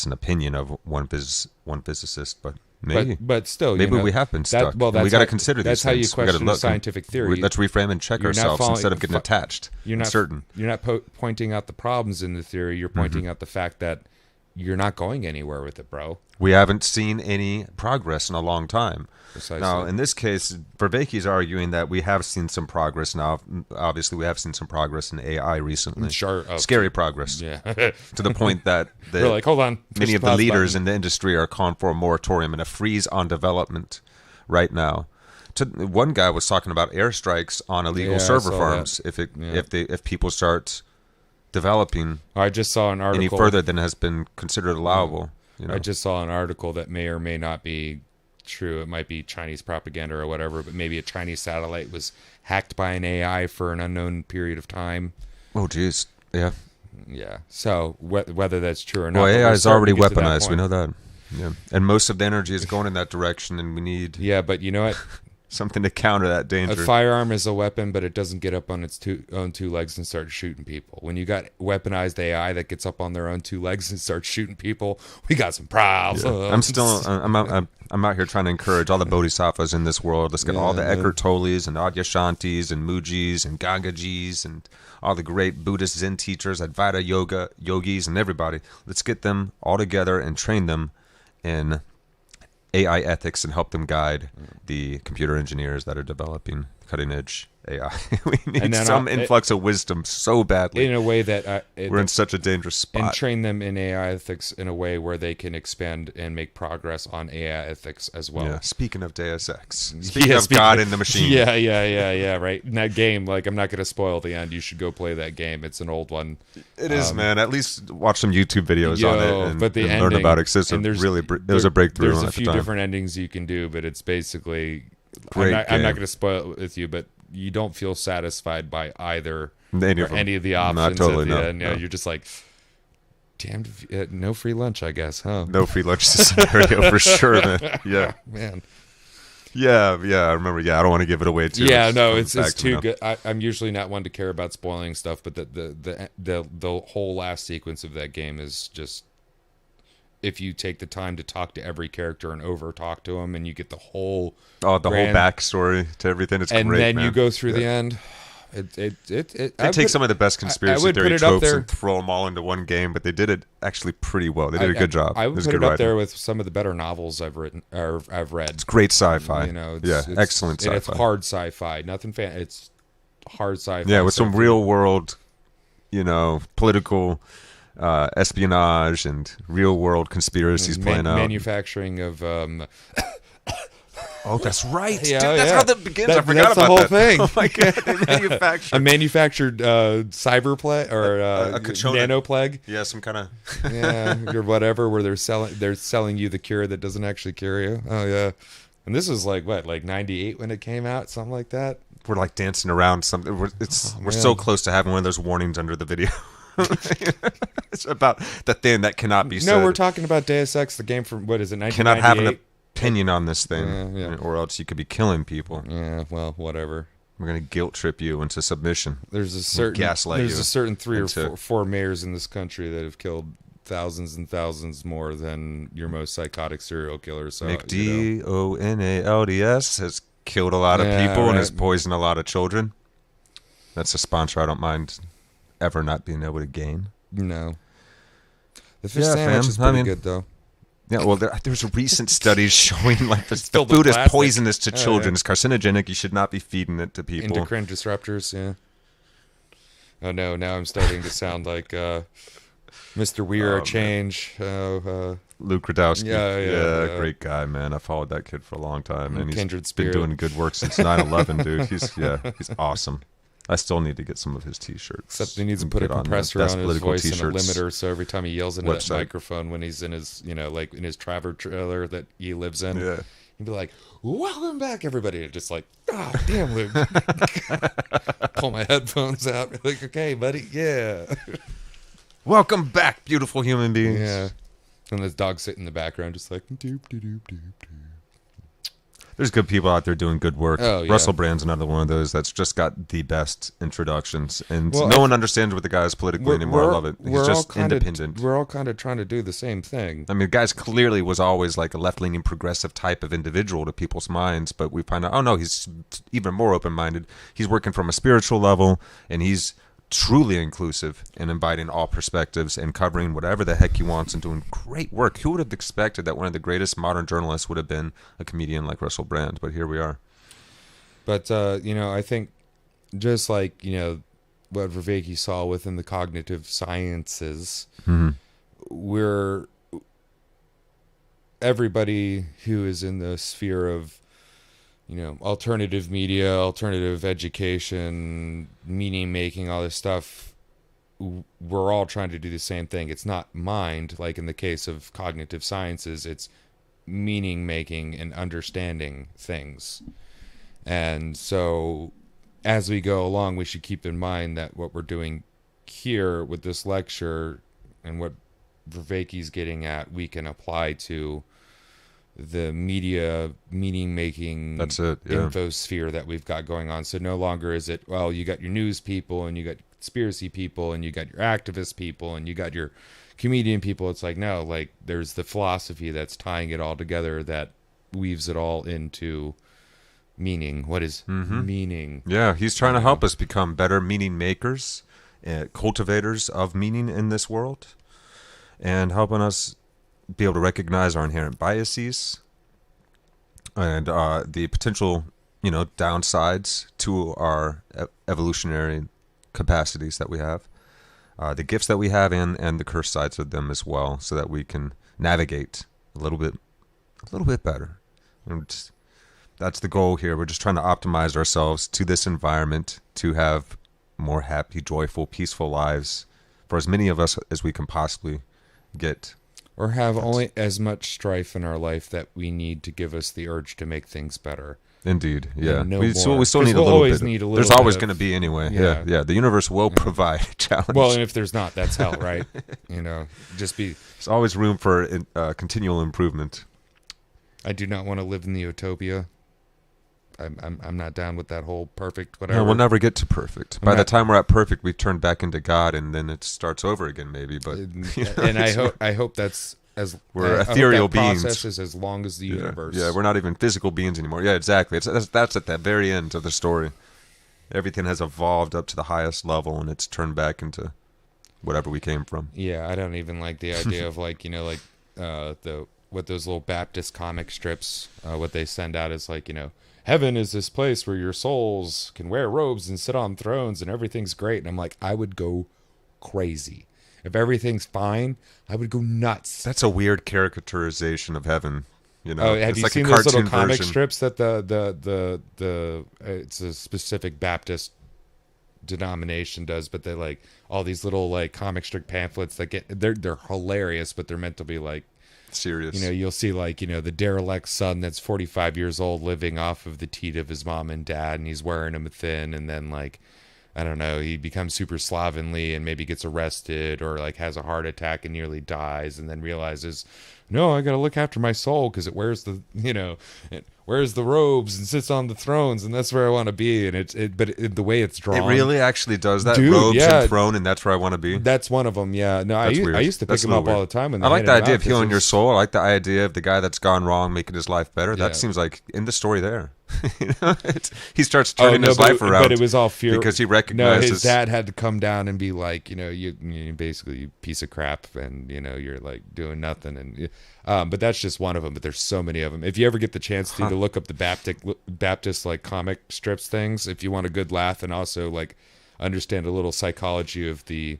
an opinion of one physicist, but maybe. But still, maybe we have been stuck. Well, and we got to consider that's these how you things. We gotta question a look. scientific theory. Let's reframe and check You're not ourselves following- instead of getting attached. You're not certain. You're not pointing out the problems in the theory. You're pointing out the fact that you're not going anywhere with it, bro. We haven't seen any progress in a long time. Precisely. Now, in this case, Vervaeke is arguing that we have seen some progress now. Obviously, we have seen some progress in AI recently. Sure. Scary progress. Yeah. To the point that We're like, hold on. many Push of the pause leaders button. in the industry are calling for a moratorium and a freeze on development right now. One guy was talking about airstrikes on illegal Yeah, I server saw farms if people start developing I just saw an article. any further than has been considered allowable. You know? I just saw an article that may or may not be true. It might be Chinese propaganda or whatever, but maybe a Chinese satellite was hacked by an AI for an unknown period of time. Oh, geez. Yeah. Yeah. So whether that's true or not. Well, but AI we're is starting already to get to that weaponized. We point. know that. Yeah. And most of the energy is going in that direction, and we need Yeah, but you know what? something to counter that A danger. firearm is a weapon, but it doesn't get up on its own two legs and start shooting people. When you got weaponized AI that gets up on their own two legs and starts shooting people, we got some problems. I'm out here trying to encourage all the bodhisattvas in this world. Let's get all the Eckhart Tolles and Adyashantis and Mujis and Gangajis and all the great Buddhist Zen teachers, Advaita yoga yogis, and everybody. Let's get them all together and train them in AI ethics and help them guide the computer engineers that are developing cutting edge AI. We need And then some influx of wisdom so badly. in a way that We're in such a dangerous and spot. train them in AI ethics in a way where they can expand and make progress on AI ethics as well. Yeah. Speaking of Deus Ex, speaking of God in the machine. Yeah. Right. In that game, like, I'm not going to spoil the end. You should go play that game. It's an old one. It is, man. At least watch some YouTube videos on it and, but the and ending, learn about it. 'Cause it's and there's- it was a breakthrough There's at a few the time. different endings you can do, but it's basically Great I'm not game. going to spoil it with you, but you don't feel satisfied by either Any or of them. any of the Not options totally, at the no, end. You know, no. you're just like, damn, no free lunch, I guess, huh? No free lunch scenario for sure, man. Yeah. Man. Yeah, I remember. Yeah, I don't want to give it away too. Yeah, no, From it's the fact, too you know. good. I'm usually not one to care about spoiling stuff, but the whole last sequence of that game is just, if you take the time to talk to every character and over talk to them, and you get the whole Oh, the grand- whole backstory to everything. It's and great, then man. you go through the Yeah. end. They take some of the best conspiracy would put theory it up tropes there. and throw them all into one game, but they did it actually pretty well. They did a good job. I It would was put good it up writing. there with some of the better novels I've written or I've read. It's great sci-fi. You know, excellent sci-fi. And it's hard sci-fi, nothing fan. It's hard sci-fi. Yeah, with some So- real world, political espionage and real world conspiracies playing out. manufacturing of Oh, that's right. Yeah, Dude, that's yeah. how that begins. I That- forgot that's the about whole that. thing. Oh my god, they manufacture. a manufactured cyber plague or a Kachona. nano plague. Yeah, some kind of. Yeah, or whatever, where they're selling you the cure that doesn't actually cure you. Oh yeah, and this was like 98 when it came out, something like that. We're like dancing around something. We're man. so close to having one of those warnings under the video. It's about the thing that cannot be said. No, we're talking about Deus Ex, the game from what is it? Cannot have 1998. an opinion on this thing, Yeah. or else you could be killing people. Yeah, well, whatever. We're gonna guilt trip you into submission. There's a certain gaslight there's you a certain three or into- four mayors in this country that have killed thousands and thousands more than your most psychotic serial killer. So McDonalds has killed a lot of Yeah, people and right. has poisoned a lot of children. That's a sponsor I don't mind ever not being able to gain. no. The fish Yeah, sandwich fam. is I pretty mean, good though. Yeah, well, there's recent studies showing like the filled with food is plastic. poisonous to Oh, children. yeah. It's carcinogenic. You should not be feeding it to people. Endocrine disruptors, yeah. Oh no, now I'm starting to sound like Mr. Weir Change. Luke Radowski. Yeah. Great guy, man. I followed that kid for a long time, and he's Kindred been spirit. doing good work since 9/11, dude. He's awesome. I still need to get some of his T-shirts. Except he needs to put a Get on the compressor Best on his Political voice and a T-shirts limiter, so every time he yells into that website. microphone when he's in his, like in his travel trailer that he lives in, Yeah. he'd be like, "Welcome back, everybody!" And just like, "Oh, damn, Luke!" Pull my headphones out, like, "Okay, buddy, yeah, Welcome back, beautiful human beings. yeah." And this dog sitting in the background, just like, doop, doop, doop, doop, doop. There's good people out there doing good work. Oh, yeah. Russell Brand's another one of those that's just got the best introductions, and Well, no one understands what the guy is politically anymore. I love it. He's just independent. We're all kind of trying to do the same thing. I mean, the guy's clearly was always like a left-leaning progressive type of individual to people's minds, but we find out, oh no, he's even more open-minded. He's working from a spiritual level, and he's truly inclusive and inviting all perspectives and covering whatever the heck he wants and doing great work. Who would have expected that one of the greatest modern journalists would have been a comedian like Russell Brand? But here we are. But, I think just like, what Vervaeke saw within the cognitive sciences, we're everybody who is in the sphere of, alternative media, alternative education, meaning making, all this stuff, we're all trying to do the same thing. It's not mind, like in the case of cognitive sciences, it's meaning making and understanding things. And so as we go along, we should keep in mind that what we're doing here with this lecture and what Vervaeke's getting at, we can apply to the media meaning making infosphere that we've got going on. So no longer is it, well, you got your news people and you got conspiracy people and you got your activist people and you got your comedian people. It's like, no, like there's the philosophy that's tying it all together that weaves it all into meaning. What is meaning? Yeah, he's trying to help us become better meaning makers, cultivators of meaning in this world, and helping us be able to recognize our inherent biases and the potential, downsides to our evolutionary capacities that we have, the gifts that we have, and the cursed sides of them as well, so that we can navigate a little bit better. And that's the goal here. We're just trying to optimize ourselves to this environment to have more happy, joyful, peaceful lives for as many of us as we can possibly get. Or have only as much strife in our life that we need to give us the urge to make things better. Indeed, yeah. We still need a little bit. There's always going to be anyway. Yeah. The universe will provide a challenge. Well, and if there's not, that's hell, right? There's always room for continual improvement. I do not want to live in the utopia. I'm not down with that whole perfect whatever. No, we'll never get to perfect. By the time we're at perfect, we turn back into God, and then it starts over again, maybe. But and I hope that's as we're ethereal beings. Process is as long as the universe. Yeah, we're not even physical beings anymore. Yeah, exactly. That's at that very end of the story. Everything has evolved up to the highest level, and it's turned back into whatever we came from. Yeah, I don't even like the idea of what those little Baptist comic strips, what they send out is like, heaven is this place where your souls can wear robes and sit on thrones and everything's great. And I'm like, I would go crazy. If everything's fine, I would go nuts. That's a weird caricaturization of heaven. Have you seen those little comic strips that the it's a specific Baptist denomination does, but they like all these little like comic strip pamphlets that they're hilarious, but they're meant to be like serious. You'll see like, the derelict son that's 45 years old living off of the teat of his mom and dad, and he's wearing them thin, and then like, I don't know, he becomes super slovenly and maybe gets arrested or like has a heart attack and nearly dies, and then realizes, no, I got to look after my soul because it wears the, it wears the robes and sits on the thrones, and that's where I want to be. And the way it's drawn, it really actually does that. Dude, robes and throne, and that's where I want to be. That's one of them. Yeah, no, I used to pick them up all the time. When I like the idea of healing your soul. I like the idea of the guy that's gone wrong making his life better. That Yeah. seems like in the story there. He starts turning his life around. But it was all fear because he recognizes his dad had to come down and be like, you basically you piece of crap, and you're like doing nothing, and but that's just one of them. But there's so many of them. If you ever get the chance to look up the Baptist like comic strips things, if you want a good laugh and also like understand a little psychology of the,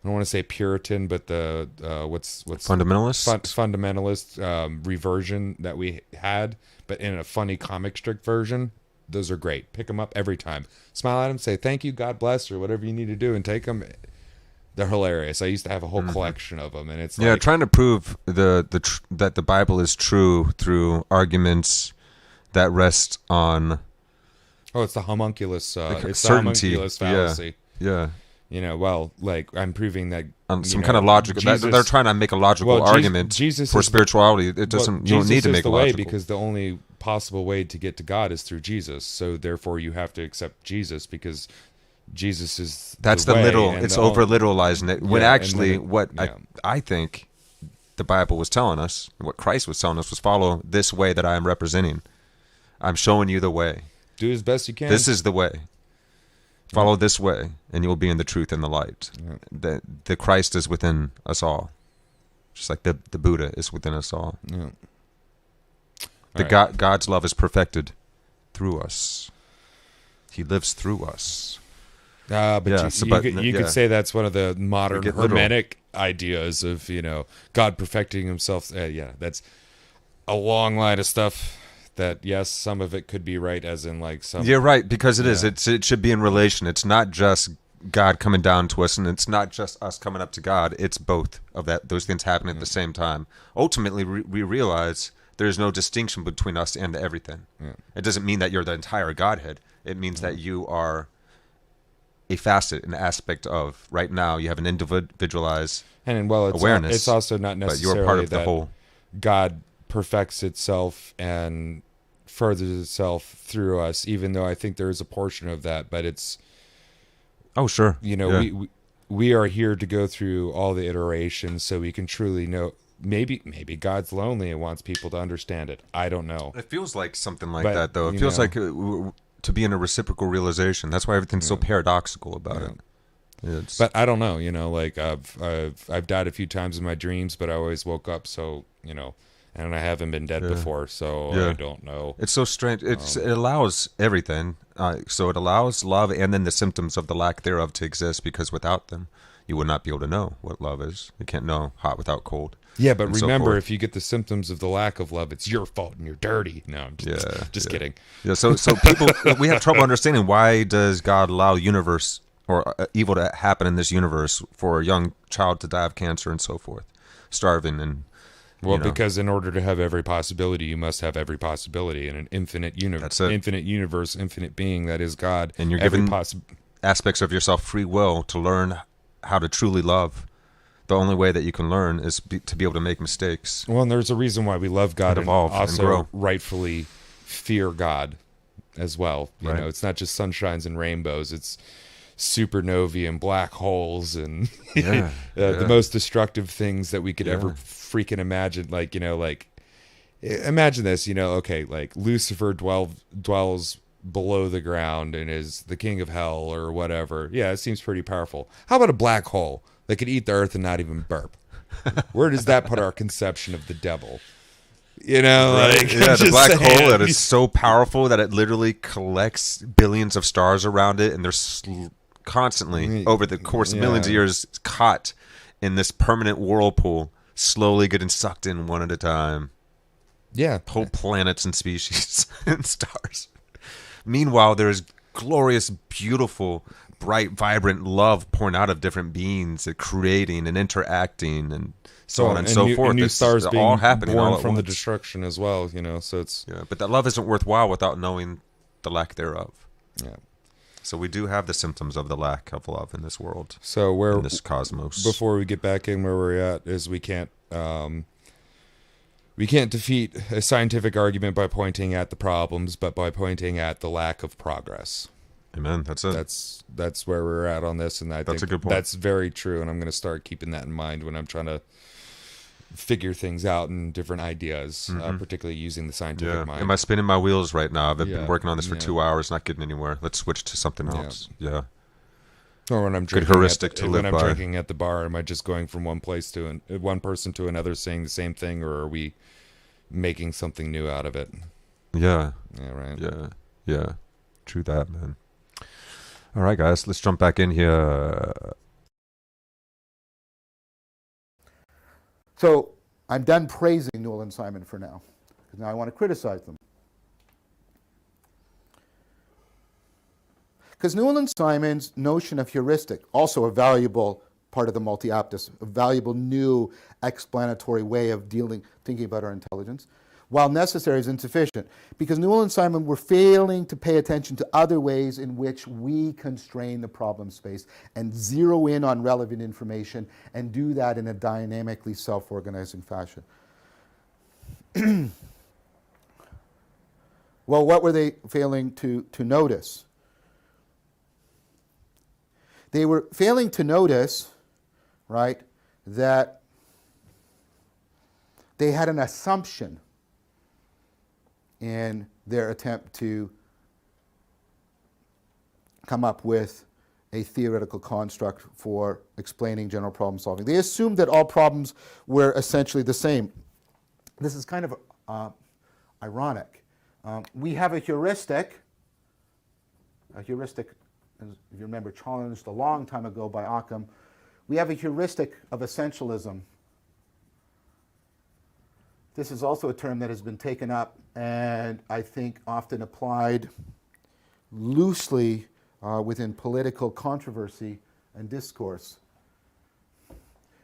I don't want to say Puritan, but the what's fundamentalist fundamentalist reversion that we had, but in a funny comic strip version. Those are great. Pick them up every time. Smile at them, say thank you, God bless, or whatever you need to do, and take them. They're hilarious. I used to have a whole collection of them, and it's like, trying to prove that the Bible is true through arguments that rest on it's the homunculus. It's the certainty. homunculus fallacy. Yeah. Like I'm proving that some kind of logical. They're trying to make a logical argument for spirituality. It doesn't. You don't need to make a logical. Because the only possible way to get to God is through Jesus. So therefore, you have to accept Jesus because Jesus is. That's the little. It's over literalizing it. When actually, I think the Bible was telling us, what Christ was telling us, was follow this way that I am representing. I'm showing you the way. Do as best you can. This is the way. Follow this way, and you'll be in the truth and the light. The Christ is within us all, just like the Buddha is within us all. Yeah. God's love is perfected through us. He lives through us. But you could say that's one of the modern get literal. Hermetic ideas of, God perfecting himself. That's a long line of stuff that, yes, some of it could be right, as in like some... You're right, because it is. It should be in relation. It's not just God coming down to us, and it's not just us coming up to God. It's both of those things happening at the same time. Ultimately, we realize there's no distinction between us and the everything. Yeah. It doesn't mean that you're the entire Godhead. It means that you are a facet, an aspect of. Right now, you have an individualized awareness. It's also not necessarily but you're part of that the whole. God perfects itself and furthers itself through us, even though I think there is a portion of that, but it's... Oh, sure. We are here to go through all the iterations so we can truly know. Maybe God's lonely and wants people to understand it. I don't know. It feels like something like that, though. It feels like to be in a reciprocal realization. That's why everything's so paradoxical about it. But I don't know. Like I've died a few times in my dreams, but I always woke up. So and I haven't been dead before, so I don't know. It's so strange. It allows everything. So it allows love and then the symptoms of the lack thereof to exist, because without them, you would not be able to know what love is. You can't know hot without cold. Yeah, but remember, if you get the symptoms of the lack of love, it's your fault and you're dirty. No, I'm just kidding. Yeah, so people, we have trouble understanding, why does God allow universe or evil to happen in this universe for a young child to die of cancer and so forth, starving and... Well, because in order to have every possibility, you must have every possibility in an infinite universe. Infinite universe, infinite being, that is God. And you're given aspects of yourself free will to learn how to truly love. The only way that you can learn is to be able to make mistakes. Well, and there's a reason why we love God and also grow. Rightfully fear God as well. Right. It's not just sunshines and rainbows. It's supernovae and black holes and the most destructive things that we could ever freaking imagine. Imagine this, like Lucifer dwells below the ground and is the king of hell or whatever. Yeah, it seems pretty powerful. How about a black hole that could eat the earth and not even burp? Where does that put our conception of the devil? The black hole that is so powerful that it literally collects billions of stars around it, and they're constantly, over the course of millions of years, caught in this permanent whirlpool, slowly getting sucked in one at a time. Yeah. Whole planets and species and stars. Meanwhile, there's glorious, beautiful, bright, vibrant love pouring out of different beings, creating and interacting and so on and so forth. And new stars being all happening born all from once. the destruction as well, so it's... Yeah, but that love isn't worthwhile without knowing the lack thereof. Yeah. So we do have the symptoms of the lack of love in this world. So in this cosmos. Before we get back in where we're at, is we can't defeat a scientific argument by pointing at the problems, but by pointing at the lack of progress. Amen. That's it. That's where we're at on this, and I think a good point. That's very true. And I'm going to start keeping that in mind when I'm trying to figure things out and different ideas, particularly using the scientific mind. Am I spinning my wheels right now? I've been working on this for 2 hours, not getting anywhere. Let's switch to something else. Yeah. Or when I'm drinking, drinking at the bar, am I just going from one place to one person to another, saying the same thing, or are we making something new out of it? Yeah. Yeah. Right. Yeah. Yeah. True that, man. All right, guys, let's jump back in here. So I'm done praising Newell and Simon for now, because now I want to criticize them. Because Newell and Simon's notion of heuristic, also a valuable part of the multi-aptus, a valuable new explanatory way of thinking about our intelligence, while necessary, is insufficient. Because Newell and Simon were failing to pay attention to other ways in which we constrain the problem space and zero in on relevant information and do that in a dynamically self-organizing fashion. Well, what were they failing to notice? They were failing to notice, right, that they had an assumption in their attempt to come up with a theoretical construct for explaining general problem solving. They assumed that all problems were essentially the same. This is kind of ironic. We have a heuristic, if you remember, challenged a long time ago by Occam. We have a heuristic of essentialism. This is also a term that has been taken up and I think often applied loosely within political controversy and discourse.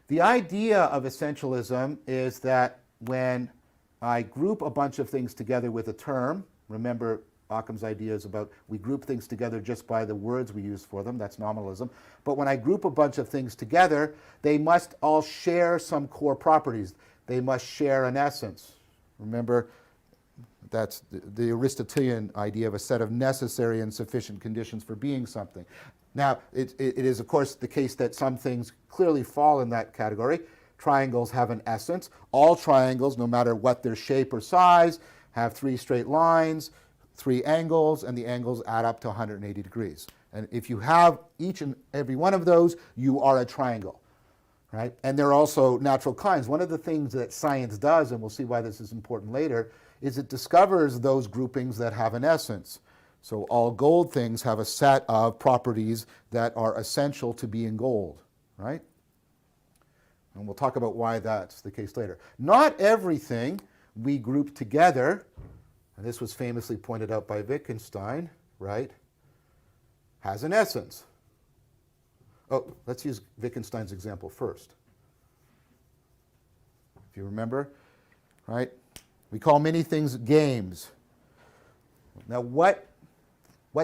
The idea of essentialism is that when I group a bunch of things together with a term, remember Occam's idea is about we group things together just by the words we use for them, that's nominalism. But when I group a bunch of things together, they must all share some core properties. They must share an essence. Remember, that's the Aristotelian idea of a set of necessary and sufficient conditions for being something. Now, it is, of course, the case that some things clearly fall in that category. Triangles have an essence. All triangles, no matter what their shape or size, have 3 straight lines, 3 angles, and the angles add up to 180 degrees. And if you have each and every one of those, you are a triangle, right? And there are also natural kinds. One of the things that science does, and we'll see why this is important later, is it discovers those groupings that have an essence. So all gold things have a set of properties that are essential to being gold, right? And we'll talk about why that's the case later. Not everything we group together, and this was famously pointed out by Wittgenstein, right, has an essence. Oh, let's use Wittgenstein's example first. If you remember, right? We call many things games. Now, what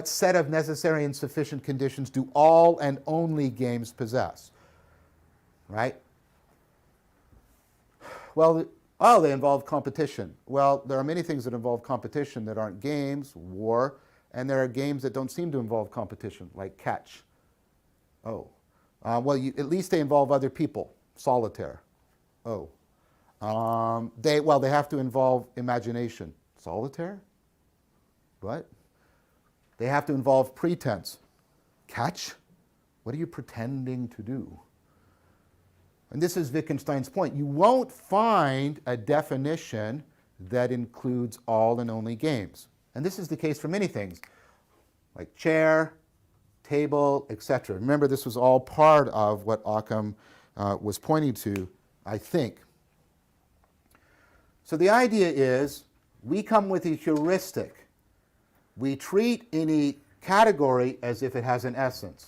set of necessary and sufficient conditions do all and only games possess? Right? Well, they involve competition. Well, there are many things that involve competition that aren't games, war, and there are games that don't seem to involve competition, like catch. At least they involve other people, solitaire. They have to involve imagination. Solitaire? What? They have to involve pretense. Catch? What are you pretending to do? And this is Wittgenstein's point. You won't find a definition that includes all and only games. And this is the case for many things, like chair, table, etc. Remember, this was all part of what Occam was pointing to, I think. So the idea is we come with a heuristic. We treat any category as if it has an essence.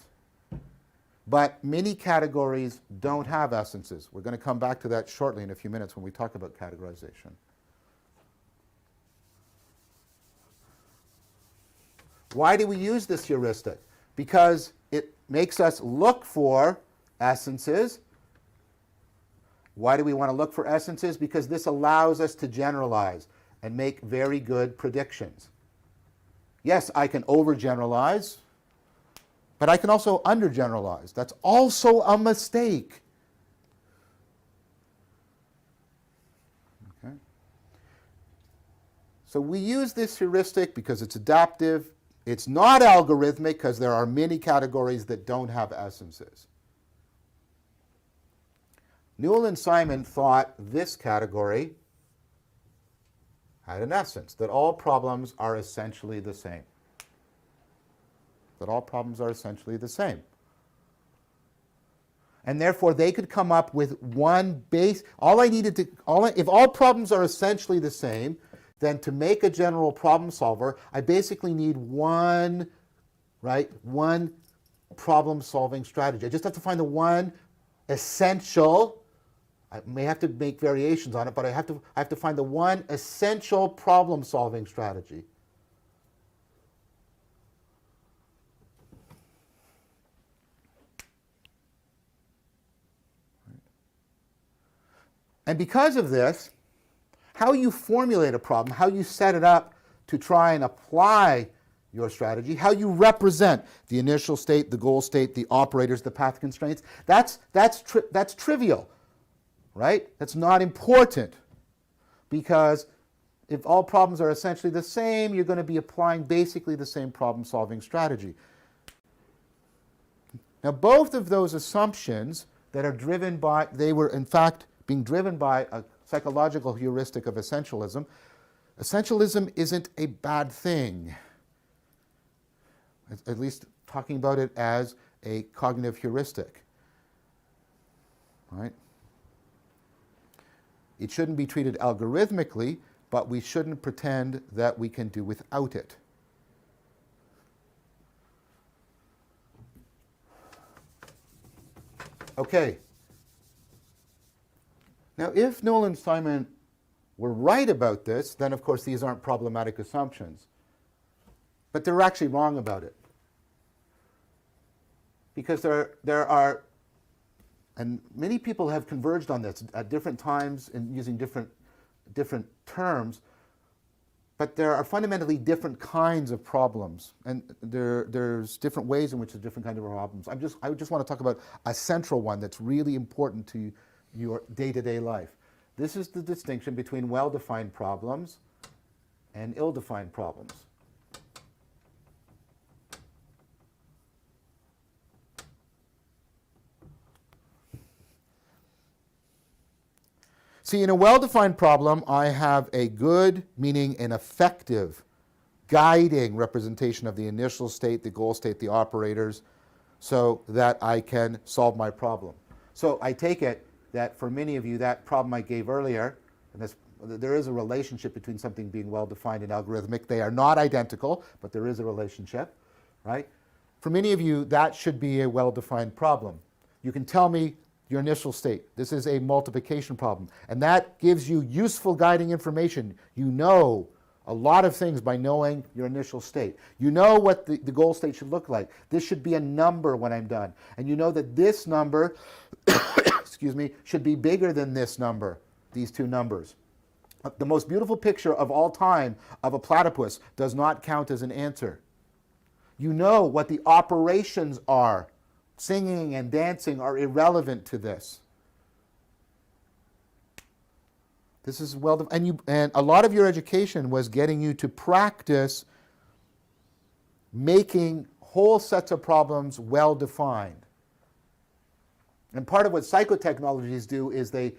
But many categories don't have essences. We're going to come back to that shortly in a few minutes when we talk about categorization. Why do we use this heuristic? Because it makes us look for essences. Why do we want to look for essences? Because this allows us to generalize and make very good predictions. Yes, I can overgeneralize, but I can also undergeneralize. That's also a mistake. Okay. So we use this heuristic because it's adaptive. It's not algorithmic because there are many categories that don't have essences. Newell and Simon thought this category had an essence, that all problems are essentially the same. That all problems are essentially the same. And therefore, they could come up with one base. If all problems are essentially the same, then to make a general problem solver, I basically need one problem-solving strategy. I just have to find the one essential. I may have to make variations on it, but I have to find the one essential problem-solving strategy. And because of this, how you formulate a problem, how you set it up to try and apply your strategy, how you represent the initial state, the goal state, the operators, the path constraints, that's trivial, right? That's not important, because if all problems are essentially the same, you're going to be applying basically the same problem-solving strategy. Now, both of those assumptions that are driven by, they were in fact being driven by a psychological heuristic of essentialism. Essentialism isn't a bad thing, at least talking about it as a cognitive heuristic, right? It shouldn't be treated algorithmically, but we shouldn't pretend that we can do without it. Okay. Now, if Noel and Simon were right about this, then of course these aren't problematic assumptions. But they're actually wrong about it. Because there are, and many people have converged on this at different times and using different terms, but there are fundamentally different kinds of problems, and there's different ways in which there's different kinds of problems. I just want to talk about a central one that's really important to your day-to-day life. This is the distinction between well-defined problems and ill-defined problems. See, in a well-defined problem, I have a good, meaning an effective, guiding representation of the initial state, the goal state, the operators, so that I can solve my problem. So I take it that for many of you, that problem I gave earlier, and there is a relationship between something being well-defined and algorithmic. They are not identical, but there is a relationship, right? For many of you, that should be a well-defined problem. You can tell me your initial state. This is a multiplication problem. And that gives you useful guiding information. You know a lot of things by knowing your initial state. You know what the goal state should look like. This should be a number when I'm done. And you know that this number, excuse me, should be bigger than this number, these two numbers. The most beautiful picture of all time of a platypus does not count as an answer. You know what the operations are. Singing and dancing are irrelevant to this. This is well, and a lot of your education was getting you to practice making whole sets of problems well defined. And part of what psychotechnologies do is they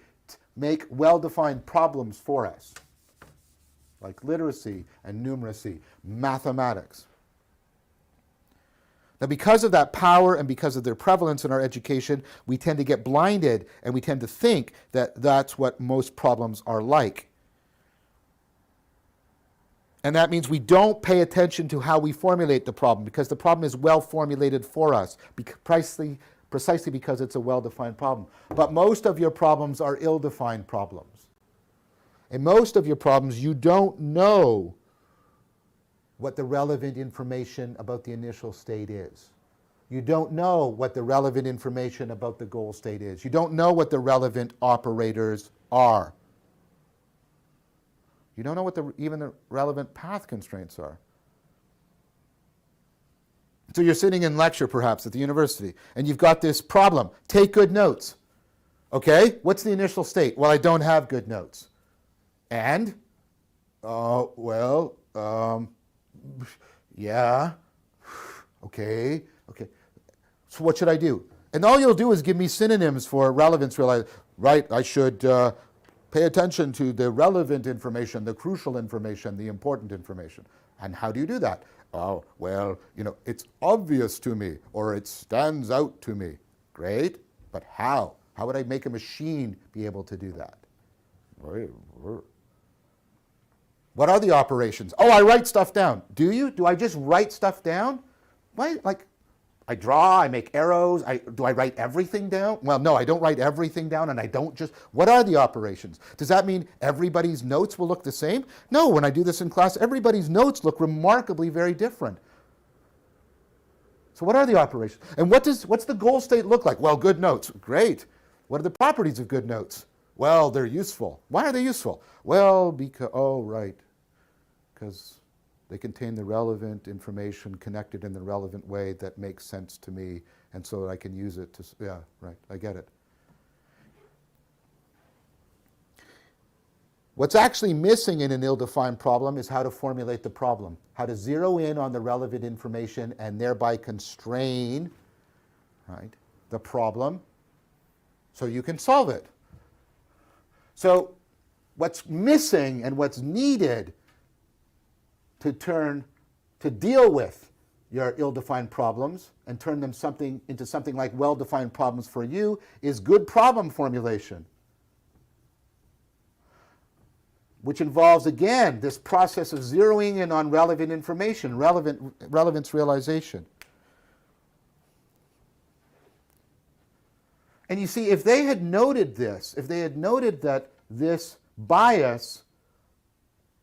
make well defined problems for us, like literacy and numeracy, mathematics. Now, because of that power and because of their prevalence in our education, we tend to get blinded and we tend to think that that's what most problems are like. And that means we don't pay attention to how we formulate the problem because the problem is well formulated for us, precisely because it's a well-defined problem. But most of your problems are ill-defined problems. And most of your problems, you don't know what the relevant information about the initial state is. You don't know what the relevant information about the goal state is. You don't know what the relevant operators are. You don't know what even the relevant path constraints are. So you're sitting in lecture perhaps at the university and you've got this problem. Take good notes. Okay, what's the initial state? Well, I don't have good notes. And? Yeah, okay. So what should I do? And all you'll do is give me synonyms for relevance. Right, I should pay attention to the relevant information, the crucial information, the important information. And how do you do that? Oh, well, it's obvious to me, or it stands out to me. Great, but how? How would I make a machine be able to do that? What are the operations? Oh, I write stuff down. Do you? Do I just write stuff down? Why? Like, I draw, I make arrows. Do I write everything down? Well, no, I don't write everything down, and I don't just... What are the operations? Does that mean everybody's notes will look the same? No, when I do this in class, everybody's notes look remarkably very different. So what are the operations? And what's the goal state look like? Well, good notes. Great. What are the properties of good notes? Well, they're useful. Why are they useful? Well, because they contain the relevant information connected in the relevant way that makes sense to me, and so that I can use it to, yeah, right, I get it. What's actually missing in an ill-defined problem is how to formulate the problem, how to zero in on the relevant information and thereby constrain, right? The problem, so you can solve it. So what's missing and what's needed to deal with your ill-defined problems and turn them into something like well-defined problems for you is good problem formulation, which involves, again, this process of zeroing in on relevant information, relevance realization. And you see, if they had noted this, if they had noted that this bias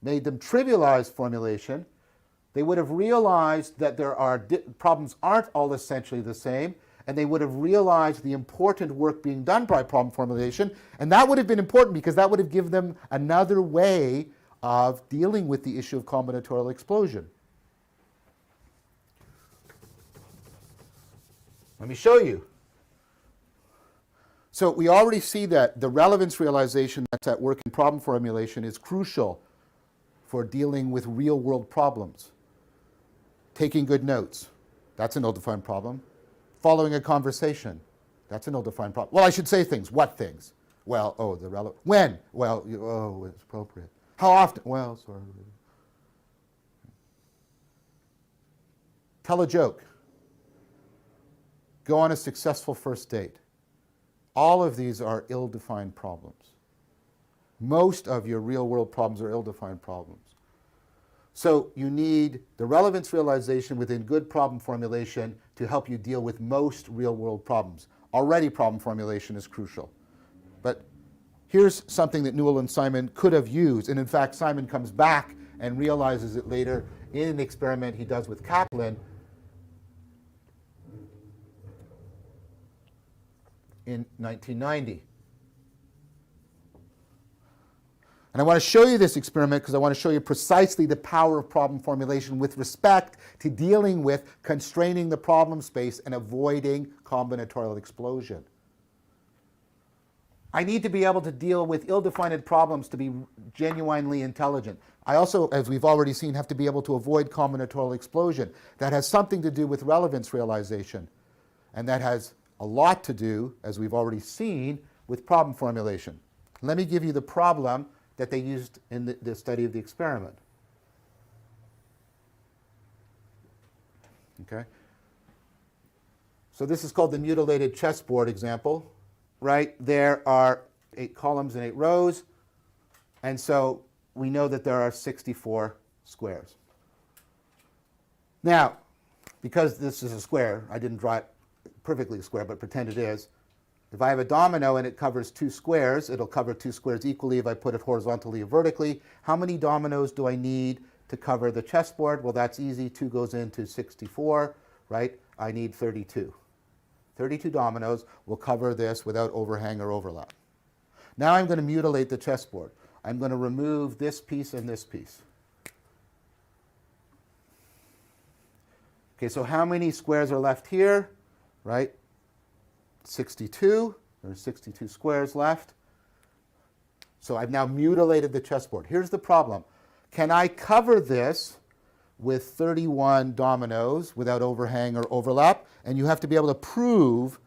made them trivialize formulation, they would have realized that problems aren't all essentially the same, and they would have realized the important work being done by problem formulation, and that would have been important because that would have given them another way of dealing with the issue of combinatorial explosion. Let me show you. So we already see that the relevance realization that's at work in problem formulation is crucial for dealing with real-world problems. Taking good notes, that's an ill-defined problem. Following a conversation, that's an ill-defined problem. Well, I should say things. What things? Well, the relevant. When? Well, it's appropriate. How often? Well, sorry. Tell a joke. Go on a successful first date. All of these are ill-defined problems. Most of your real-world problems are ill-defined problems. So you need the relevance realization within good problem formulation to help you deal with most real-world problems. Already problem formulation is crucial. But here's something that Newell and Simon could have used, and in fact Simon comes back and realizes it later in an experiment he does with Kaplan in 1990. And I want to show you this experiment because I want to show you precisely the power of problem formulation with respect to dealing with constraining the problem space and avoiding combinatorial explosion. I need to be able to deal with ill-defined problems to be genuinely intelligent. I also, as we've already seen, have to be able to avoid combinatorial explosion. That has something to do with relevance realization. And that has a lot to do, as we've already seen, with problem formulation. Let me give you the problem that they used in the study of the experiment. Okay? So this is called the mutilated chessboard example. Right? There are 8 columns and 8 rows. And so we know that there are 64 squares. Now, because this is a square, I didn't draw it perfectly a square, but pretend it is. If I have a domino and it covers 2 squares, it'll cover 2 squares equally if I put it horizontally or vertically. How many dominoes do I need to cover the chessboard? Well, that's easy. 2 goes into 64, right? I need 32. 32 dominoes will cover this without overhang or overlap. Now I'm going to mutilate the chessboard. I'm going to remove this piece and this piece. Okay, so how many squares are left here? Right? 62. There's 62 squares left. So I've now mutilated the chessboard. Here's the problem. Can I cover this with 31 dominoes without overhang or overlap? And you have to be able to prove,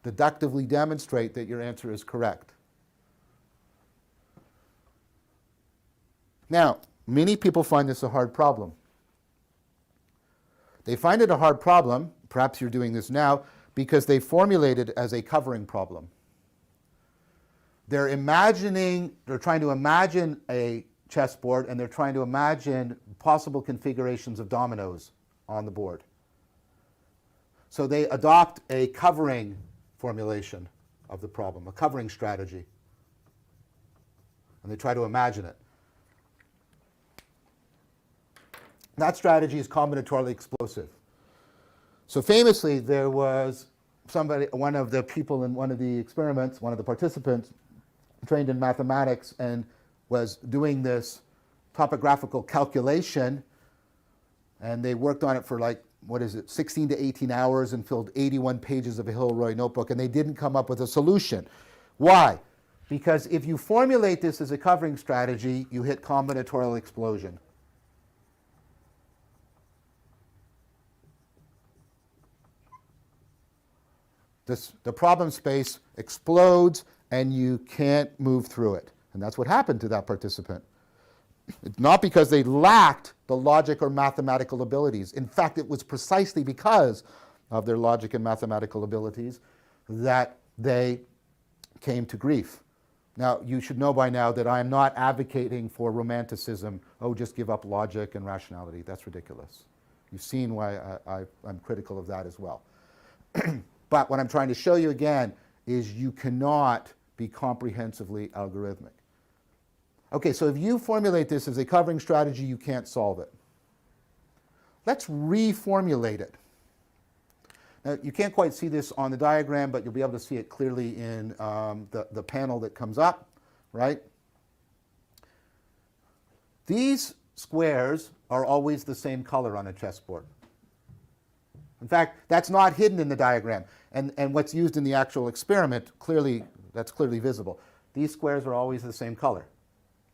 deductively demonstrate that your answer is correct. Now, many people find this a hard problem. They find it a hard problem, perhaps you're doing this now, because they formulate it as a covering problem. They're trying to imagine a chessboard, and they're trying to imagine possible configurations of dominoes on the board. So they adopt a covering formulation of the problem, a covering strategy. And they try to imagine it. That strategy is combinatorially explosive. So famously, there was one of the people in one of the experiments, one of the participants, trained in mathematics and was doing this topographical calculation, and they worked on it for 16 to 18 hours and filled 81 pages of a Hilroy notebook, and they didn't come up with a solution. Why? Because if you formulate this as a covering strategy, you hit combinatorial explosion. The problem space explodes and you can't move through it. And that's what happened to that participant. It's not because they lacked the logic or mathematical abilities. In fact, it was precisely because of their logic and mathematical abilities that they came to grief. Now, you should know by now that I am not advocating for romanticism. Oh, just give up logic and rationality. That's ridiculous. You've seen why I'm critical of that as well. But what I'm trying to show you again is you cannot be comprehensively algorithmic. Okay, so if you formulate this as a covering strategy, you can't solve it. Let's reformulate it. Now, you can't quite see this on the diagram, but you'll be able to see it clearly in the panel that comes up, right? These squares are always the same color on a chessboard. In fact, that's not hidden in the diagram. And what's used in the actual experiment, that's clearly visible. These squares are always the same color.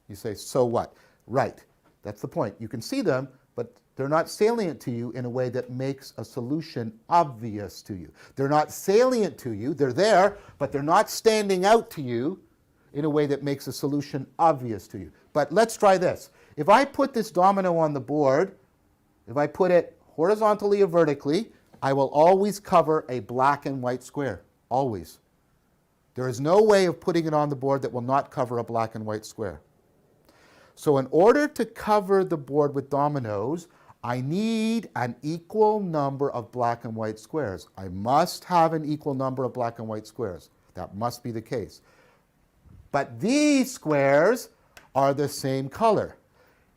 You say, so what? Right. That's the point. You can see them, but they're not salient to you in a way that makes a solution obvious to you. They're not salient to you. They're there, but they're not standing out to you in a way that makes a solution obvious to you. But let's try this. If I put this domino on the board, if I put it horizontally or vertically, I will always cover a black and white square. Always. There is no way of putting it on the board that will not cover a black and white square. So in order to cover the board with dominoes, I need an equal number of black and white squares. I must have an equal number of black and white squares. That must be the case. But these squares are the same color.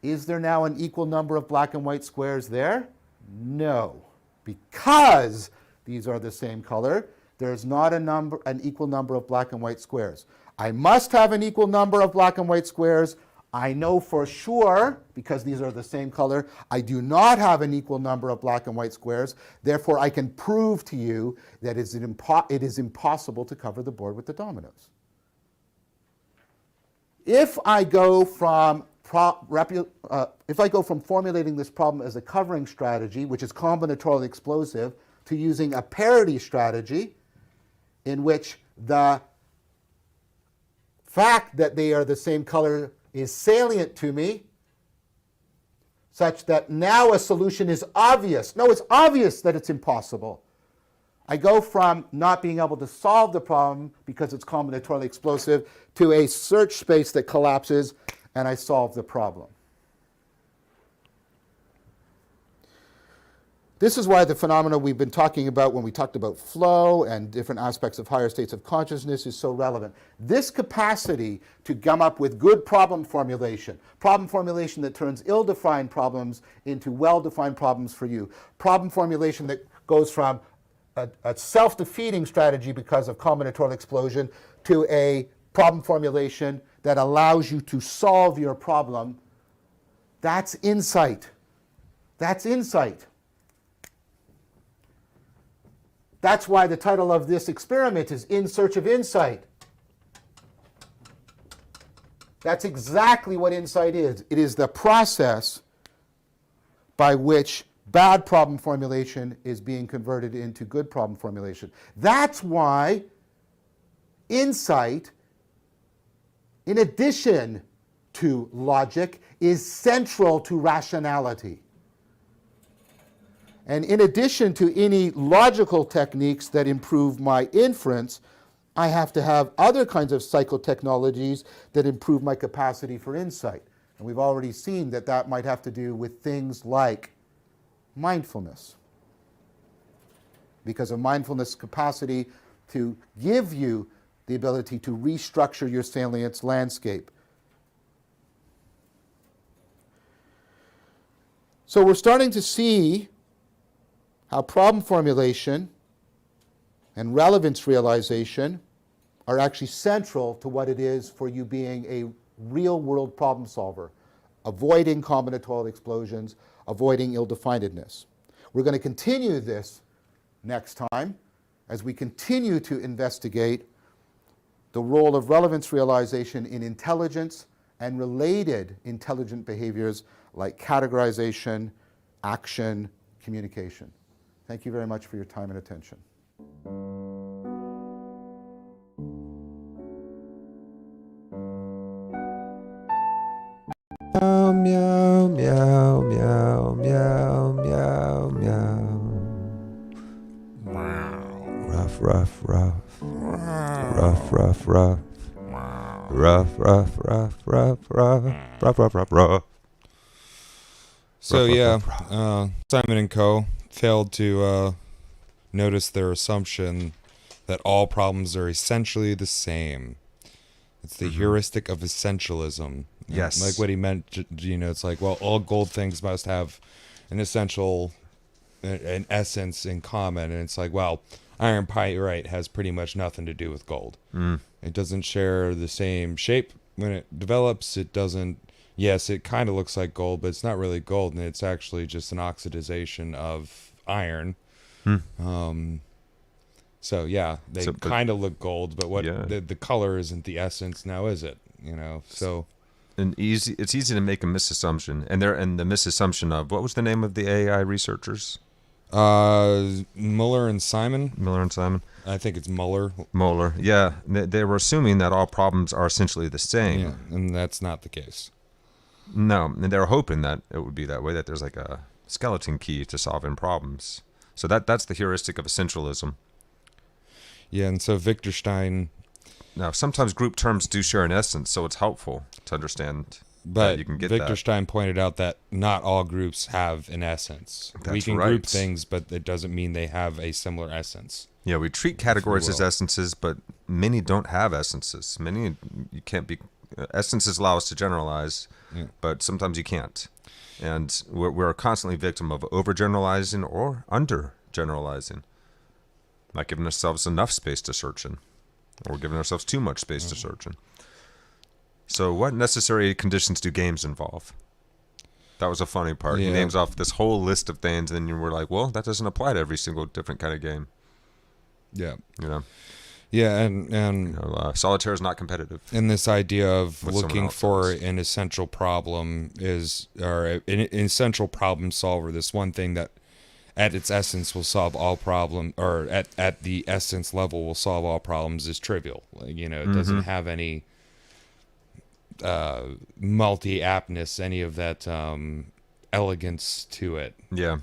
Is there now an equal number of black and white squares there? No. Because these are the same color, there's not an equal number of black and white squares. I must have an equal number of black and white squares. I know for sure, because these are the same color, I do not have an equal number of black and white squares. Therefore, I can prove to you that it is impossible to cover the board with the dominoes. If I go from formulating this problem as a covering strategy, which is combinatorially explosive, to using a parity strategy, in which the fact that they are the same color is salient to me, such that now a solution is obvious. No, it's obvious that it's impossible. I go from not being able to solve the problem because it's combinatorially explosive to a search space that collapses and I solve the problem. This is why the phenomena we've been talking about when we talked about flow and different aspects of higher states of consciousness is so relevant. This capacity to come up with good problem formulation that turns ill-defined problems into well-defined problems for you, problem formulation that goes from a self-defeating strategy because of combinatorial explosion to a problem formulation that allows you to solve your problem, that's insight. That's insight. That's why the title of this experiment is In Search of Insight. That's exactly what insight is. It is the process by which bad problem formulation is being converted into good problem formulation. That's why insight, in addition to logic, is central to rationality. And in addition to any logical techniques that improve my inference, I have to have other kinds of psychotechnologies that improve my capacity for insight. And we've already seen that that might have to do with things like mindfulness. Because of mindfulness capacity to give you the ability to restructure your salience landscape. So we're starting to see how problem formulation and relevance realization are actually central to what it is for you being a real-world problem solver, avoiding combinatorial explosions, avoiding ill-definedness. We're going to continue this next time as we continue to investigate the role of relevance realization in intelligence and related intelligent behaviors like categorization, action, communication. Thank you very much for your time and attention. meow, meow, meow, meow, meow, meow. Rough, rough, rough. Rough, rough, rough. Rough, rough, rough, rough, rough, rough, rough, rough, rough. So Rough, yeah, rough, rough. Simon and Co. failed to notice their assumption that all problems are essentially the same. It's the heuristic of essentialism. Yes. Like what he meant, it's like, well, all gold things must have an essential, an essence in common. And it's like, well, iron pyrite has pretty much nothing to do with gold. It doesn't share the same shape when it develops. It doesn't, yes, it kind of looks like gold, but it's not really gold. And it's actually just an oxidization of iron. So yeah, they kind of look gold, but the color isn't the essence now, is it? So It's easy to make a misassumption, and the misassumption of, what was the name of the AI researchers? Muller and Simon. I think it's Muller. Yeah, they were assuming that all problems are essentially the same. Yeah, and that's not the case. No, and they were hoping that it would be that way, that there's like a skeleton key to solving problems. So that's the heuristic of essentialism. Yeah, and so Wittgenstein. Now, sometimes group terms do share an essence, so it's helpful to understand that you can get Wittgenstein pointed out that not all groups have an essence. We can group things, but it doesn't mean they have a similar essence. Yeah, we treat categories as essences, but many don't have essences. Many, you can't be... essences allow us to generalize, but sometimes you can't. And we're constantly victim of overgeneralizing or undergeneralizing. Not giving ourselves enough space to search in, or giving ourselves too much space to search in. So what necessary conditions do games involve? That was a funny part. He names off this whole list of things, and you were like, well, that doesn't apply to every single different kind of game. Yeah. Yeah, and solitaire is not competitive. And this idea of looking for an essential problem an essential problem solver, this one thing that at its essence will solve all problems, or at the essence level will solve all problems, is trivial. It doesn't have any multi-aptness, any of that elegance to it. There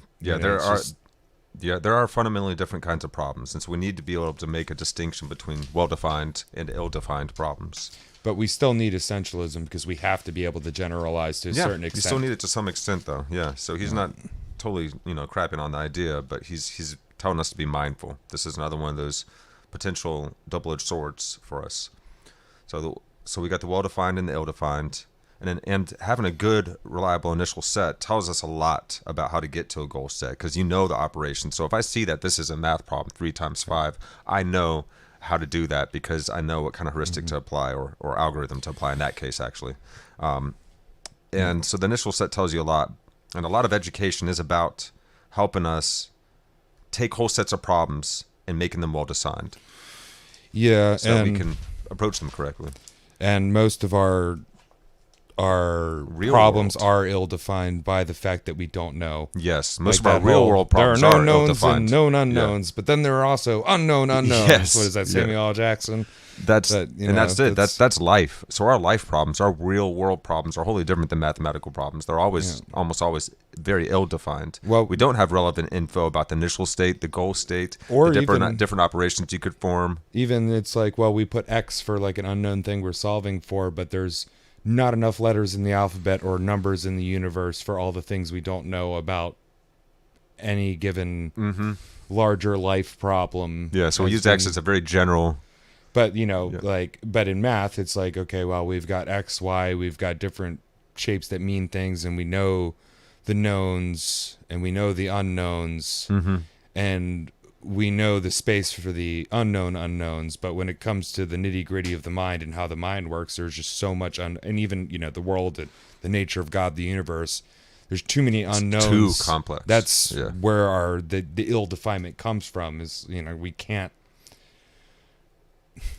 are fundamentally different kinds of problems, and so we need to be able to make a distinction between well-defined and ill-defined problems. But we still need essentialism, because we have to be able to generalize to a certain extent. You still need it to some extent, though. Yeah, so he's not totally, crapping on the idea, but he's telling us to be mindful. This is another one of those potential double-edged swords for us. So we got the well-defined and the ill-defined, and having a good, reliable initial set tells us a lot about how to get to a goal set, because the operation. So if I see that this is a math problem, 3 times 5, I know how to do that, because I know what kind of heuristic to apply, or algorithm to apply in that case, actually. And so the initial set tells you a lot. And a lot of education is about helping us take whole sets of problems and making them well-designed. Yeah, so that we can approach them correctly. And most of our real problems are ill-defined by the fact that we don't know. Yes, most of our real-world problems there are known knowns and known unknowns, but then there are also unknown unknowns. Yes. What is that, Samuel L. Jackson? That's it. That's life. So our life problems, our real-world problems, are wholly different than mathematical problems. They're almost always very ill-defined. Well, we don't have relevant info about the initial state, the goal state, or the different operations you could form. Even it's like, well, we put X for like an unknown thing we're solving for, but there's not enough letters in the alphabet or numbers in the universe for all the things we don't know about any given larger life problem. Yeah, so we use X as a very general. But, but in math, it's like, okay, well, we've got X, Y, we've got different shapes that mean things, and we know the knowns, and we know the unknowns, and we know the space for the unknown unknowns. But when it comes to the nitty-gritty of the mind and how the mind works, there's just so much, and even, the world, the nature of God, the universe, there's too many unknowns. It's too complex. That's where the ill-definement comes from, is, we can't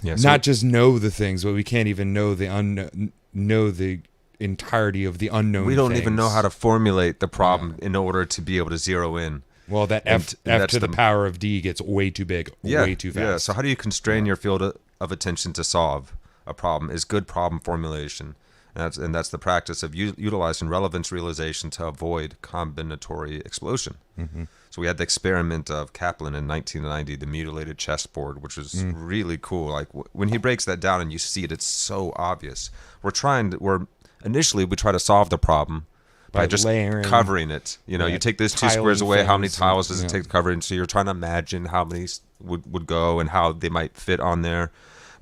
not just know the things, but we can't even know the entirety of the unknown. We don't even know how to formulate the problem in order to be able to zero in. Well, that F to the power of D gets way too big, way too fast. Yeah. So how do you constrain your field of attention to solve a problem? Is good problem formulation. And that's the practice of utilizing relevance realization to avoid combinatory explosion. So we had the experiment of Kaplan in 1990, the mutilated chessboard, which was really cool. Like when he breaks that down and you see it, it's so obvious. Initially we try to solve the problem by just layering, covering it. You know, you take those two squares away, how many tiles does it take to cover it? And so you're trying to imagine how many would go and how they might fit on there.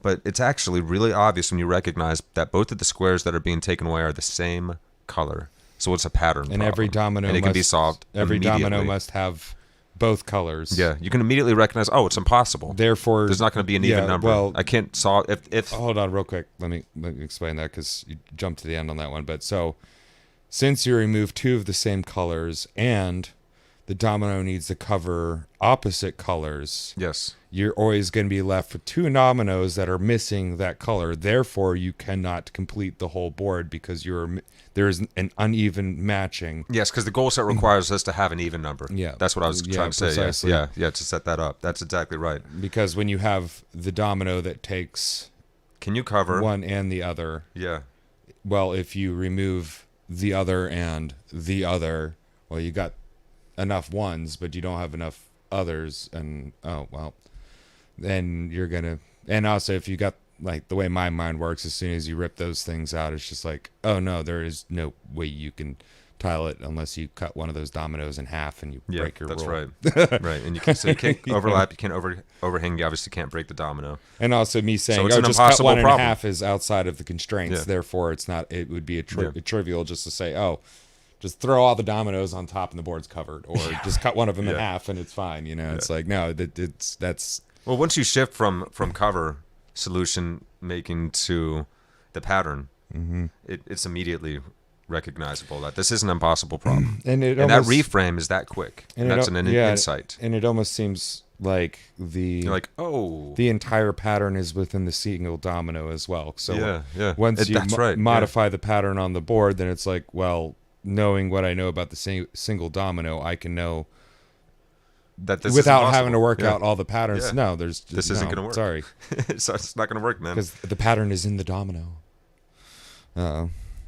But it's actually really obvious when you recognize that both of the squares that are being taken away are the same color. So it's a pattern problem. Every domino and it can be solved Every immediately. domino must have both colors. Yeah, you can immediately recognize, oh, it's impossible. Therefore, there's not going to be an even number. Well, I can't solve if. Hold on, real quick. Let me explain that because you jumped to the end on that one. But so, since you remove two of the same colors and the domino needs to cover opposite colors, yes, you're always going to be left with two dominoes that are missing that color. Therefore, you cannot complete the whole board because there is an uneven matching. Yes, because the goal set requires us to have an even number. Yeah, that's what I was trying to say. Precisely. Yeah, to set that up. That's exactly right. Because when you have the domino that takes, can you cover one and the other? Yeah. Well, if you remove the other and the other, well, you got enough ones, but you don't have enough others, and then you're gonna. And also, if you got like the way my mind works, as soon as you rip those things out, it's just like, oh no, there is no way you can tile it unless you cut one of those dominoes in half and you break your that's rule. right. Right, and you can't overlap, you can't overhang, you obviously can't break the domino. And also me saying, it's an just cut impossible one in problem. half is outside of the constraints. Yeah. Therefore, it's not. It would be a trivial just to say, oh, just throw all the dominoes on top and the board's covered, or just cut one of them in half and it's fine. You know, it's like no, that's. Well, once you shift from cover solution making to the pattern, it's immediately recognizable that this is an impossible problem, and that reframe is that quick, and that's an insight. And it almost seems like you're like, oh, the entire pattern is within the single domino as well. So once you modify the pattern on the board, then it's like, well, knowing what I know about the single domino, I can know that this without having to work out all the patterns. Yeah. No, this isn't going to work. Sorry, so it's not going to work, man. Because the pattern is in the domino.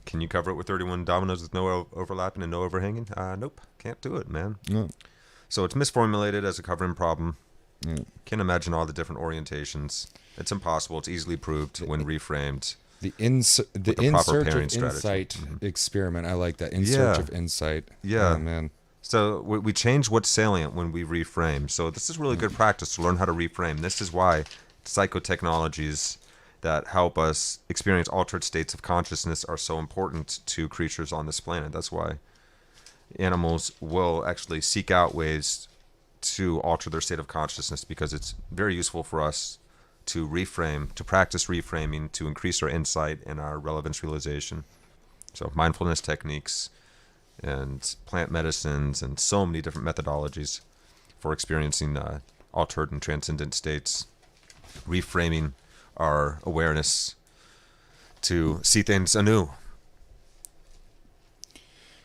Can you cover it with 31 dominoes with no overlapping and no overhanging? Nope, can't do it, man. No. So it's misformulated as a covering problem. Can't imagine all the different orientations. It's impossible. It's easily proved when reframed. The in search of insight experiment. I like that. In search of insight. Yeah. Oh, man. So we change what's salient when we reframe. So this is really good practice to learn how to reframe. This is why psychotechnologies that help us experience altered states of consciousness are so important to creatures on this planet. That's why animals will actually seek out ways to alter their state of consciousness, because it's very useful for us to reframe, to practice reframing, to increase our insight and our relevance realization. So mindfulness techniques and plant medicines and so many different methodologies for experiencing altered and transcendent states, reframing our awareness to see things anew.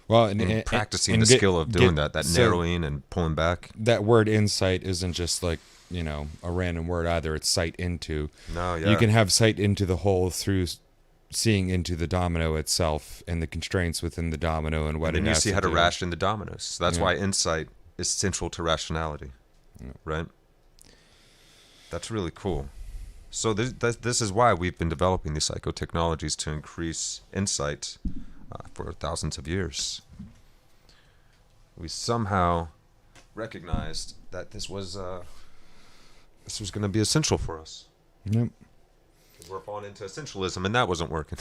Well, and practicing the skill of doing that narrowing and pulling back. That word insight isn't just like, a random word either. It's sight into. No, yeah. You can have sight into the whole through seeing into the domino itself and the constraints within the domino and what it has to do. And then you see how to ration the dominoes. So that's why insight is central to rationality, right? That's really cool. So this is why we've been developing these psychotechnologies to increase insight for thousands of years. We somehow recognized that this was going to be essential for us. Yep. We're falling into essentialism, and that wasn't working.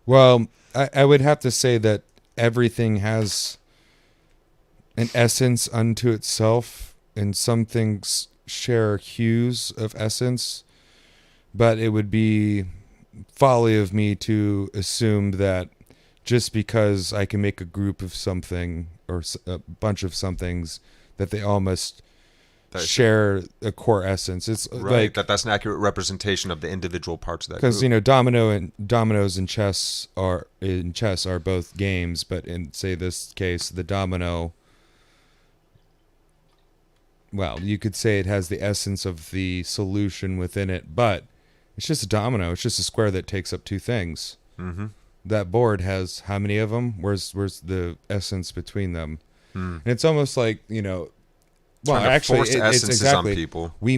Well, I would have to say that everything has an essence unto itself, and some things share hues of essence, but it would be folly of me to assume that just because I can make a group of something or a bunch of somethings that they all must share a core essence. It's right, that's an accurate representation of the individual parts of that because group. Dominoes and chess are both games, but in say this case the domino, well, you could say it has the essence of the solution within it, but it's just a domino. It's just a square that takes up two things. That board has how many of them? Where's the essence between them? And it's almost like, well, Trying to actually, force it's essences exactly. on people. We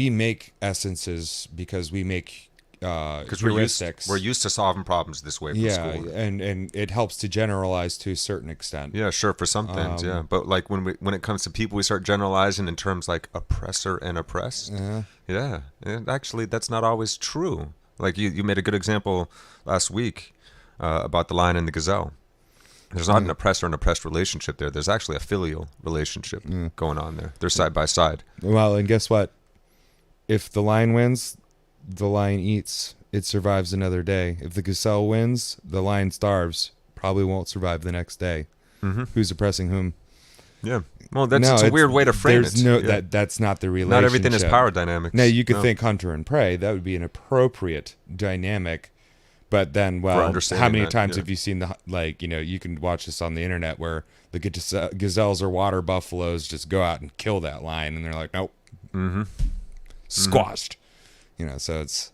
make essences because we make Because heuristics. we're used to solving problems this way from yeah, school. and it helps to generalize to a certain extent. Yeah, sure, for some things, yeah. But like when it comes to people, we start generalizing in terms like oppressor and oppressed. Yeah, and actually, that's not always true. Like you made a good example last week about the lion and the gazelle. There's not an oppressor and oppressed relationship there. There's actually a filial relationship going on there. They're side by side. Well, and guess what? If the lion wins, the lion eats. It survives another day. If the gazelle wins, the lion starves. Probably won't survive the next day. Who's oppressing whom? Yeah. Well, it's a weird way to frame it. That's not the relationship. Not everything is power dynamics. Now, you could think hunter and prey. That would be an appropriate dynamic. But then, well, how many times have you seen you can watch this on the internet where the gazelles or water buffaloes just go out and kill that lion, and they're like, nope, squashed. So it's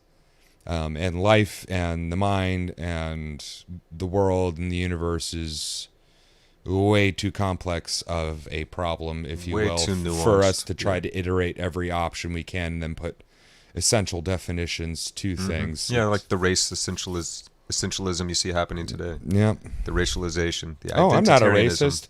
and life and the mind and the world and the universe is way too complex of a problem, if you will, for us to try to iterate every option we can and then put essential definitions to things. Yeah, like the race essentialism you see happening today. Yeah. The racialization, the identitarianism. Oh, I'm not a racist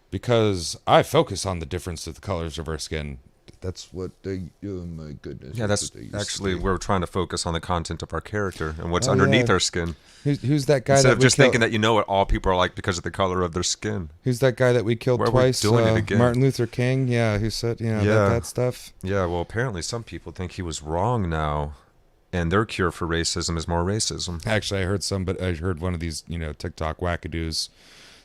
because I focus on the difference of the colors of our skin. That's what they. Oh my goodness. Yeah, that's actually we're trying to focus on the content of our character and what's underneath our skin. Who's that guy? Instead of just thinking that you know what all people are like because of the color of their skin. Who's that guy that we killed twice? Doing it again. Martin Luther King. Yeah, who said that stuff. Yeah, well, apparently some people think he was wrong now, and their cure for racism is more racism. Actually, I heard one of these TikTok wackadoos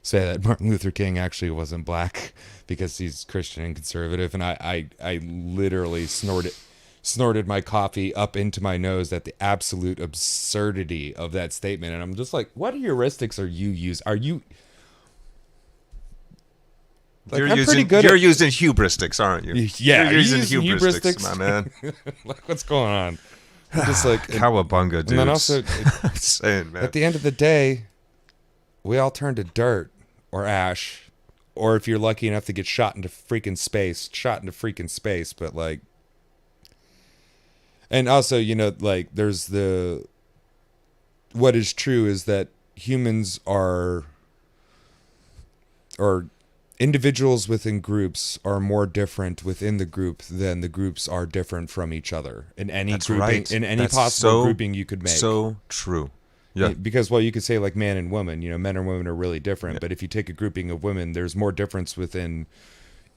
say that Martin Luther King actually wasn't black because he's Christian and conservative, and I literally snorted my coffee up into my nose at the absolute absurdity of that statement, and I'm just like, what heuristics are you using? Are you? Like, you're using heuristics, aren't you? Yeah, you're using heuristics, my man. Like, what's going on? I'm just like cowabunga, dude. And then also, saying, man. At the end of the day, we all turn to dirt or ash, or if you're lucky enough to get shot into freaking space. But like, and also, there's what is true is that humans or individuals within groups are more different within the group than the groups are different from each other in any grouping, right. in any possible grouping you could make. So true. Yeah. Because, you could say like man and woman, men and women are really different. Yeah. But if you take a grouping of women, there's more difference within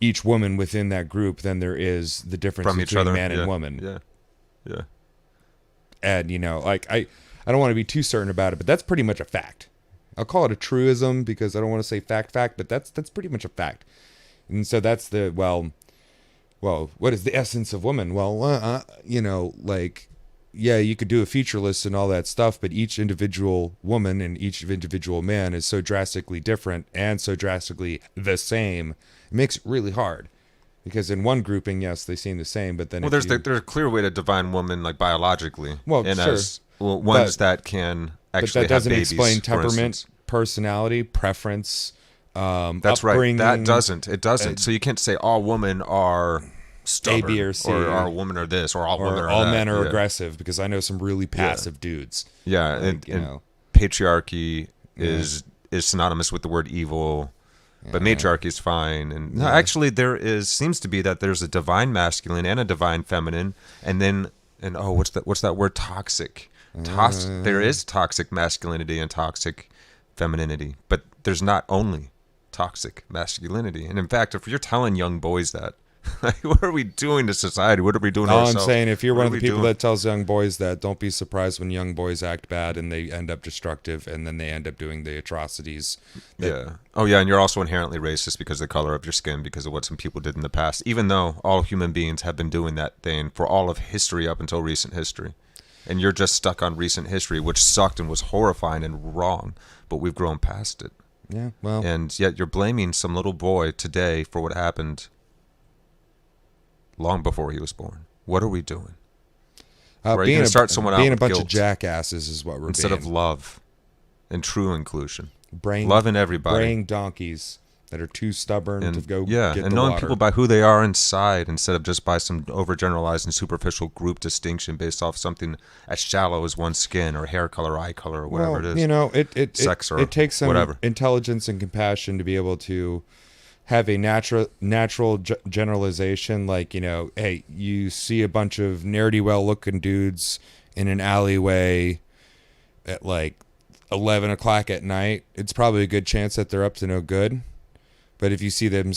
each woman within that group than there is the difference between man and woman. Yeah. Yeah. And, I don't want to be too certain about it, but that's pretty much a fact. I'll call it a truism because I don't want to say fact, but that's pretty much a fact. And so that's the, well, what is the essence of woman? Well, yeah, you could do a feature list and all that stuff, but each individual woman and each individual man is so drastically different and so drastically the same. It makes it really hard because in one grouping, yes, they seem the same, but then there's a clear way to define woman like biologically. Well, and sure. As ones that can actually but that doesn't have babies, explain temperament, personality, preference. That's upbringing. Right. It doesn't. So you can't say all women are stubborn, A, B, or C, or all women are this, or all women are all that. men are aggressive. Because I know some really passive dudes. Yeah, and patriarchy is synonymous with the word evil, but matriarchy is fine. And no, actually, seems to be that there's a divine masculine and a divine feminine, and what's that word? Toxic. There is toxic masculinity and toxic femininity, but there's not only toxic masculinity. And in fact, if you're telling young boys that, what are we doing to society? What are we doing to ourselves? I'm saying, if you're one of the people that tells young boys that, don't be surprised when young boys act bad and they end up destructive and then they end up doing the atrocities. Oh, yeah, and you're also inherently racist because of the color of your skin, because of what some people did in the past, even though all human beings have been doing that thing for all of history up until recent history. And you're just stuck on recent history, which sucked and was horrifying and wrong, but we've grown past it. Yeah, well. And yet you're blaming some little boy today for what happened long before he was born. What are we doing? Or are you going to start someone out being a with bunch guilt of jackasses is what we're instead being. of love and true inclusion? Braying, Loving everybody. braying donkeys that are too stubborn to go yeah, get and the knowing water. people by who they are inside instead of just by some overgeneralized and superficial group distinction based off something as shallow as one's skin or hair color, eye color, or whatever it is. You know, it Sex or it takes some whatever. intelligence and compassion to be able to have a natural generalization. Like, you know, hey, you see a bunch of ne'er-do-well looking dudes in an alleyway at like 11 o'clock at night. It's probably a good chance that they're up to no good. But if you see them,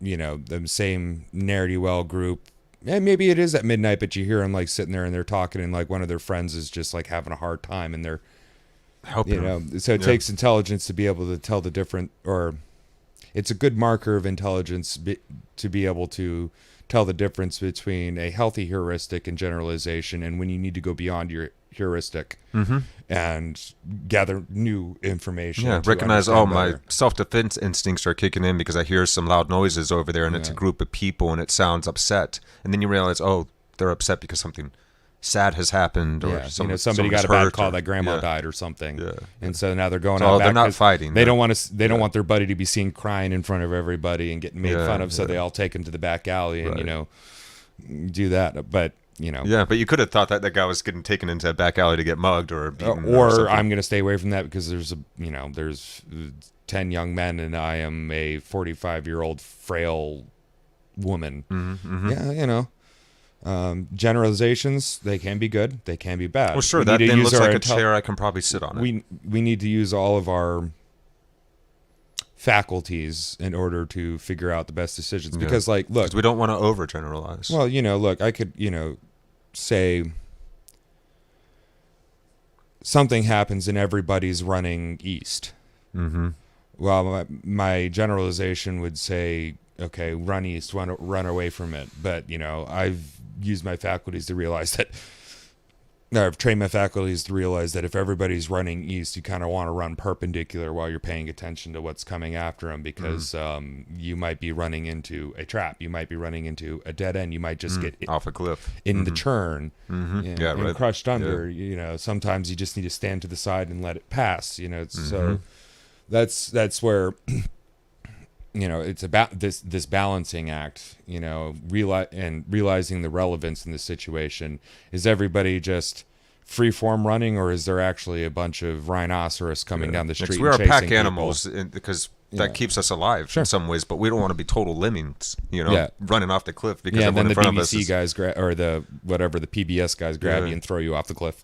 you know, them same ne'er-do-well group, maybe it is at midnight, but you hear them like sitting there and they're talking, and like one of their friends is just like having a hard time, and they're Helping you know. them. So it takes intelligence to be able to tell the different, or it's a good marker of intelligence to be able to tell the difference between a healthy heuristic and generalization, and when you need to go beyond your heuristic and gather new information. Yeah, to recognize, understand my better. self-defense instincts are kicking in because I hear some loud noises over there and it's a group of people and it sounds upset. And then you realize, oh, they're upset because something sad has happened, or Yeah, somebody got a bad hurt, call or- that grandma yeah. died or something. Yeah. And so now they're going So out they're back not 'cause fighting. They don't want to. They don't want their buddy to be seen crying in front of everybody and getting made Yeah, fun of. So yeah. they all take him to the back alley and Right. you know do that. But you know, Yeah, but you could have thought that guy was getting taken into a back alley to get mugged or beaten. or something. I'm going to stay away from that because there's 10 young men and I am a 45-year-old frail woman. Yeah, you know. Generalizations, they can be good, they can be bad. Well, sure, We that need to then use looks our like a chair I can probably sit on it. we need to use all of our faculties in order to figure out the best decisions. Because, like, look, 'Cause we don't want to overgeneralize. well, you know, look, I could, say something happens and everybody's running east. Mm-hmm. Well, my generalization would say, okay, run east, run away from it. But, I've used my faculties to realize that, I've trained my faculties to realize that if everybody's running east, you kind of want to run perpendicular while you're paying attention to what's coming after them, because you might be running into a trap. You might be running into a dead end. You might just get Off a cliff. in the churn and right. crushed under. Sometimes you just need to stand to the side and let it pass. So that's where it's about this balancing act. Realizing the relevance in the situation. Is everybody just free form running, or is there actually a bunch of rhinoceros coming down the street? Because we are and chasing pack people? animals, because that keeps us alive in some ways, but we don't want to be total lemmings, Yeah. running off the cliff because Yeah, and then everyone the in front of us BBC is... guys or the PBS guys grab Yeah. you and throw you off the cliff.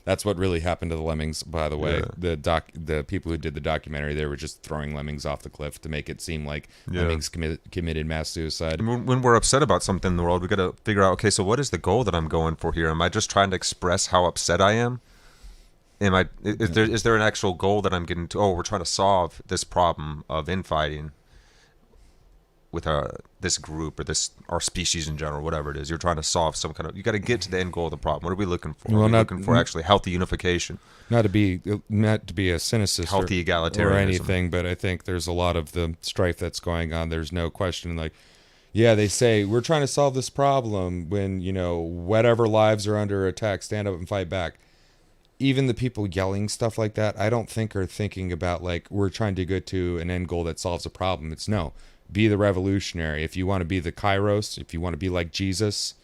That's what really happened to the lemmings, by the way. Yeah. The people who did the documentary, they were just throwing lemmings off the cliff to make it seem like lemmings committed mass suicide. When we're upset about something in the world, we got to figure out, okay, so what is the goal that I'm going for here? Am I just trying to express how upset I am? Is there an actual goal that I'm getting to? Oh, we're trying to solve this problem of infighting with this group or our species in general, whatever it is. You're trying to solve some kind of. You got to get to the end goal of the problem. What are we looking for? Well, Are we looking for actually healthy unification, Not to be a cynicist healthy or egalitarianism, anything, but I think there's a lot of the strife that's going on. There's no question. Like, yeah, they say we're trying to solve this problem when whatever lives are under attack, stand up and fight back. Even the people yelling stuff like that, I don't think are thinking about like we're trying to get to an end goal that solves a problem. It's no, be the revolutionary. If you want to be the Kairos, if you want to be like Jesus,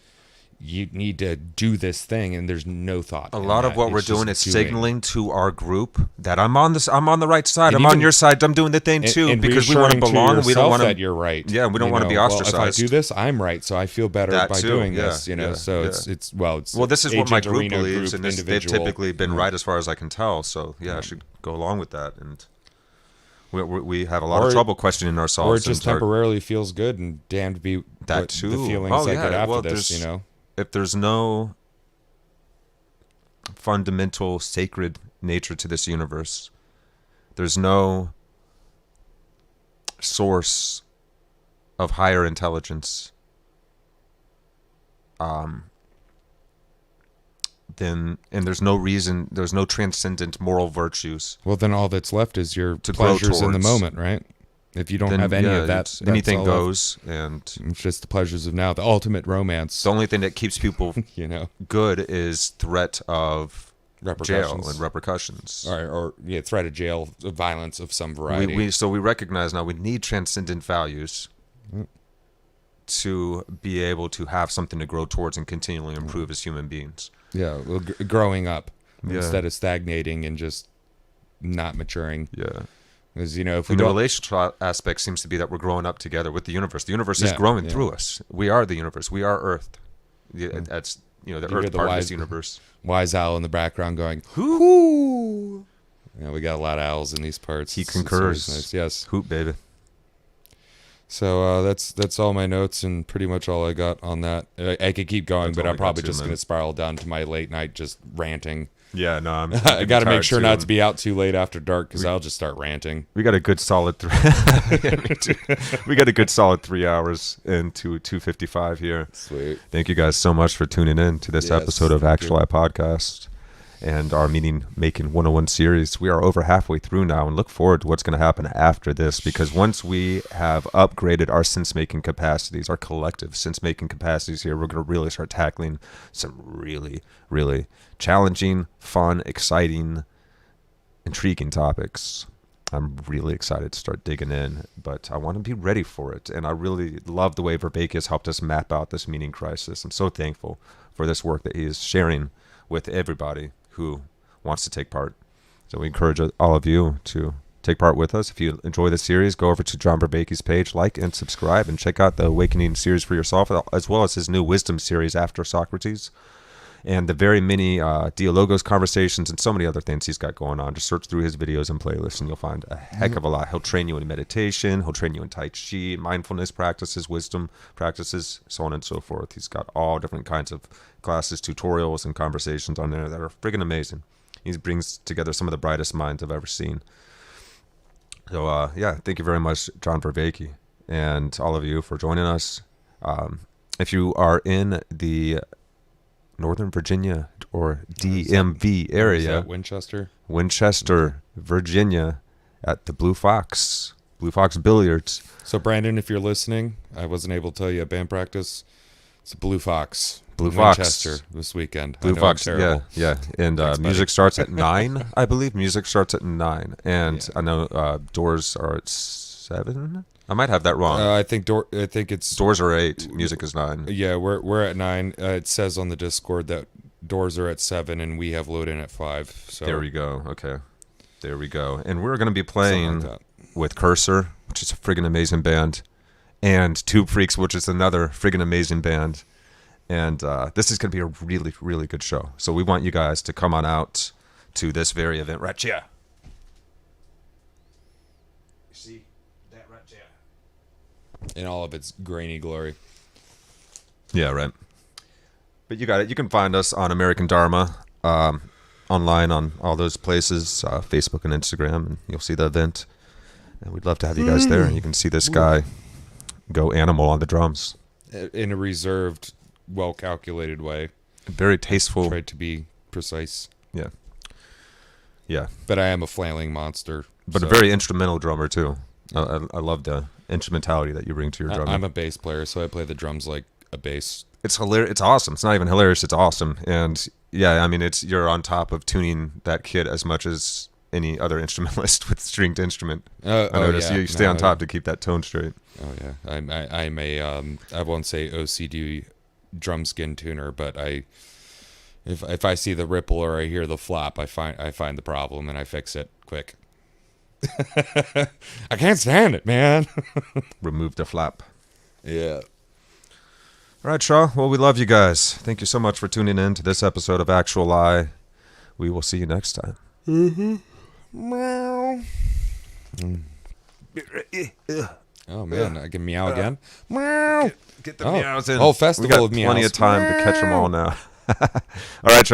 you need to do this thing, and there's no thought. A lot of what It's we're just doing is doing. signaling to our group that I'm on the right side. And I'm on even- your side. I'm doing the thing too, And because we want to reassuring belong. And we don't yourself want that to. you're right. Yeah, we don't want to be Well, ostracized. if I do this, I'm right, so I feel better That by too, doing yeah, this. yeah, So yeah. it's Well, this is what my agent, group arena, believes, and they've individual. typically been right as far as I can tell. So yeah, I should go along with that. And we have a lot of trouble questioning ourselves. Or it just and our- temporarily feels good, and damned be That what too. the feelings Oh, I yeah. get after Well, this. there's- If there's no fundamental sacred nature to this universe, there's no source of higher intelligence, then, and there's no reason, there's no transcendent moral virtues. Well, then all that's left is your To grow pleasures in the towards. moment, right? If you don't then, have any yeah, of that, it's- anything that's all goes, and it's just the pleasures of now, the ultimate romance. the only thing that keeps people You know, good is threat of jail repercussions. and repercussions. Or threat of jail, violence of some variety. So we recognize now we need transcendent values to be able to have something to grow towards and continually improve as human beings. Yeah, well, growing up Yeah. instead of stagnating and just not maturing. Yeah. Because if we And the don't, relational aspect seems to be that we're growing up together with the universe. The universe is Yeah, growing yeah. through us. We are the universe. We are Earth. Yeah, that's the You hear Earth the part of wise- this universe. wise owl in the background going, "Hoo!" Yeah, we got a lot of owls in these parts. He It's concurs. nice. Yes. Hoot, baby. So that's all my notes and pretty much all I got on that. I could keep going, That's but all I'm we got probably too, just man. going to spiral down to my late night just ranting. Yeah, no, I'm. I got to make sure not to be. be out too late after dark because I'll just start ranting. We got a good solid we got a good solid 3 hours into 2:55 here. Sweet. Thank you guys so much for tuning in to this Yes, episode of thank you. Actuali Podcast and our Meaning Making 101 series. We are over halfway through now and look forward to what's going to happen after this, because once we have upgraded our sense-making capacities, our collective sense-making capacities here, we're going to really start tackling some really, really challenging, fun, exciting, intriguing topics. I'm really excited to start digging in, but I want to be ready for it. And I really love the way Vervaeke has helped us map out this meaning crisis. I'm so thankful for this work that he is sharing with everybody who wants to take part. So we encourage all of you to take part with us. If you enjoy the series, go over to John Vervaeke's page, like and subscribe, and check out the Awakening series for yourself, as well as his new Wisdom series after Socrates, and the very many Dialogos conversations and so many other things he's got going on. Just search through his videos and playlists and you'll find a heck of a lot. He'll train you in meditation, he'll train you in Tai Chi, mindfulness practices, wisdom practices, so on and so forth. He's got all different kinds of classes, tutorials, and conversations on there that are friggin' amazing. He brings together some of the brightest minds I've ever seen. So, thank you very much, John Vervaeke, and all of you for joining us. If you are in the Northern Virginia or DMV Is area, that Winchester, Virginia, at the Blue Fox Billiards. So Brandon, if you're listening, I wasn't able to tell you at band practice. It's Blue Fox. Blue in Fox. Winchester this weekend. Blue I know Fox, I'm terrible. yeah. And Thanks, buddy. music starts at 9, I believe. Music starts at 9. And Yeah. I know doors are at 7. I might have that wrong. I think it's Doors are 8. Music is 9. Yeah, we're at 9. It says on the Discord that doors are at 7 and we have load in at 5. So There we go. Okay. There we go. And we're going to be something playing like that. with Cursor, which is a friggin' amazing band, and Tube Freaks, which is another friggin' amazing band. And this is going to be a really, really good show. So we want you guys to come on out to this very event right here. You see that right there? In all of its grainy glory. Yeah, right. But you got it. You can find us on American Dharma, online on all those places, Facebook and Instagram, and you'll see the event. And we'd love to have you guys there. And you can see this guy go animal on the drums. In a reserved, well-calculated way. Very tasteful. Tried to be precise. Yeah. Yeah. But I am a flailing monster. But so a very instrumental drummer, too. I love the instrumentality that you bring to your drumming. I'm a bass player, so I play the drums like a bass. It's hilarious. It's awesome. It's not even hilarious. It's awesome. And yeah, I mean, you're on top of tuning that kit as much as any other instrumentalist with stringed instrument. I notice you stay on top to keep that tone straight. Oh yeah, I'm a I won't say OCD drum skin tuner, but if I see the ripple or I hear the flop, I find the problem and I fix it quick. I can't stand it, man. Remove the flap. Yeah. All right, Shaw. Well, we love you guys. Thank you so much for tuning in to this episode of Actuali. We will see you next time. Meow. Oh man, I can meow again. Meow. Get the meows in. Oh, festival we got of meows. plenty of time to catch them all now. All right, Shaw.